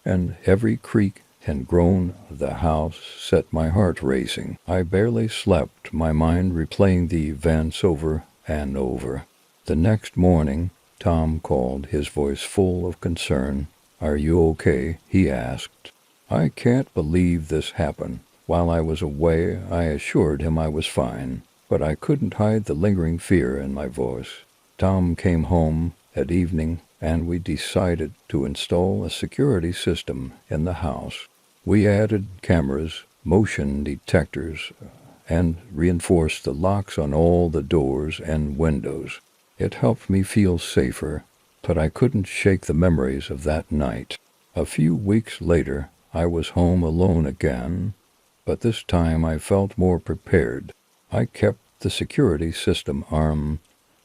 and every creak and groan of the house set my heart racing. I barely slept, my mind replaying the events over and over. The next morning, Tom called, his voice full of concern. "Are you okay?" he asked. "I can't believe this happened. While I was away, I assured him I was fine, but I couldn't hide the lingering fear in my voice." Tom came home at evening, and we decided to install a security system in the house. We added cameras, motion detectors, and reinforced the locks on all the doors and windows. It helped me feel safer, but I couldn't shake the memories of that night. A few weeks later, I was home alone again, but this time I felt more prepared. I kept the security system armed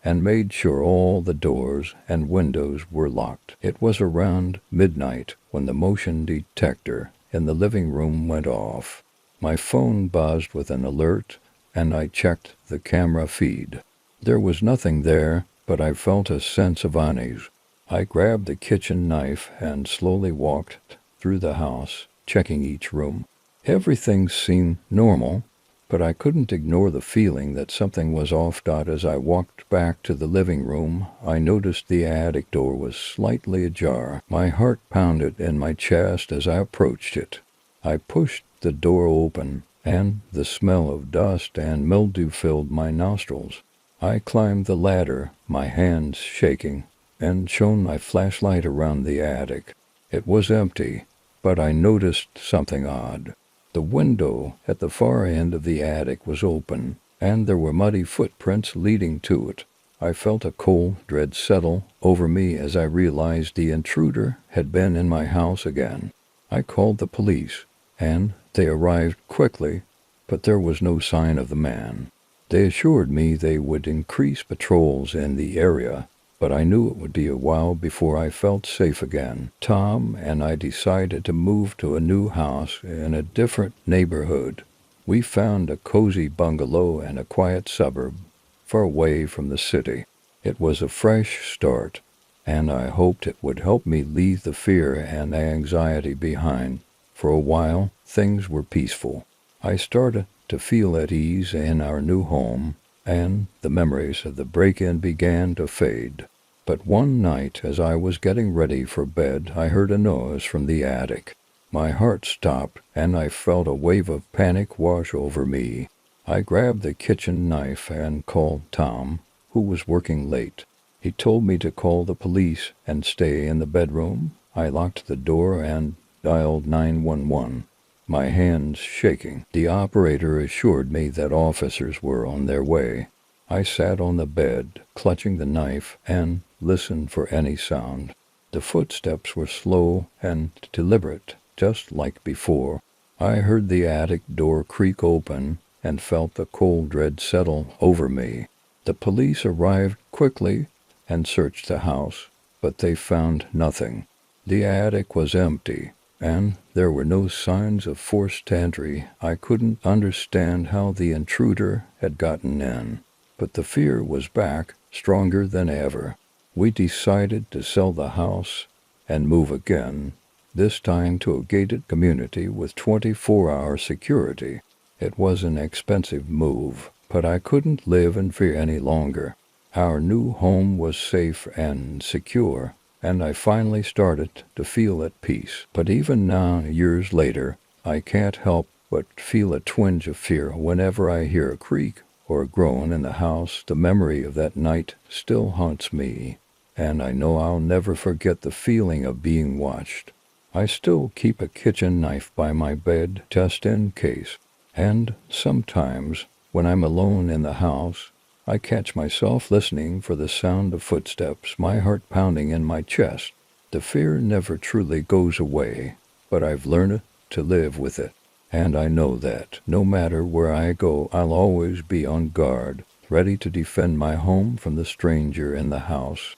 and made sure all the doors and windows were locked. It was around midnight when the motion detector in the living room went off. My phone buzzed with an alert, and I checked the camera feed. There was nothing there, but I felt a sense of unease. I grabbed the kitchen knife and slowly walked through the house, checking each room. Everything seemed normal, but I couldn't ignore the feeling that something was off. As I walked back to the living room, I noticed the attic door was slightly ajar. My heart pounded in my chest as I approached it. I pushed the door open, and the smell of dust and mildew filled my nostrils. I climbed the ladder, my hands shaking, and shone my flashlight around the attic. It was empty, but I noticed something odd. The window at the far end of the attic was open, and there were muddy footprints leading to it. I felt a cold dread settle over me as I realized the intruder had been in my house again. I called the police, and they arrived quickly, but there was no sign of the man. They assured me they would increase patrols in the area, but I knew it would be a while before I felt safe again. Tom and I decided to move to a new house in a different neighborhood. We found a cozy bungalow in a quiet suburb, far away from the city. It was a fresh start, and I hoped it would help me leave the fear and anxiety behind. For a while, things were peaceful. I started to feel at ease in our new home, and the memories of the break-in began to fade. But one night, as I was getting ready for bed, I heard a noise from the attic. My heart stopped, and I felt a wave of panic wash over me. I grabbed the kitchen knife and called Tom, who was working late. He told me to call the police and stay in the bedroom. I locked the door and dialed 911. My hands shaking. The operator assured me that officers were on their way. I sat on the bed, clutching the knife, and listened for any sound. The footsteps were slow and deliberate, just like before. I heard the attic door creak open and felt the cold dread settle over me. The police arrived quickly and searched the house, but they found nothing. The attic was empty, and there were no signs of forced entry. I couldn't understand how the intruder had gotten in, but the fear was back, stronger than ever. We decided to sell the house and move again, this time to a gated community with 24-hour security. It was an expensive move, but I couldn't live in fear any longer. Our new home was safe and secure, and I finally started to feel at peace. But even now, years later, I can't help but feel a twinge of fear whenever I hear a creak or a groan in the house. The memory of that night still haunts me, and I know I'll never forget the feeling of being watched. I still keep a kitchen knife by my bed just in case, and sometimes when I'm alone in the house, I catch myself listening for the sound of footsteps, my heart pounding in my chest. The fear never truly goes away, but I've learned to live with it. And I know that no matter where I go, I'll always be on guard, ready to defend my home from the stranger in the house.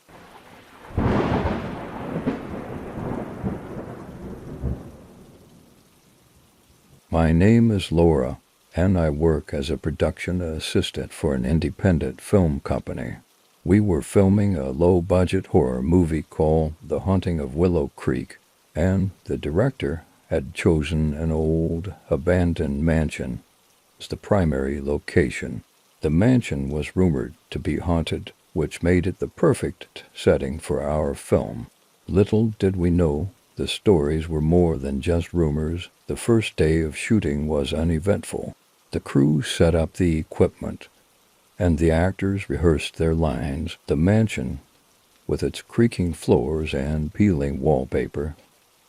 My name is Laura, and I work as a production assistant for an independent film company. We were filming a low-budget horror movie called The Haunting of Willow Creek, and the director had chosen an old, abandoned mansion as the primary location. The mansion was rumored to be haunted, which made it the perfect setting for our film. Little did we know the stories were more than just rumors. The first day of shooting was uneventful. The crew set up the equipment, and the actors rehearsed their lines. The mansion, with its creaking floors and peeling wallpaper,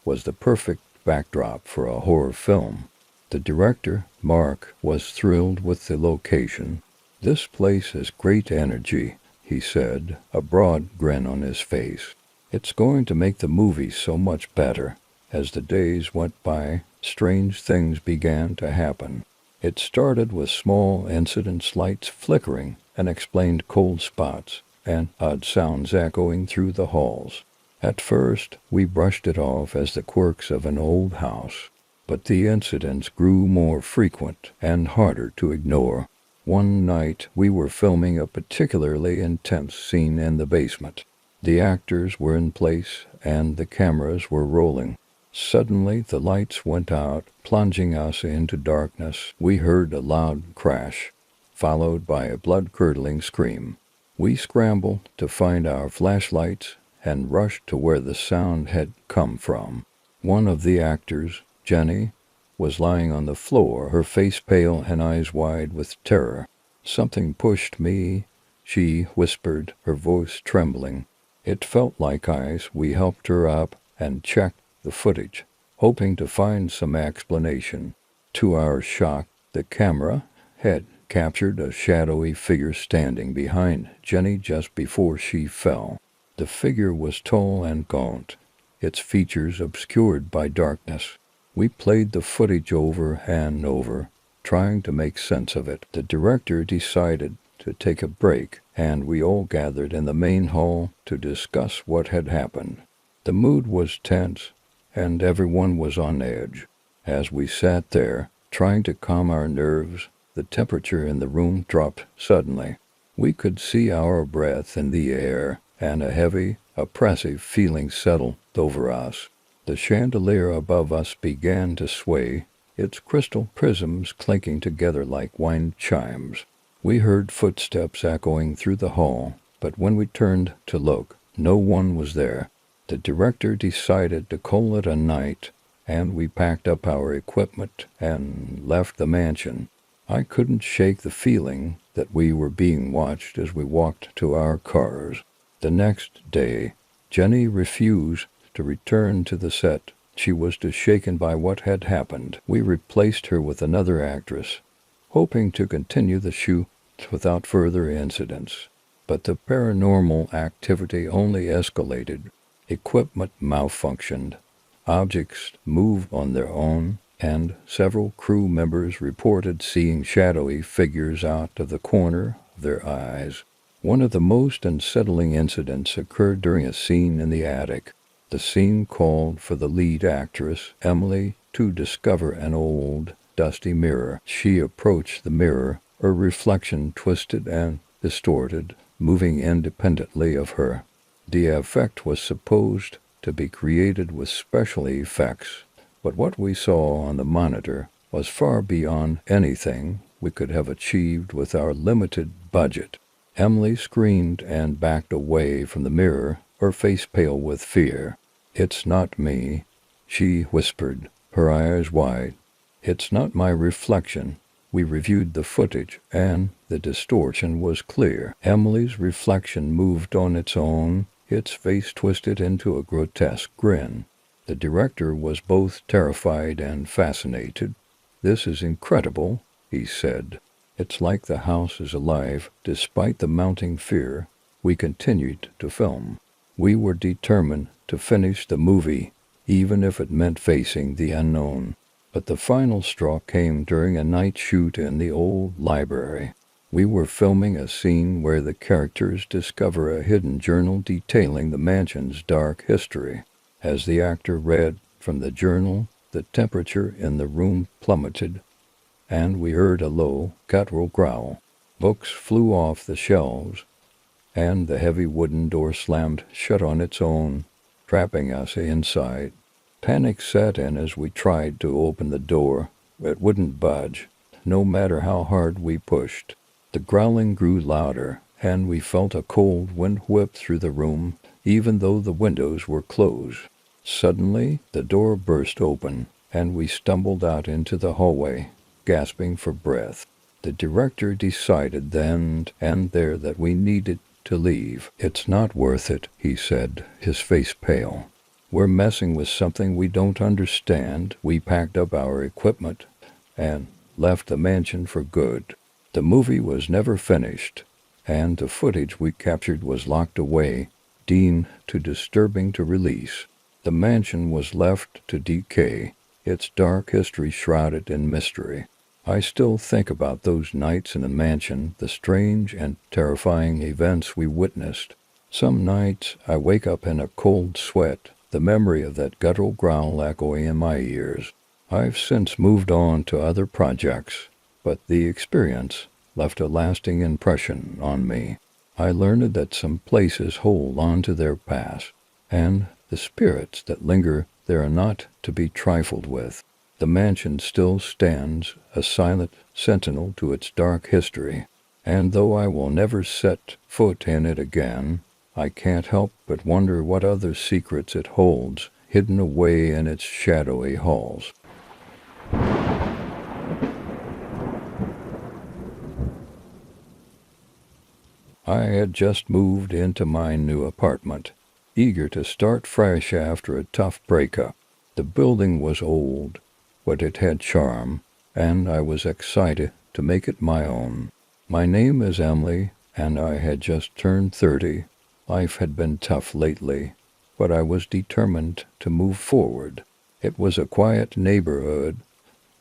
was the perfect backdrop for a horror film. The director, Mark, was thrilled with the location. "This place has great energy," he said, a broad grin on his face. "It's going to make the movie so much better." As the days went by, strange things began to happen. It started with small incidents, lights flickering, unexplained cold spots, and odd sounds echoing through the halls. At first, we brushed it off as the quirks of an old house, but the incidents grew more frequent and harder to ignore. One night, we were filming a particularly intense scene in the basement. The actors were in place and the cameras were rolling. Suddenly, the lights went out, plunging us into darkness. We heard a loud crash, followed by a blood-curdling scream. We scrambled to find our flashlights and rushed to where the sound had come from. One of the actors, Jenny, was lying on the floor, her face pale and eyes wide with terror. "Something pushed me," she whispered, her voice trembling. It felt like ice. We helped her up and checked the footage, hoping to find some explanation. To our shock, the camera had captured a shadowy figure standing behind Jenny just before she fell. The figure was tall and gaunt, its features obscured by darkness. We played the footage over and over, trying to make sense of it. The director decided to take a break, and we all gathered in the main hall to discuss what had happened. The mood was tense, and everyone was on edge. As we sat there, trying to calm our nerves, the temperature in the room dropped suddenly. We could see our breath in the air, and a heavy, oppressive feeling settled over us. The chandelier above us began to sway, its crystal prisms clinking together like wind chimes. We heard footsteps echoing through the hall, but when we turned to look, no one was there. The director decided to call it a night, and we packed up our equipment and left the mansion. I couldn't shake the feeling that we were being watched as we walked to our cars. The next day, Jenny refused to return to the set. She was too shaken by what had happened. We replaced her with another actress, hoping to continue the shoot without further incidents. But the paranormal activity only escalated. Equipment malfunctioned, objects moved on their own, and several crew members reported seeing shadowy figures out of the corner of their eyes. One of the most unsettling incidents occurred during a scene in the attic. The scene called for the lead actress, Emily, to discover an old, dusty mirror. She approached the mirror, her reflection twisted and distorted, moving independently of her. The effect was supposed to be created with special effects, but what we saw on the monitor was far beyond anything we could have achieved with our limited budget. Emily screamed and backed away from the mirror, her face pale with fear. "It's not me," she whispered, her eyes wide. "It's not my reflection." We reviewed the footage, and the distortion was clear. Emily's reflection moved on its own, its face twisted into a grotesque grin. The director was both terrified and fascinated. "This is incredible," he said. "It's like the house is alive." Despite the mounting fear, we continued to film. We were determined to finish the movie, even if it meant facing the unknown. But the final straw came during a night shoot in the old library. We were filming a scene where the characters discover a hidden journal detailing the mansion's dark history. As the actor read from the journal, the temperature in the room plummeted, and we heard a low, guttural growl. Books flew off the shelves, and the heavy wooden door slammed shut on its own, trapping us inside. Panic set in as we tried to open the door. It wouldn't budge, no matter how hard we pushed. The growling grew louder, and we felt a cold wind whip through the room, even though the windows were closed. Suddenly, the door burst open, and we stumbled out into the hallway, gasping for breath. The director decided then and there that we needed to leave. "It's not worth it," he said, his face pale. "We're messing with something we don't understand." We packed up our equipment and left the mansion for good. The movie was never finished, and the footage we captured was locked away, deemed too disturbing to release. The mansion was left to decay, its dark history shrouded in mystery. I still think about those nights in the mansion, the strange and terrifying events we witnessed. Some nights I wake up in a cold sweat, the memory of that guttural growl echoing in my ears. I've since moved on to other projects, but the experience left a lasting impression on me. I learned that some places hold on to their past, and the spirits that linger there are not to be trifled with. The mansion still stands, a silent sentinel to its dark history, and though I will never set foot in it again, I can't help but wonder what other secrets it holds, hidden away in its shadowy halls. I had just moved into my new apartment, eager to start fresh after a tough breakup. The building was old, but it had charm, and I was excited to make it my own. My name is Emily, and I had just turned 30. Life had been tough lately, but I was determined to move forward. It was a quiet neighborhood,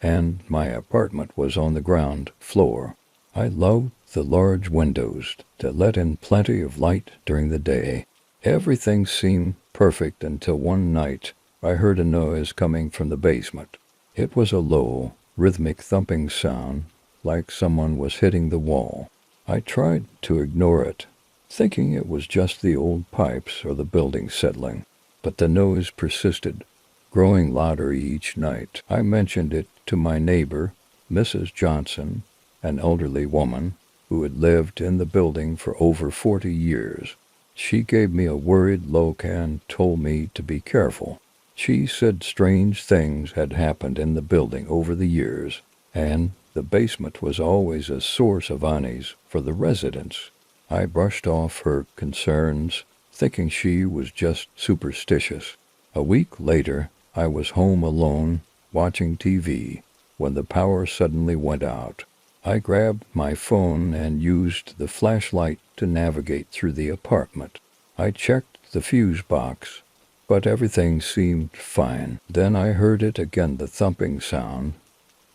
and my apartment was on the ground floor. I loved the large windows that let in plenty of light during the day. Everything seemed perfect until one night I heard a noise coming from the basement. It was a low, rhythmic thumping sound, like someone was hitting the wall. I tried to ignore it, thinking it was just the old pipes or the building settling, but the noise persisted, growing louder each night. I mentioned it to my neighbor, Mrs. Johnson, an elderly woman who had lived in the building for over 40 years. She gave me a worried look and told me to be careful. She said strange things had happened in the building over the years, and the basement was always a source of unease for the residents. I brushed off her concerns, thinking she was just superstitious. A week later, I was home alone, watching TV, when the power suddenly went out. I grabbed my phone and used the flashlight to navigate through the apartment. I checked the fuse box, but everything seemed fine. Then I heard it again, the thumping sound,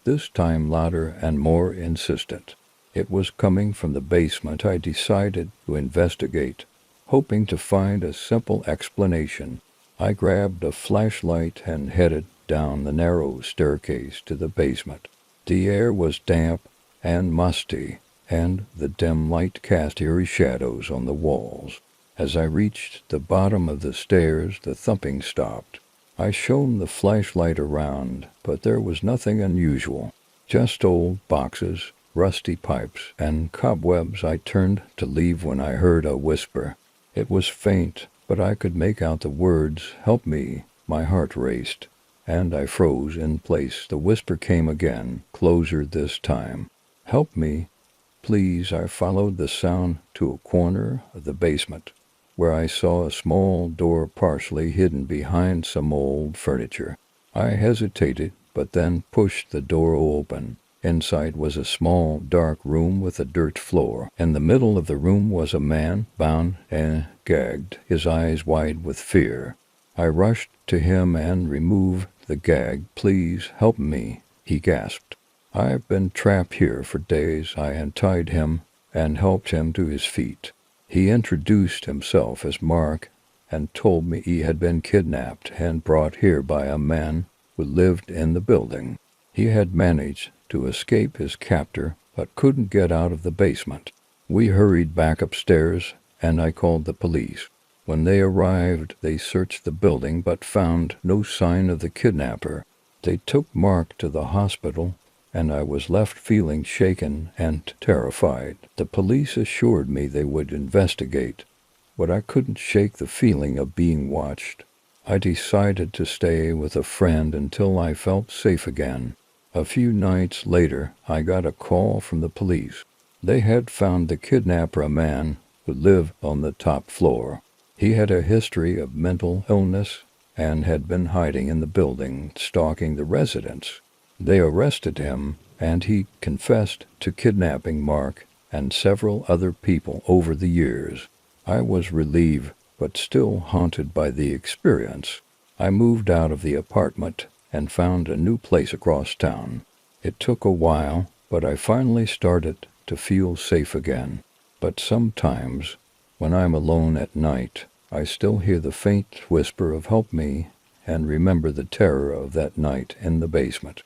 this time louder and more insistent. It was coming from the basement. I decided to investigate, hoping to find a simple explanation. I grabbed a flashlight and headed down the narrow staircase to the basement. The air was damp and musty, and the dim light cast eerie shadows on the walls. As I reached the bottom of the stairs, the thumping stopped. I shone the flashlight around, but there was nothing unusual, just old boxes, rusty pipes, and cobwebs. I turned to leave when I heard a whisper. It was faint, but I could make out the words, "Help me." My heart raced, and I froze in place. The whisper came again, closer this time. "Help me, please." I followed the sound to a corner of the basement, where I saw a small door partially hidden behind some old furniture. I hesitated, but then pushed the door open. Inside was a small, dark room with a dirt floor. In the middle of the room was a man, bound and gagged, his eyes wide with fear. I rushed to him and removed the gag. "Please help me," he gasped. "I've been trapped here for days." I untied him and helped him to his feet. He introduced himself as Mark and told me he had been kidnapped and brought here by a man who lived in the building. He had managed to escape his captor but couldn't get out of the basement. We hurried back upstairs and I called the police. When they arrived, they searched the building but found no sign of the kidnapper. They took Mark to the hospital, and I was left feeling shaken and terrified. The police assured me they would investigate, but I couldn't shake the feeling of being watched. I decided to stay with a friend until I felt safe again. A few nights later, I got a call from the police. They had found the kidnapper, a man who lived on the top floor. He had a history of mental illness and had been hiding in the building, stalking the residents. They arrested him, and he confessed to kidnapping Mark and several other people over the years. I was relieved, but still haunted by the experience. I moved out of the apartment and found a new place across town. It took a while, but I finally started to feel safe again. But sometimes, when I'm alone at night, I still hear the faint whisper of "help me," and remember the terror of that night in the basement.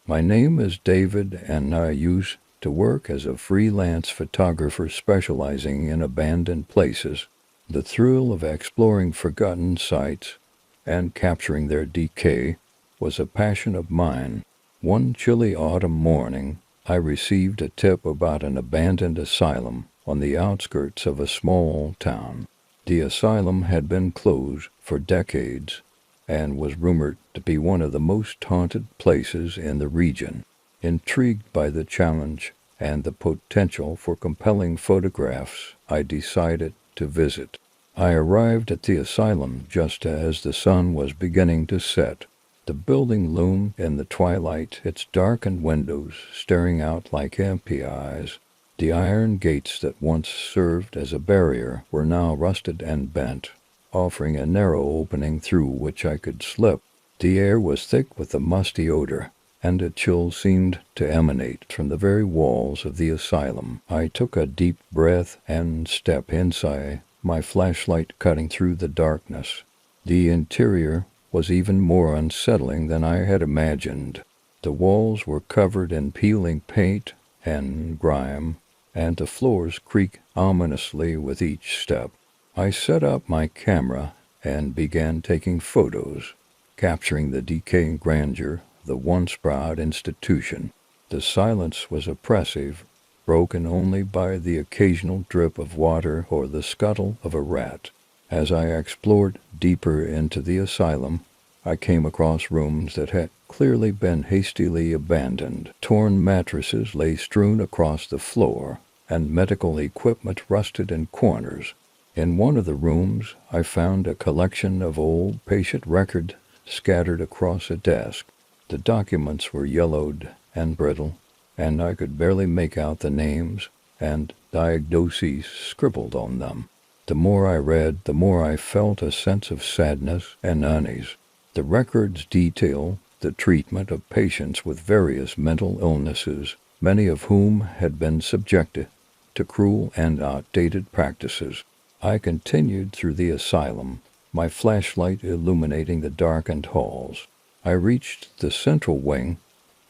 My name is David, and I used to work as a freelance photographer specializing in abandoned places. The thrill of exploring forgotten sites and capturing their decay was a passion of mine. One chilly autumn morning, I received a tip about an abandoned asylum on the outskirts of a small town. The asylum had been closed for decades and was rumored to be one of the most haunted places in the region. Intrigued by the challenge and the potential for compelling photographs, I decided to visit. I arrived at the asylum just as the sun was beginning to set. The building loomed in the twilight, its darkened windows staring out like empty eyes. The iron gates that once served as a barrier were now rusted and bent, offering a narrow opening through which I could slip. The air was thick with a musty odor, and a chill seemed to emanate from the very walls of the asylum. I took a deep breath and stepped inside, my flashlight cutting through the darkness. The interior was even more unsettling than I had imagined. The walls were covered in peeling paint and grime, and the floors creaked ominously with each step. I set up my camera and began taking photos, capturing the decaying grandeur of the once proud institution. The silence was oppressive, broken only by the occasional drip of water or the scuttle of a rat. As I explored deeper into the asylum, I came across rooms that had clearly been hastily abandoned. Torn mattresses lay strewn across the floor, and medical equipment rusted in corners. In one of the rooms, I found a collection of old patient records scattered across a desk. The documents were yellowed and brittle, and I could barely make out the names and diagnoses scribbled on them. The more I read, the more I felt a sense of sadness and unease. The records detail the treatment of patients with various mental illnesses, many of whom had been subjected to cruel and outdated practices. I continued through the asylum, my flashlight illuminating the darkened halls. I reached the central wing,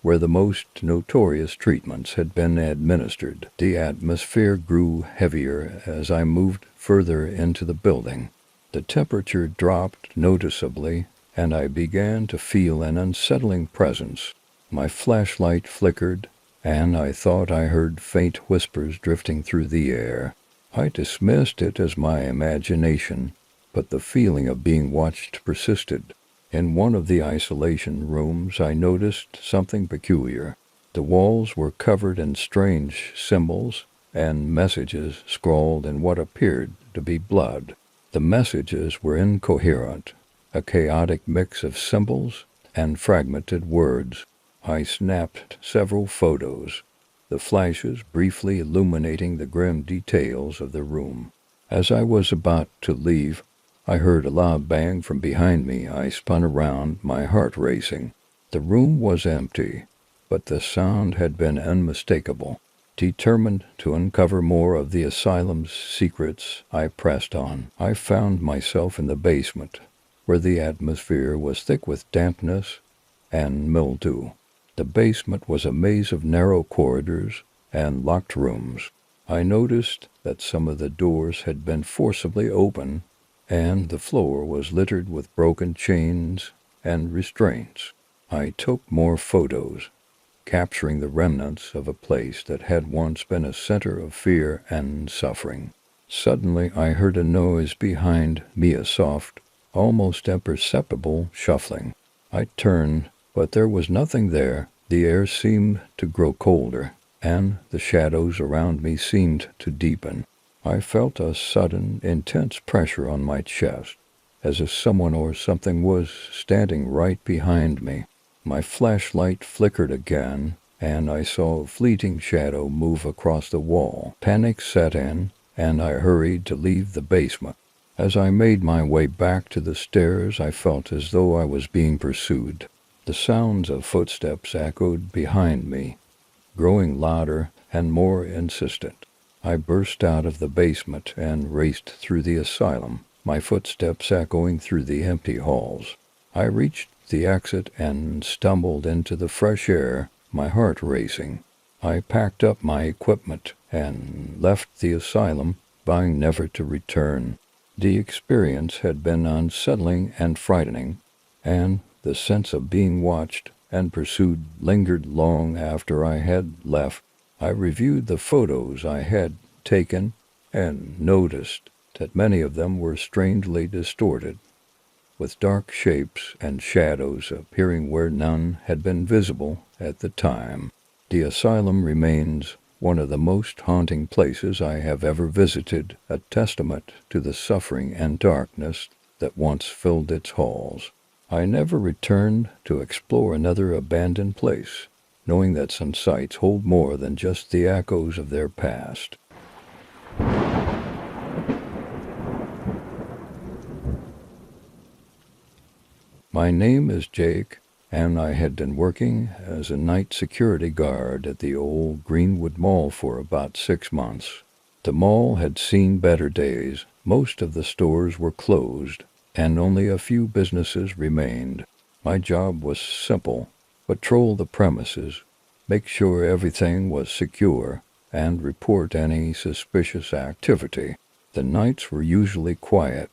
where the most notorious treatments had been administered. The atmosphere grew heavier as I moved further into the building. The temperature dropped noticeably, and I began to feel an unsettling presence. My flashlight flickered, and I thought I heard faint whispers drifting through the air. I dismissed it as my imagination, but the feeling of being watched persisted. In one of the isolation rooms, I noticed something peculiar. The walls were covered in strange symbols and messages scrawled in what appeared to be blood. The messages were incoherent, a chaotic mix of symbols and fragmented words. I snapped several photos, the flashes briefly illuminating the grim details of the room. As I was about to leave, I heard a loud bang from behind me. I spun around, my heart racing. The room was empty, but the sound had been unmistakable. Determined to uncover more of the asylum's secrets, I pressed on. I found myself in the basement, where the atmosphere was thick with dampness and mildew. The basement was a maze of narrow corridors and locked rooms. I noticed that some of the doors had been forcibly opened, and the floor was littered with broken chains and restraints. I took more photos, capturing the remnants of a place that had once been a center of fear and suffering. Suddenly I heard a noise behind me, a soft, almost imperceptible shuffling. I turned, but there was nothing there. The air seemed to grow colder, and the shadows around me seemed to deepen. I felt a sudden, intense pressure on my chest, as if someone or something was standing right behind me. My flashlight flickered again, and I saw a fleeting shadow move across the wall. Panic set in, and I hurried to leave the basement. As I made my way back to the stairs, I felt as though I was being pursued. The sounds of footsteps echoed behind me, growing louder and more insistent. I burst out of the basement and raced through the asylum, my footsteps echoing through the empty halls. I reached the exit and stumbled into the fresh air, my heart racing. I packed up my equipment and left the asylum, vowing never to return. The experience had been unsettling and frightening, and the sense of being watched and pursued lingered long after I had left. I reviewed the photos I had taken and noticed that many of them were strangely distorted, with dark shapes and shadows appearing where none had been visible at the time. The asylum remains one of the most haunting places I have ever visited, a testament to the suffering and darkness that once filled its halls. I never returned to explore another abandoned place, knowing that some sites hold more than just the echoes of their past. My name is Jake, and I had been working as a night security guard at the old Greenwood Mall for about 6 months. The mall had seen better days. Most of the stores were closed, and only a few businesses remained. My job was simple: patrol the premises, make sure everything was secure, and report any suspicious activity. The nights were usually quiet,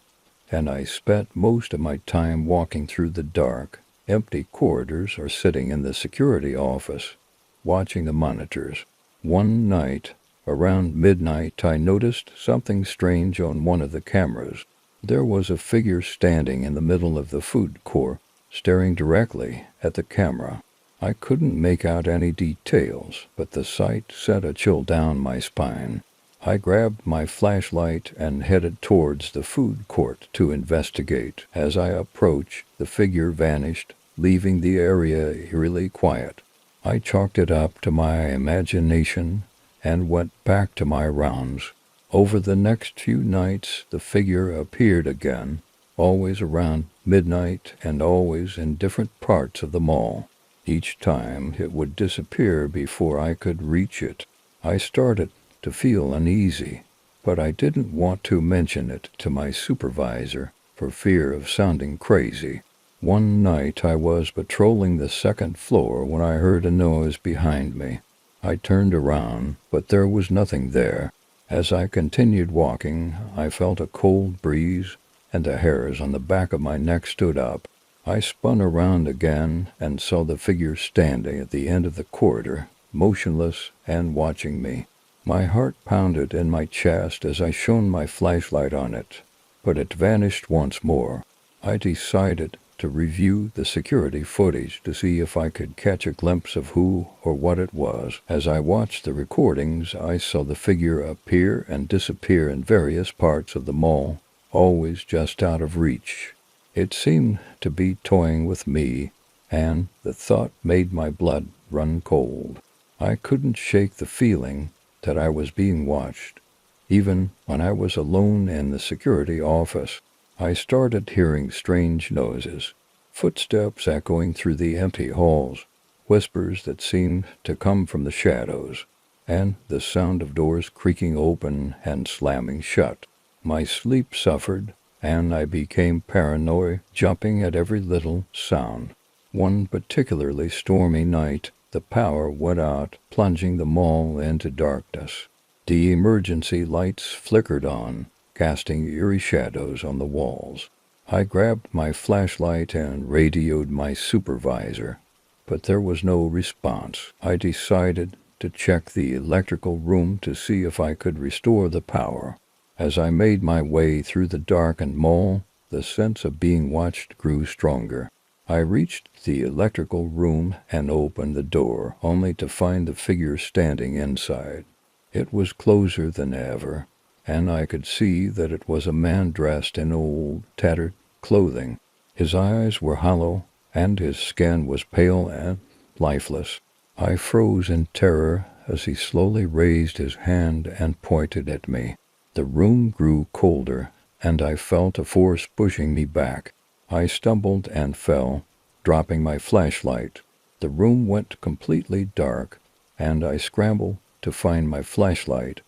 and I spent most of my time walking through the dark, empty corridors or sitting in the security office, watching the monitors. One night, around midnight, I noticed something strange on one of the cameras. There was a figure standing in the middle of the food court, staring directly at the camera. I couldn't make out any details, but the sight sent a chill down my spine. I grabbed my flashlight and headed towards the food court to investigate. As I approached, the figure vanished, leaving the area eerily quiet. I chalked it up to my imagination and went back to my rounds. Over the next few nights, the figure appeared again, always around midnight and always in different parts of the mall. Each time, it would disappear before I could reach it. I started to feel uneasy, but I didn't want to mention it to my supervisor for fear of sounding crazy. One night I was patrolling the second floor when I heard a noise behind me. I turned around, but there was nothing there. As I continued walking, I felt a cold breeze, and the hairs on the back of my neck stood up. I spun around again and saw the figure standing at the end of the corridor, motionless and watching me. My heart pounded in my chest as I shone my flashlight on it, but it vanished once more. I decided to review the security footage to see if I could catch a glimpse of who or what it was. As I watched the recordings, I saw the figure appear and disappear in various parts of the mall, always just out of reach. It seemed to be toying with me, and the thought made my blood run cold. I couldn't shake the feeling that I was being watched. Even when I was alone in the security office, I started hearing strange noises, footsteps echoing through the empty halls, whispers that seemed to come from the shadows, and the sound of doors creaking open and slamming shut. My sleep suffered, and I became paranoid, jumping at every little sound. One particularly stormy night, the power went out, plunging the mall into darkness. The emergency lights flickered on, casting eerie shadows on the walls. I grabbed my flashlight and radioed my supervisor, but there was no response. I decided to check the electrical room to see if I could restore the power. As I made my way through the darkened mall, the sense of being watched grew stronger. I reached the electrical room and opened the door, only to find the figure standing inside. It was closer than ever, and I could see that it was a man dressed in old, tattered clothing. His eyes were hollow, and his skin was pale and lifeless. I froze in terror as he slowly raised his hand and pointed at me. The room grew colder, and I felt a force pushing me back. I stumbled and fell, dropping my flashlight. The room went completely dark, and I scrambled to find my flashlight,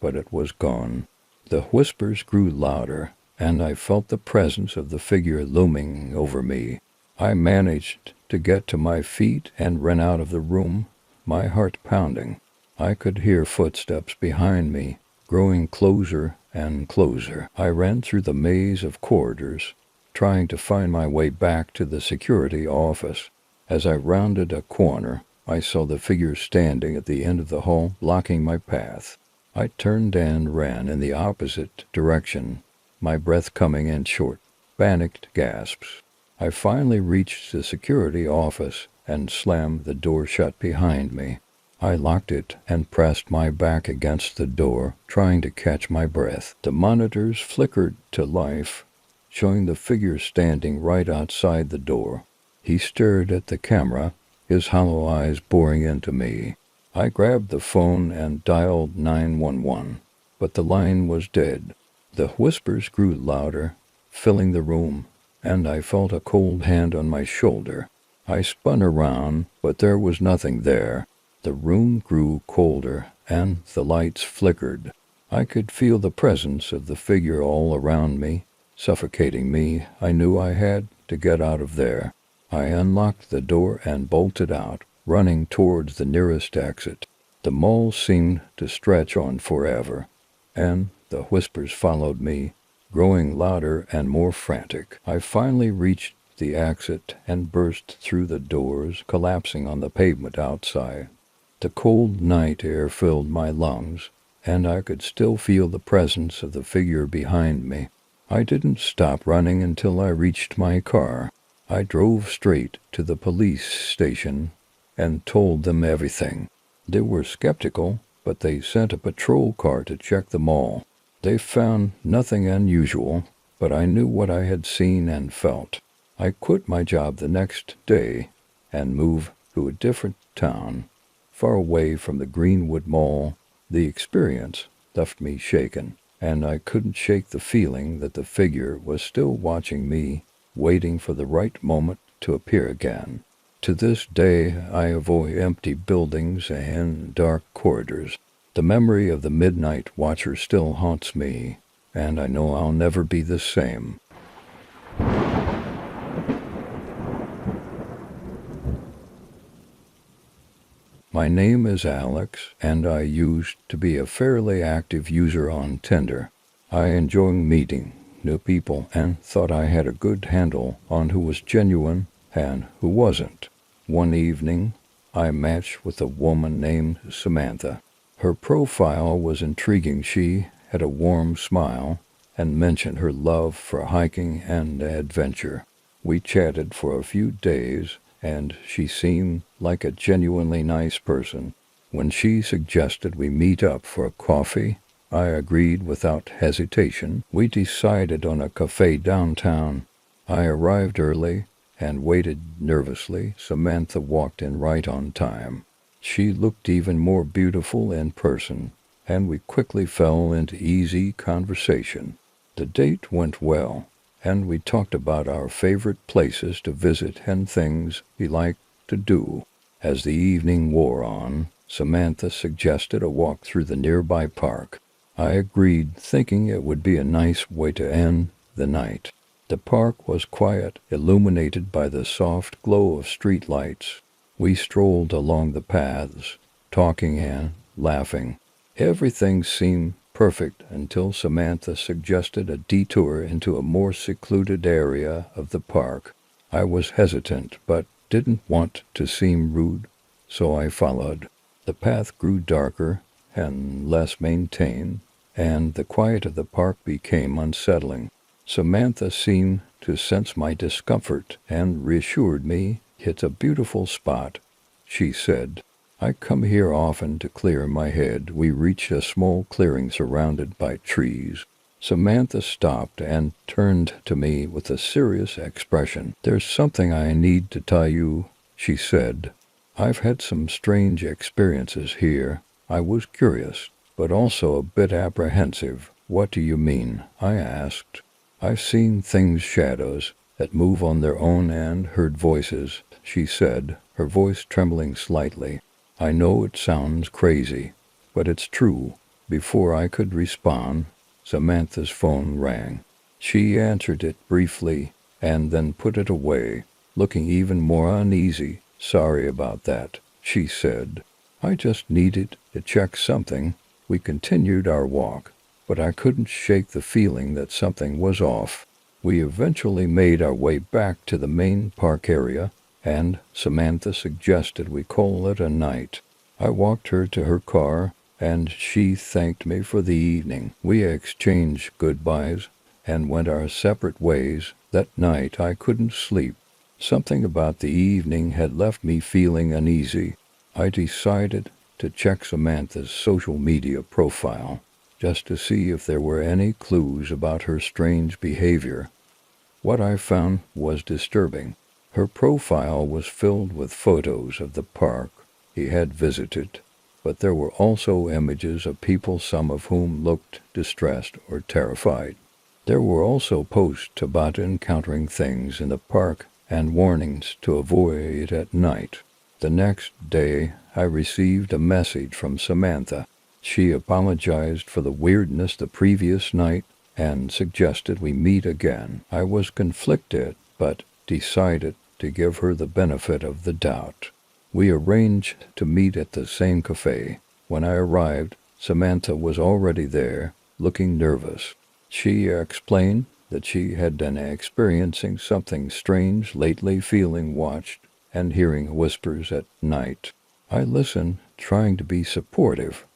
but it was gone. The whispers grew louder, and I felt the presence of the figure looming over me. I managed to get to my feet and ran out of the room, my heart pounding. I could hear footsteps behind me, growing closer and closer. I ran through the maze of corridors, trying to find my way back to the security office. As I rounded a corner, I saw the figure standing at the end of the hall, blocking my path. I turned and ran in the opposite direction, my breath coming in short, panicked gasps. I finally reached the security office and slammed the door shut behind me. I locked it and pressed my back against the door, trying to catch my breath. The monitors flickered to life, showing the figure standing right outside the door. He stared at the camera, his hollow eyes boring into me. I grabbed the phone and dialed 911, but the line was dead. The whispers grew louder, filling the room, and I felt a cold hand on my shoulder. I spun around, but there was nothing there. The room grew colder, and the lights flickered. I could feel the presence of the figure all around me, suffocating me. I knew I had to get out of there. I unlocked the door and bolted out, running towards the nearest exit. The mall seemed to stretch on forever, and the whispers followed me, growing louder and more frantic. I finally reached the exit and burst through the doors, collapsing on the pavement outside. The cold night air filled my lungs, and I could still feel the presence of the figure behind me. I didn't stop running until I reached my car. I drove straight to the police station and told them everything. They were skeptical, but they sent a patrol car to check the mall. They found nothing unusual, but I knew what I had seen and felt. I quit my job the next day and moved to a different town, far away from the Greenwood Mall. The experience left me shaken, and I couldn't shake the feeling that the figure was still watching me, waiting for the right moment to appear again. To this day, I avoid empty buildings and dark corridors. The memory of the midnight watcher still haunts me, and I know I'll never be the same. My name is Alex, and I used to be a fairly active user on Tinder. I enjoy meeting new people and thought I had a good handle on who was genuine and who wasn't. One evening, I matched with a woman named Samantha. Her profile was intriguing. She had a warm smile and mentioned her love for hiking and adventure. We chatted for a few days, and she seemed like a genuinely nice person. When she suggested we meet up for a coffee, I agreed without hesitation. We decided on a cafe downtown. I arrived early and waited nervously. Samantha walked in right on time. She looked even more beautiful in person, and we quickly fell into easy conversation. The date went well, and we talked about our favorite places to visit and things we liked to do. As the evening wore on, Samantha suggested a walk through the nearby park. I agreed, thinking it would be a nice way to end the night. The park was quiet, illuminated by the soft glow of street lights. We strolled along the paths, talking and laughing. Everything seemed perfect until Samantha suggested a detour into a more secluded area of the park. I was hesitant, but didn't want to seem rude, so I followed. The path grew darker and less maintained, and the quiet of the park became unsettling. Samantha seemed to sense my discomfort and reassured me. "It's a beautiful spot," she said. "I come here often to clear my head." We reached a small clearing surrounded by trees. Samantha stopped and turned to me with a serious expression. "There's something I need to tell you," she said. I've had some strange experiences here. I was curious, but also a bit apprehensive. What do you mean? I asked. I've seen things, shadows, that move on their own and heard voices, she said, her voice trembling slightly. I know it sounds crazy, but it's true. Before I could respond, Samantha's phone rang. She answered it briefly and then put it away, looking even more uneasy. Sorry about that, she said. I just needed to check something. We continued our walk, but I couldn't shake the feeling that something was off. We eventually made our way back to the main park area, and Samantha suggested we call it a night. I walked her to her car, and she thanked me for the evening. We exchanged goodbyes and went our separate ways. That night I couldn't sleep. Something about the evening had left me feeling uneasy. I decided to check Samantha's social media profile, just to see if there were any clues about her strange behavior. What I found was disturbing. Her profile was filled with photos of the park he had visited, but there were also images of people, some of whom looked distressed or terrified. There were also posts about encountering things in the park and warnings to avoid at night. The next day, I received a message from Samantha. She apologized for the weirdness the previous night and suggested we meet again. I was conflicted, but decided to give her the benefit of the doubt. We arranged to meet at the same cafe. When I arrived, Samantha was already there, looking nervous. She explained that she had been experiencing something strange lately, feeling watched and hearing whispers at night. I listened, trying to be supportive,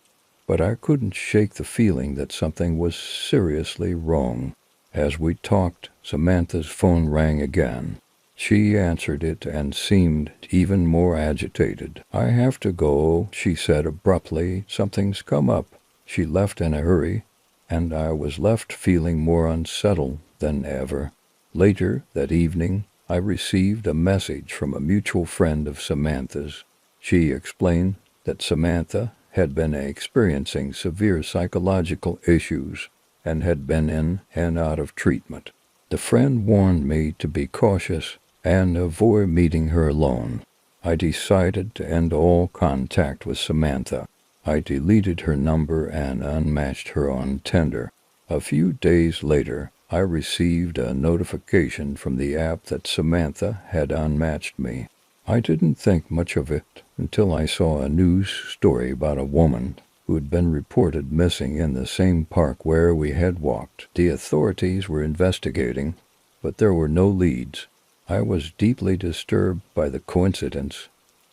but I couldn't shake the feeling that something was seriously wrong. As we talked, Samantha's phone rang again. She answered it and seemed even more agitated. I have to go, she said abruptly. Something's come up. She left in a hurry, and I was left feeling more unsettled than ever. Later that evening, I received a message from a mutual friend of Samantha's. She explained that Samantha had been experiencing severe psychological issues and had been in and out of treatment. The friend warned me to be cautious and avoid meeting her alone. I decided to end all contact with Samantha. I deleted her number and unmatched her on Tinder. A few days later, I received a notification from the app that Samantha had unmatched me. I didn't think much of it until I saw a news story about a woman who had been reported missing in the same park where we had walked. The authorities were investigating, but there were no leads. I was deeply disturbed by the coincidence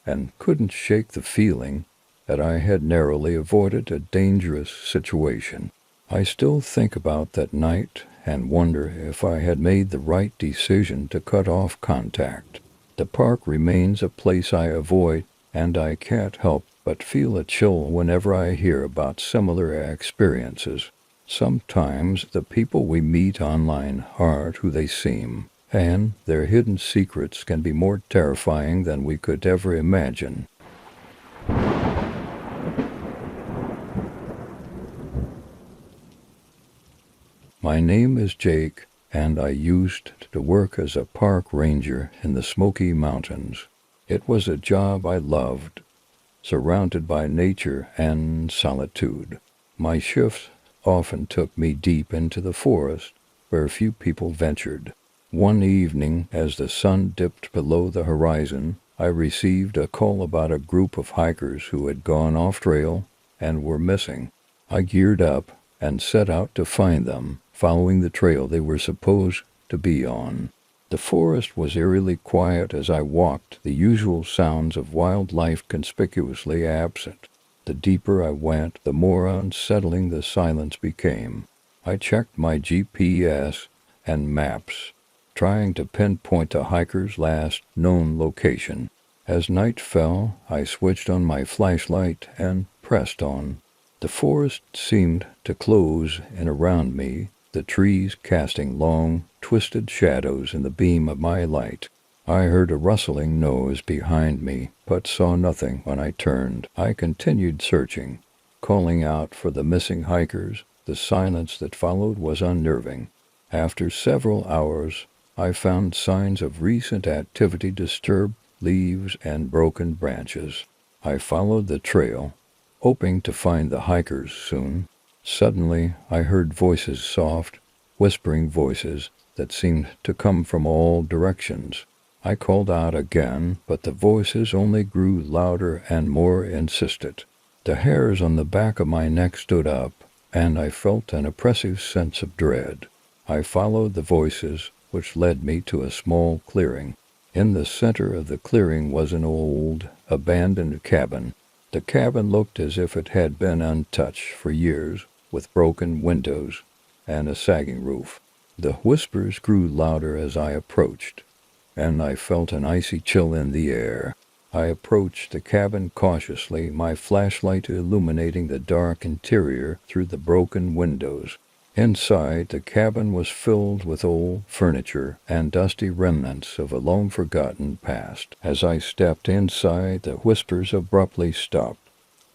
and couldn't shake the feeling that I had narrowly avoided a dangerous situation. I still think about that night and wonder if I had made the right decision to cut off contact. The park remains a place I avoid, and I can't help but feel a chill whenever I hear about similar experiences. Sometimes the people we meet online aren't who they seem, and their hidden secrets can be more terrifying than we could ever imagine. My name is Jake, and I used to work as a park ranger in the Smoky Mountains. It was a job I loved, surrounded by nature and solitude. My shifts often took me deep into the forest, where few people ventured. One evening, as the sun dipped below the horizon, I received a call about a group of hikers who had gone off trail and were missing. I geared up and set out to find them, following the trail they were supposed to be on. The forest was eerily quiet as I walked, the usual sounds of wildlife conspicuously absent. The deeper I went, the more unsettling the silence became. I checked my GPS and maps, trying to pinpoint the hiker's last known location. As night fell, I switched on my flashlight and pressed on. The forest seemed to close in around me, the trees casting long, twisted shadows in the beam of my light. I heard a rustling noise behind me, but saw nothing when I turned. I continued searching, calling out for the missing hikers. The silence that followed was unnerving. After several hours, I found signs of recent activity: disturbed leaves and broken branches. I followed the trail, hoping to find the hikers soon. Suddenly, I heard voices, soft, whispering voices that seemed to come from all directions. I called out again, but the voices only grew louder and more insistent. The hairs on the back of my neck stood up, and I felt an oppressive sense of dread. I followed the voices, which led me to a small clearing. In the center of the clearing was an old, abandoned cabin. The cabin looked as if it had been untouched for years, with broken windows and a sagging roof. The whispers grew louder as I approached, and I felt an icy chill in the air. I approached the cabin cautiously, my flashlight illuminating the dark interior through the broken windows. Inside, the cabin was filled with old furniture and dusty remnants of a long-forgotten past. As I stepped inside, the whispers abruptly stopped,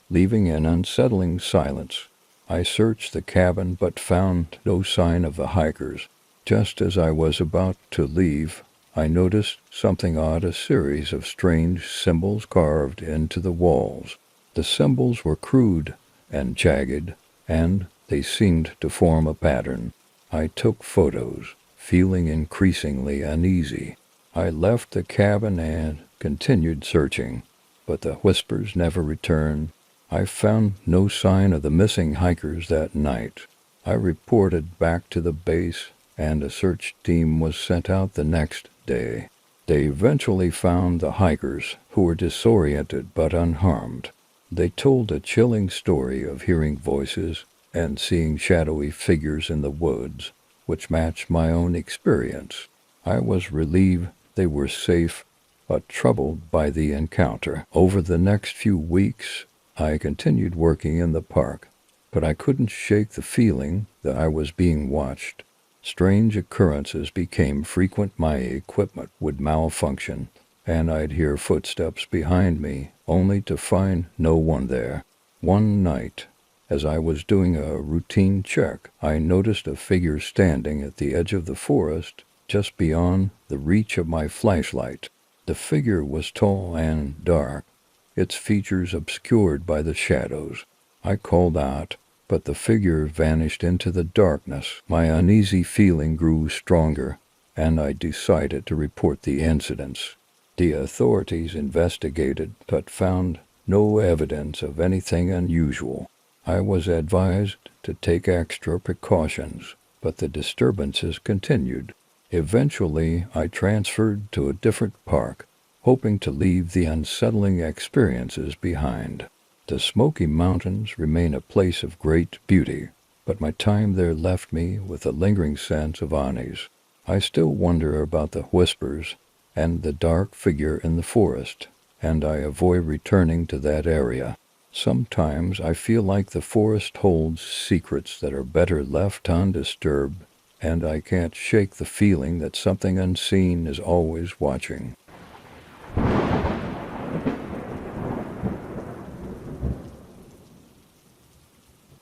leaving an unsettling silence. I searched the cabin but found no sign of the hikers. Just as I was about to leave, I noticed something odd: a series of strange symbols carved into the walls. The symbols were crude and jagged, and they seemed to form a pattern. I took photos, feeling increasingly uneasy. I left the cabin and continued searching, but the whispers never returned. I found no sign of the missing hikers that night. I reported back to the base, and a search team was sent out the next day. They eventually found the hikers, who were disoriented but unharmed. They told a chilling story of hearing voices and seeing shadowy figures in the woods, which matched my own experience. I was relieved they were safe, but troubled by the encounter. Over the next few weeks, I continued working in the park, but I couldn't shake the feeling that I was being watched. Strange occurrences became frequent. My equipment would malfunction, and I'd hear footsteps behind me, only to find no one there. One night, as I was doing a routine check, I noticed a figure standing at the edge of the forest, just beyond the reach of my flashlight. The figure was tall and dark, its features obscured by the shadows. I called out, but the figure vanished into the darkness. My uneasy feeling grew stronger, and I decided to report the incidents. The authorities investigated, but found no evidence of anything unusual. I was advised to take extra precautions, but the disturbances continued. Eventually, I transferred to a different park, hoping to leave the unsettling experiences behind. The Smoky Mountains remain a place of great beauty, but my time there left me with a lingering sense of unease. I still wonder about the whispers and the dark figure in the forest, and I avoid returning to that area. Sometimes I feel like the forest holds secrets that are better left undisturbed, and I can't shake the feeling that something unseen is always watching.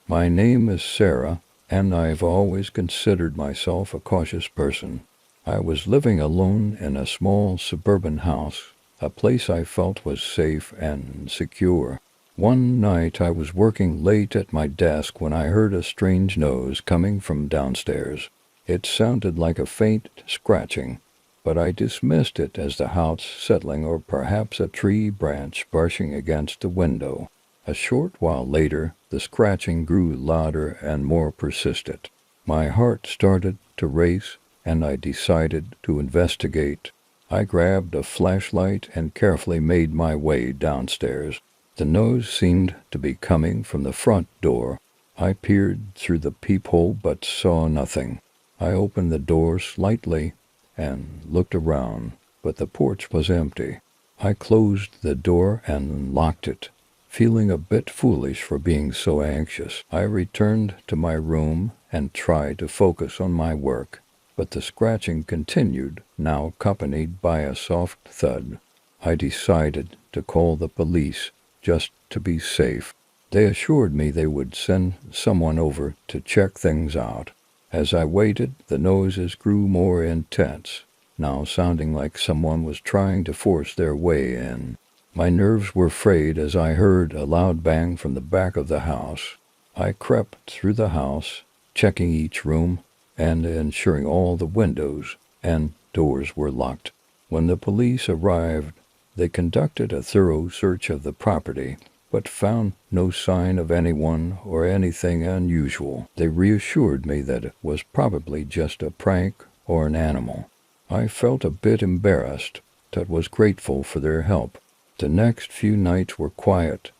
My name is Sarah, and I've always considered myself a cautious person. I was living alone in a small suburban house, a place I felt was safe and secure. One night I was working late at my desk when I heard a strange noise coming from downstairs. It sounded like a faint scratching, but I dismissed it as the house settling or perhaps a tree branch brushing against the window. A short while later, the scratching grew louder and more persistent. My heart started to race, and I decided to investigate. I grabbed a flashlight and carefully made my way downstairs. The noise seemed to be coming from the front door. I peered through the peephole but saw nothing. I opened the door slightly and looked around, but the porch was empty. I closed the door and locked it, feeling a bit foolish for being so anxious. I returned to my room and tried to focus on my work. but the scratching continued, now accompanied by a soft thud. I decided to call the police just to be safe. They assured me they would send someone over to check things out. As I waited, the noises grew more intense, now sounding like someone was trying to force their way in. My nerves were frayed as I heard a loud bang from the back of the house. I crept through the house, checking each room and ensuring all the windows and doors were locked. When the police arrived, they conducted a thorough search of the property, but found no sign of anyone or anything unusual. They reassured me that it was probably just a prank or an animal. I felt a bit embarrassed, but was grateful for their help. The next few nights were quiet,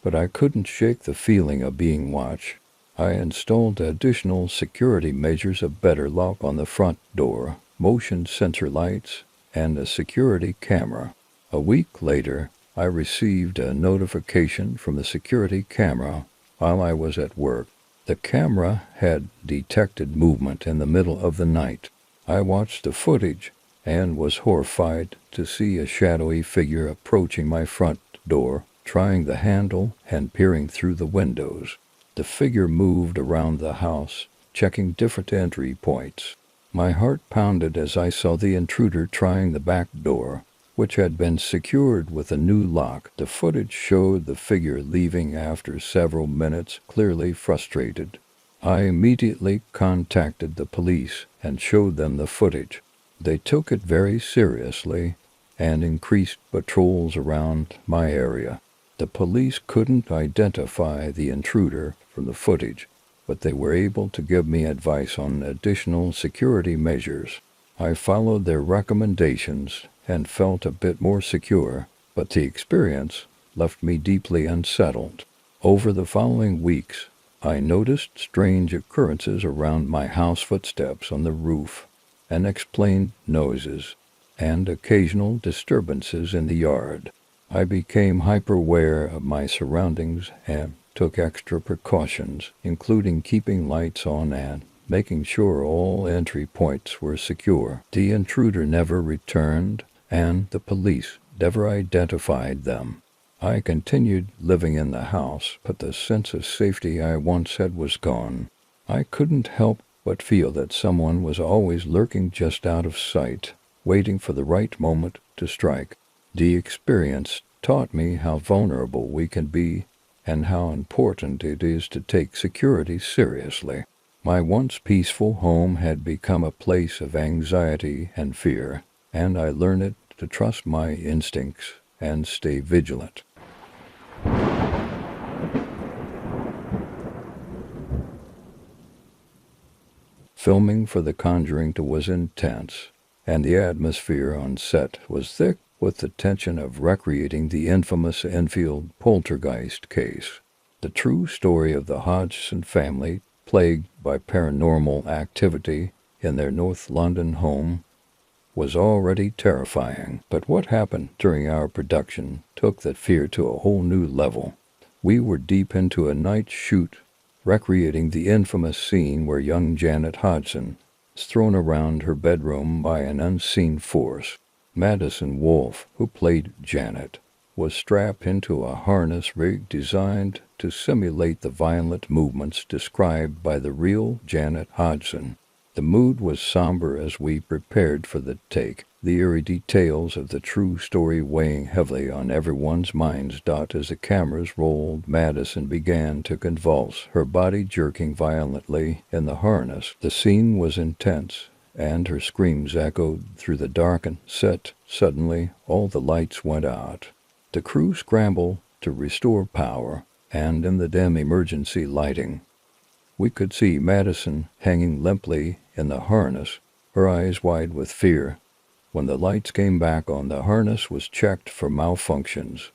but I couldn't shake the feeling of being watched. I installed additional security measures, a better lock on the front door, motion sensor lights, and a security camera. A week later, I received a notification from the security camera while I was at work. The camera had detected movement in the middle of the night. I watched the footage and was horrified to see a shadowy figure approaching my front door, trying the handle and peering through the windows. The figure moved around the house, checking different entry points. My heart pounded as I saw the intruder trying the back door, which had been secured with a new lock. The footage showed the figure leaving after several minutes, clearly frustrated. I immediately contacted the police and showed them the footage. They took it very seriously and increased patrols around my area. The police couldn't identify the intruder from the footage, but they were able to give me advice on additional security measures. I followed their recommendations and felt a bit more secure, but the experience left me deeply unsettled. Over the following weeks, I noticed strange occurrences around my house, footsteps on the roof, unexplained noises, and occasional disturbances in the yard. I became hyper-aware of my surroundings and took extra precautions, including keeping lights on and making sure all entry points were secure. The intruder never returned, and the police never identified them. I continued living in the house, but the sense of safety I once had was gone. I couldn't help but feel that someone was always lurking just out of sight, waiting for the right moment to strike. The experience taught me how vulnerable we can be and how important it is to take security seriously. My once peaceful home had become a place of anxiety and fear, and I learned to trust my instincts and stay vigilant. Filming for The Conjuring 2 was intense, and the atmosphere on set was thick with the tension of recreating the infamous Enfield poltergeist case. The true story of the Hodgson family, plagued by paranormal activity in their North London home, was already terrifying. But what happened during our production took that fear to a whole new level. We were deep into a night shoot, recreating the infamous scene where young Janet Hodgson is thrown around her bedroom by an unseen force. Madison Wolfe, who played Janet, was strapped into a harness rig designed to simulate the violent movements described by the real Janet Hodgson. The mood was somber as we prepared for the take, the eerie details of the true story weighing heavily on everyone's minds. As the cameras rolled, Madison began to convulse, her body jerking violently in the harness. The scene was intense, and her screams echoed through the darkened set. Suddenly, all the lights went out. The crew scrambled to restore power, and in the dim emergency lighting, we could see Madison hanging limply in the harness, her eyes wide with fear. When the lights came back on, the harness was checked for malfunctions,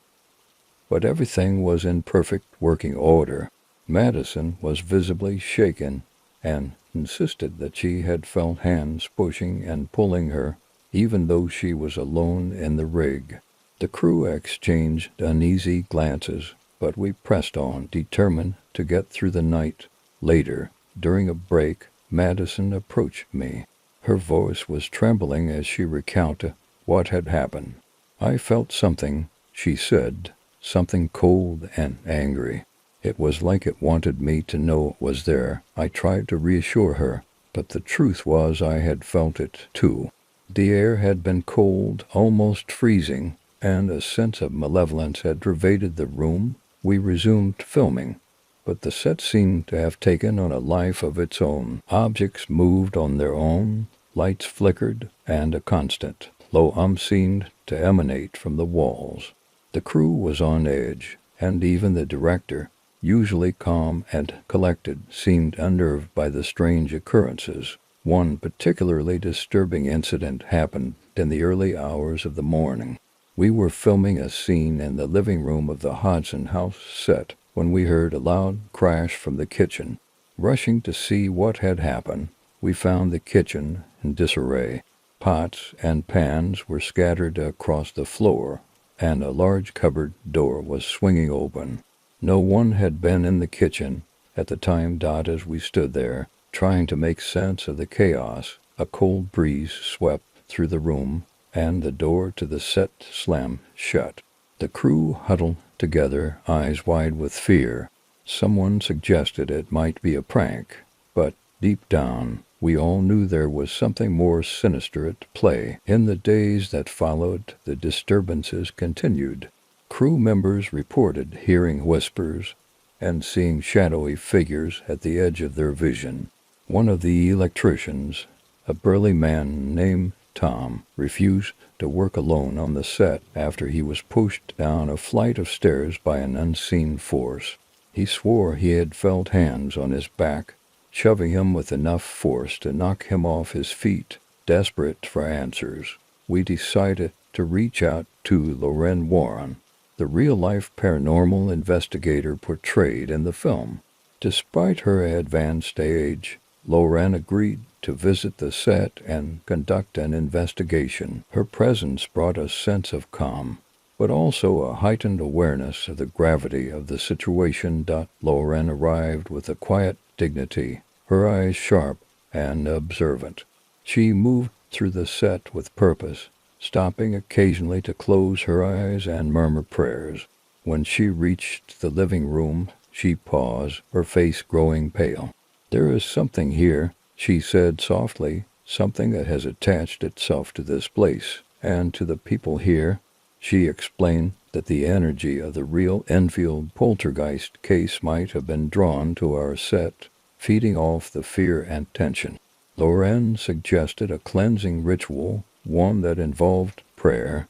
but everything was in perfect working order. Madison was visibly shaken and insisted that she had felt hands pushing and pulling her, even though she was alone in the rig. The crew exchanged uneasy glances, but we pressed on, determined to get through the night. Later, during a break, Madison approached me. Her voice was trembling as she recounted what had happened. "I felt something," she said, "something cold and angry. It was like it wanted me to know it was there." I tried to reassure her, but the truth was I had felt it too. The air had been cold, almost freezing, and a sense of malevolence had pervaded the room. We resumed filming, but the set seemed to have taken on a life of its own. Objects moved on their own, lights flickered, and a constant low seemed to emanate from the walls. The crew was on edge, and even the director, usually calm and collected, seemed unnerved by the strange occurrences. One particularly disturbing incident happened in the early hours of the morning. We were filming a scene in the living room of the Hodgson house set when we heard a loud crash from the kitchen. Rushing to see what had happened, we found the kitchen in disarray. Pots and pans were scattered across the floor, and a large cupboard door was swinging open. No one had been in the kitchen at the time. As we stood there, trying to make sense of the chaos, a cold breeze swept through the room, and the door to the set slammed shut. The crew huddled together, eyes wide with fear. Someone suggested it might be a prank, but deep down, we all knew there was something more sinister at play. In the days that followed, the disturbances continued. Crew members reported hearing whispers and seeing shadowy figures at the edge of their vision. One of the electricians, a burly man named Tom, refused to work alone on the set after he was pushed down a flight of stairs by an unseen force. He swore he had felt hands on his back, shoving him with enough force to knock him off his feet. Desperate for answers, we decided to reach out to Lorraine Warren, the real-life paranormal investigator portrayed in the film. Despite her advanced age, Lorraine agreed to visit the set and conduct an investigation. Her presence brought a sense of calm, but also a heightened awareness of the gravity of the situation. Lorraine arrived with a quiet dignity, her eyes sharp and observant. She moved through the set with purpose, stopping occasionally to close her eyes and murmur prayers. When she reached the living room, she paused, her face growing pale. "There is something here," she said softly, "something that has attached itself to this place and to the people here." She explained that the energy of the real Enfield poltergeist case might have been drawn to our set, feeding off the fear and tension. Lorraine suggested a cleansing ritual, one that involved prayer,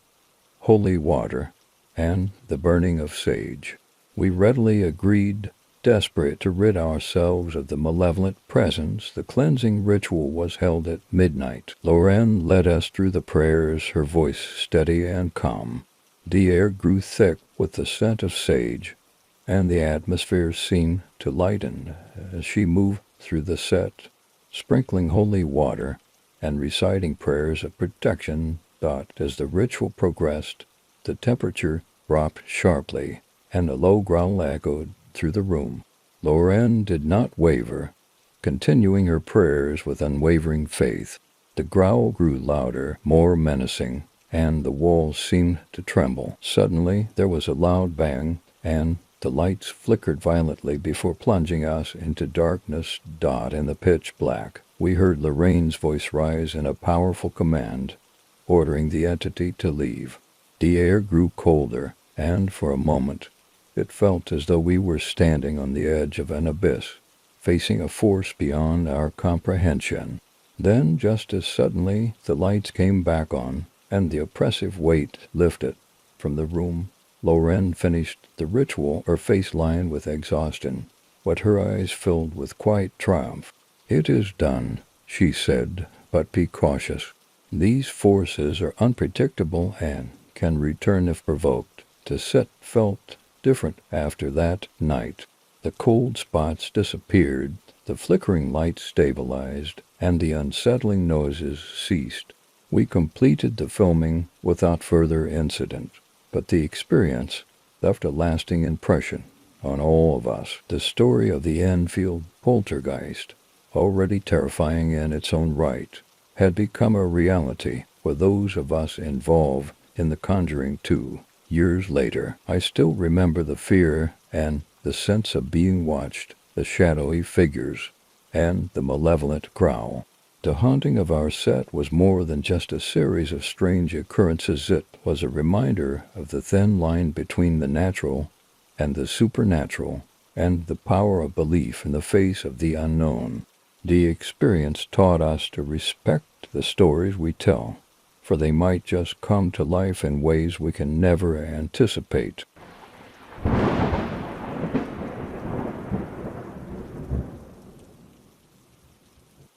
holy water, and the burning of sage. We readily agreed. Desperate to rid ourselves of the malevolent presence, the cleansing ritual was held at midnight. Lorraine led us through the prayers, her voice steady and calm. The air grew thick with the scent of sage, and the atmosphere seemed to lighten as she moved through the set, sprinkling holy water and reciting prayers of protection. As the ritual progressed, the temperature dropped sharply, and a low growl echoed through the room. Lorraine did not waver, continuing her prayers with unwavering faith. The growl grew louder, more menacing, and the walls seemed to tremble. Suddenly there was a loud bang, and the lights flickered violently before plunging us into darkness. In the pitch black, we heard Lorraine's voice rise in a powerful command, ordering the entity to leave. The air grew colder, and for a moment it felt as though we were standing on the edge of an abyss, facing a force beyond our comprehension. Then, just as suddenly, the lights came back on, and the oppressive weight lifted from the room. Lorraine finished the ritual, her face lined with exhaustion, but her eyes filled with quiet triumph. "It is done," she said, "but be cautious. These forces are unpredictable and can return if provoked." The set felt different after that night. The cold spots disappeared, the flickering lights stabilized, and the unsettling noises ceased. We completed the filming without further incident, but the experience left a lasting impression on all of us. The story of the Enfield poltergeist, already terrifying in its own right, had become a reality for those of us involved in The Conjuring 2. Years later, I still remember the fear and the sense of being watched, the shadowy figures, and the malevolent growl. The haunting of our set was more than just a series of strange occurrences. It was a reminder of the thin line between the natural and the supernatural, and the power of belief in the face of the unknown. The experience taught us to respect the stories we tell, for they might just come to life in ways we can never anticipate.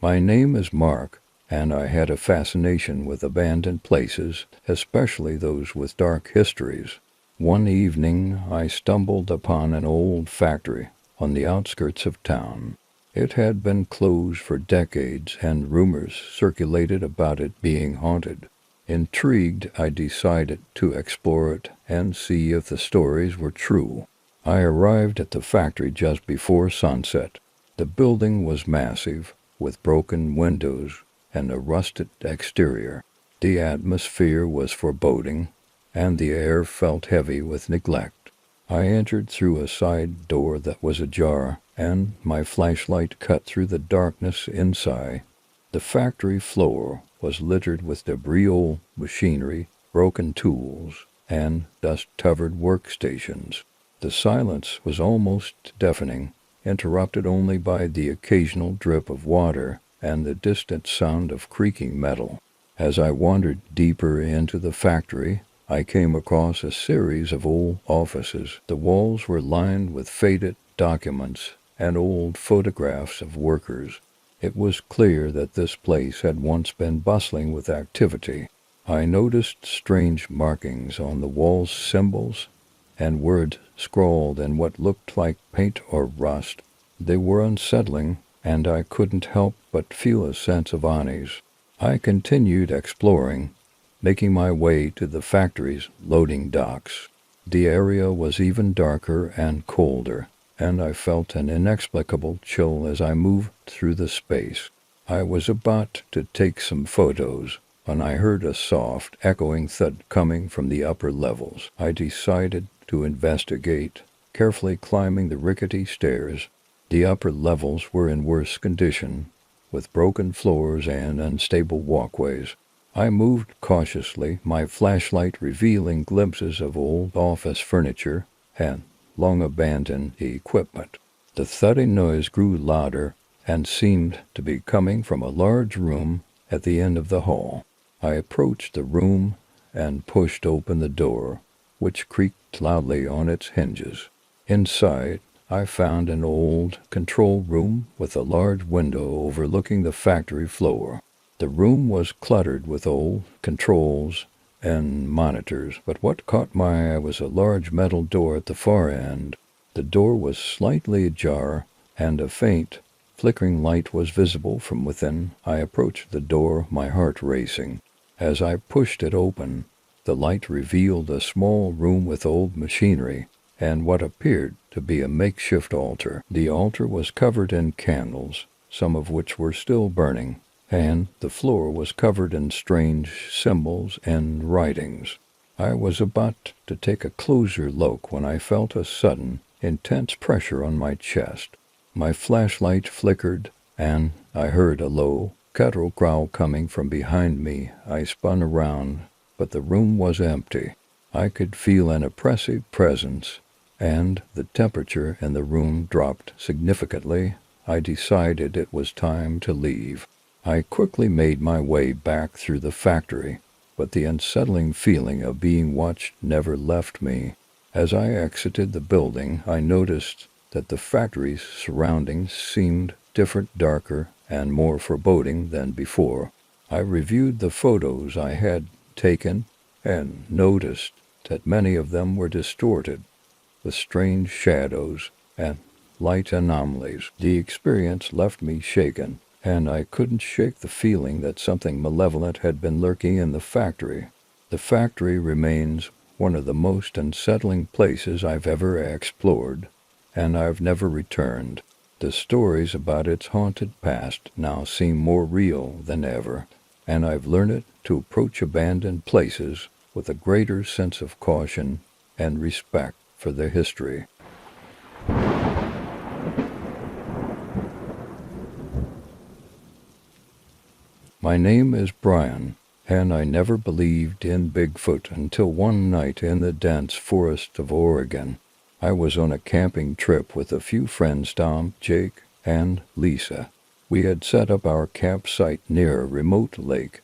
My name is Mark, and I had a fascination with abandoned places, especially those with dark histories. One evening, I stumbled upon an old factory on the outskirts of town. It had been closed for decades, and rumors circulated about it being haunted. Intrigued, I decided to explore it and see if the stories were true. I arrived at the factory just before sunset. The building was massive, with broken windows and a rusted exterior. The atmosphere was foreboding, and the air felt heavy with neglect. I entered through a side door that was ajar, and my flashlight cut through the darkness inside. The factory floor was littered with debris, old machinery, broken tools, and dust-covered workstations. The silence was almost deafening, interrupted only by the occasional drip of water and the distant sound of creaking metal. As I wandered deeper into the factory, I came across a series of old offices. The walls were lined with faded documents and old photographs of workers. It was clear that this place had once been bustling with activity. I noticed strange markings on the walls, symbols, and words scrawled in what looked like paint or rust. They were unsettling, and I couldn't help but feel a sense of unease. I continued exploring, making my way to the factory's loading docks. The area was even darker and colder, and I felt an inexplicable chill as I moved through the space. I was about to take some photos when I heard a soft, echoing thud coming from the upper levels. I decided to investigate, carefully climbing the rickety stairs. The upper levels were in worse condition, with broken floors and unstable walkways. I moved cautiously, my flashlight revealing glimpses of old office furniture and long-abandoned equipment. The thudding noise grew louder and seemed to be coming from a large room at the end of the hall. I approached the room and pushed open the door, which creaked loudly on its hinges. Inside, I found an old control room with a large window overlooking the factory floor. The room was cluttered with old controls and monitors, but what caught my eye was a large metal door at the far end. The door was slightly ajar, and a faint, flickering light was visible from within. I approached the door, my heart racing. As I pushed it open, the light revealed a small room with old machinery and what appeared to be a makeshift altar. The altar was covered in candles, some of which were still burning, and the floor was covered in strange symbols and writings. I was about to take a closer look when I felt a sudden, intense pressure on my chest. My flashlight flickered, and I heard a low, guttural growl coming from behind me. I spun around, but the room was empty. I could feel an oppressive presence, and the temperature in the room dropped significantly. I decided it was time to leave. I quickly made my way back through the factory, but the unsettling feeling of being watched never left me. As I exited the building, I noticed that the factory's surroundings seemed different, darker, and more foreboding than before. I reviewed the photos I had taken and noticed that many of them were distorted, with strange shadows and light anomalies. The experience left me shaken, and I couldn't shake the feeling that something malevolent had been lurking in the factory. The factory remains one of the most unsettling places I've ever explored, and I've never returned. The stories about its haunted past now seem more real than ever, and I've learned to approach abandoned places with a greater sense of caution and respect for their history. My name is Brian, and I never believed in Bigfoot until one night in the dense forest of Oregon. I was on a camping trip with a few friends, Tom, Jake, and Lisa. We had set up our campsite near a remote lake,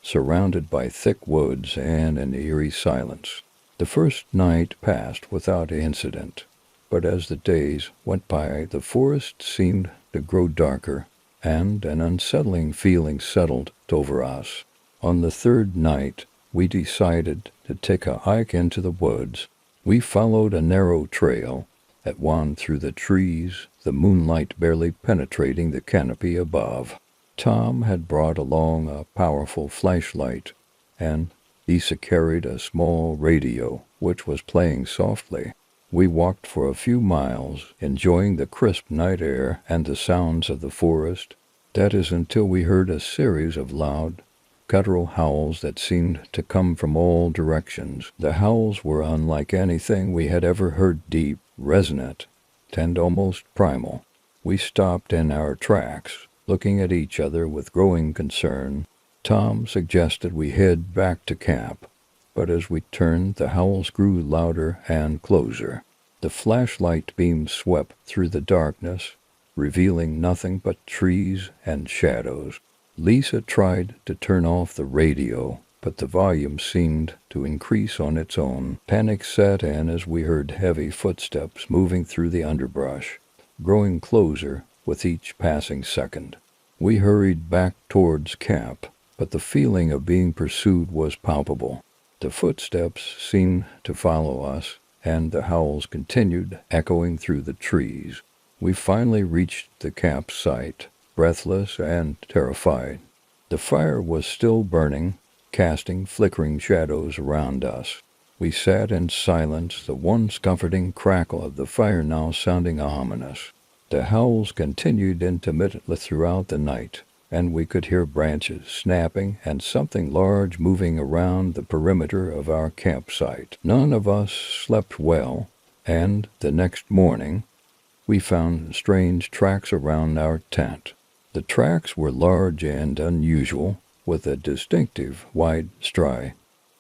surrounded by thick woods and an eerie silence. The first night passed without incident, but as the days went by, the forest seemed to grow darker, and an unsettling feeling settled over us. On the third night, we decided to take a hike into the woods. We followed a narrow trail that wound through the trees, the moonlight barely penetrating the canopy above. Tom had brought along a powerful flashlight, and Lisa carried a small radio, which was playing softly. We walked for a few miles, enjoying the crisp night air and the sounds of the forest. That is until we heard a series of loud, guttural howls that seemed to come from all directions. The howls were unlike anything we had ever heard, deep, resonant, and almost primal. We stopped in our tracks, looking at each other with growing concern. Tom suggested we head back to camp, but as we turned, the howls grew louder and closer. The flashlight beam swept through the darkness, revealing nothing but trees and shadows. Lisa tried to turn off the radio, but the volume seemed to increase on its own. Panic set in as we heard heavy footsteps moving through the underbrush, growing closer with each passing second. We hurried back towards camp, but the feeling of being pursued was palpable. The footsteps seemed to follow us, and the howls continued, echoing through the trees. We finally reached the campsite, breathless and terrified. The fire was still burning, casting flickering shadows around us. We sat in silence, the once comforting crackle of the fire now sounding ominous. The howls continued intermittently throughout the night, and we could hear branches snapping and something large moving around the perimeter of our campsite. None of us slept well, and the next morning we found strange tracks around our tent. The tracks were large and unusual, with a distinctive wide stride.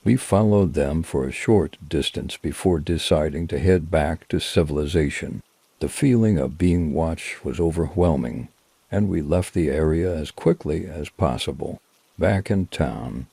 We followed them for a short distance before deciding to head back to civilization. The feeling of being watched was overwhelming, and we left the area as quickly as possible. Back in town,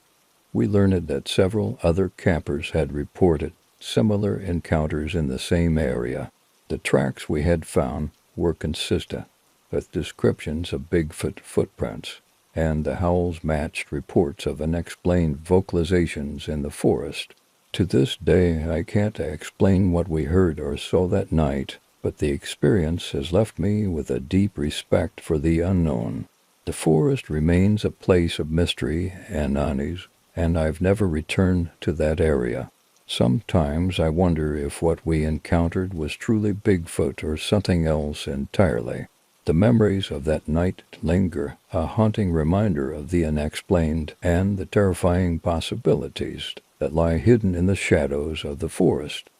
we learned that several other campers had reported similar encounters in the same area. The tracks we had found were consistent with descriptions of Bigfoot footprints, and the howls matched reports of unexplained vocalizations in the forest. To this day, I can't explain what we heard or saw that night, but the experience has left me with a deep respect for the unknown. The forest remains a place of mystery and unease, and I've never returned to that area. Sometimes I wonder if what we encountered was truly Bigfoot or something else entirely. The memories of that night linger, a haunting reminder of the unexplained and the terrifying possibilities that lie hidden in the shadows of the forest.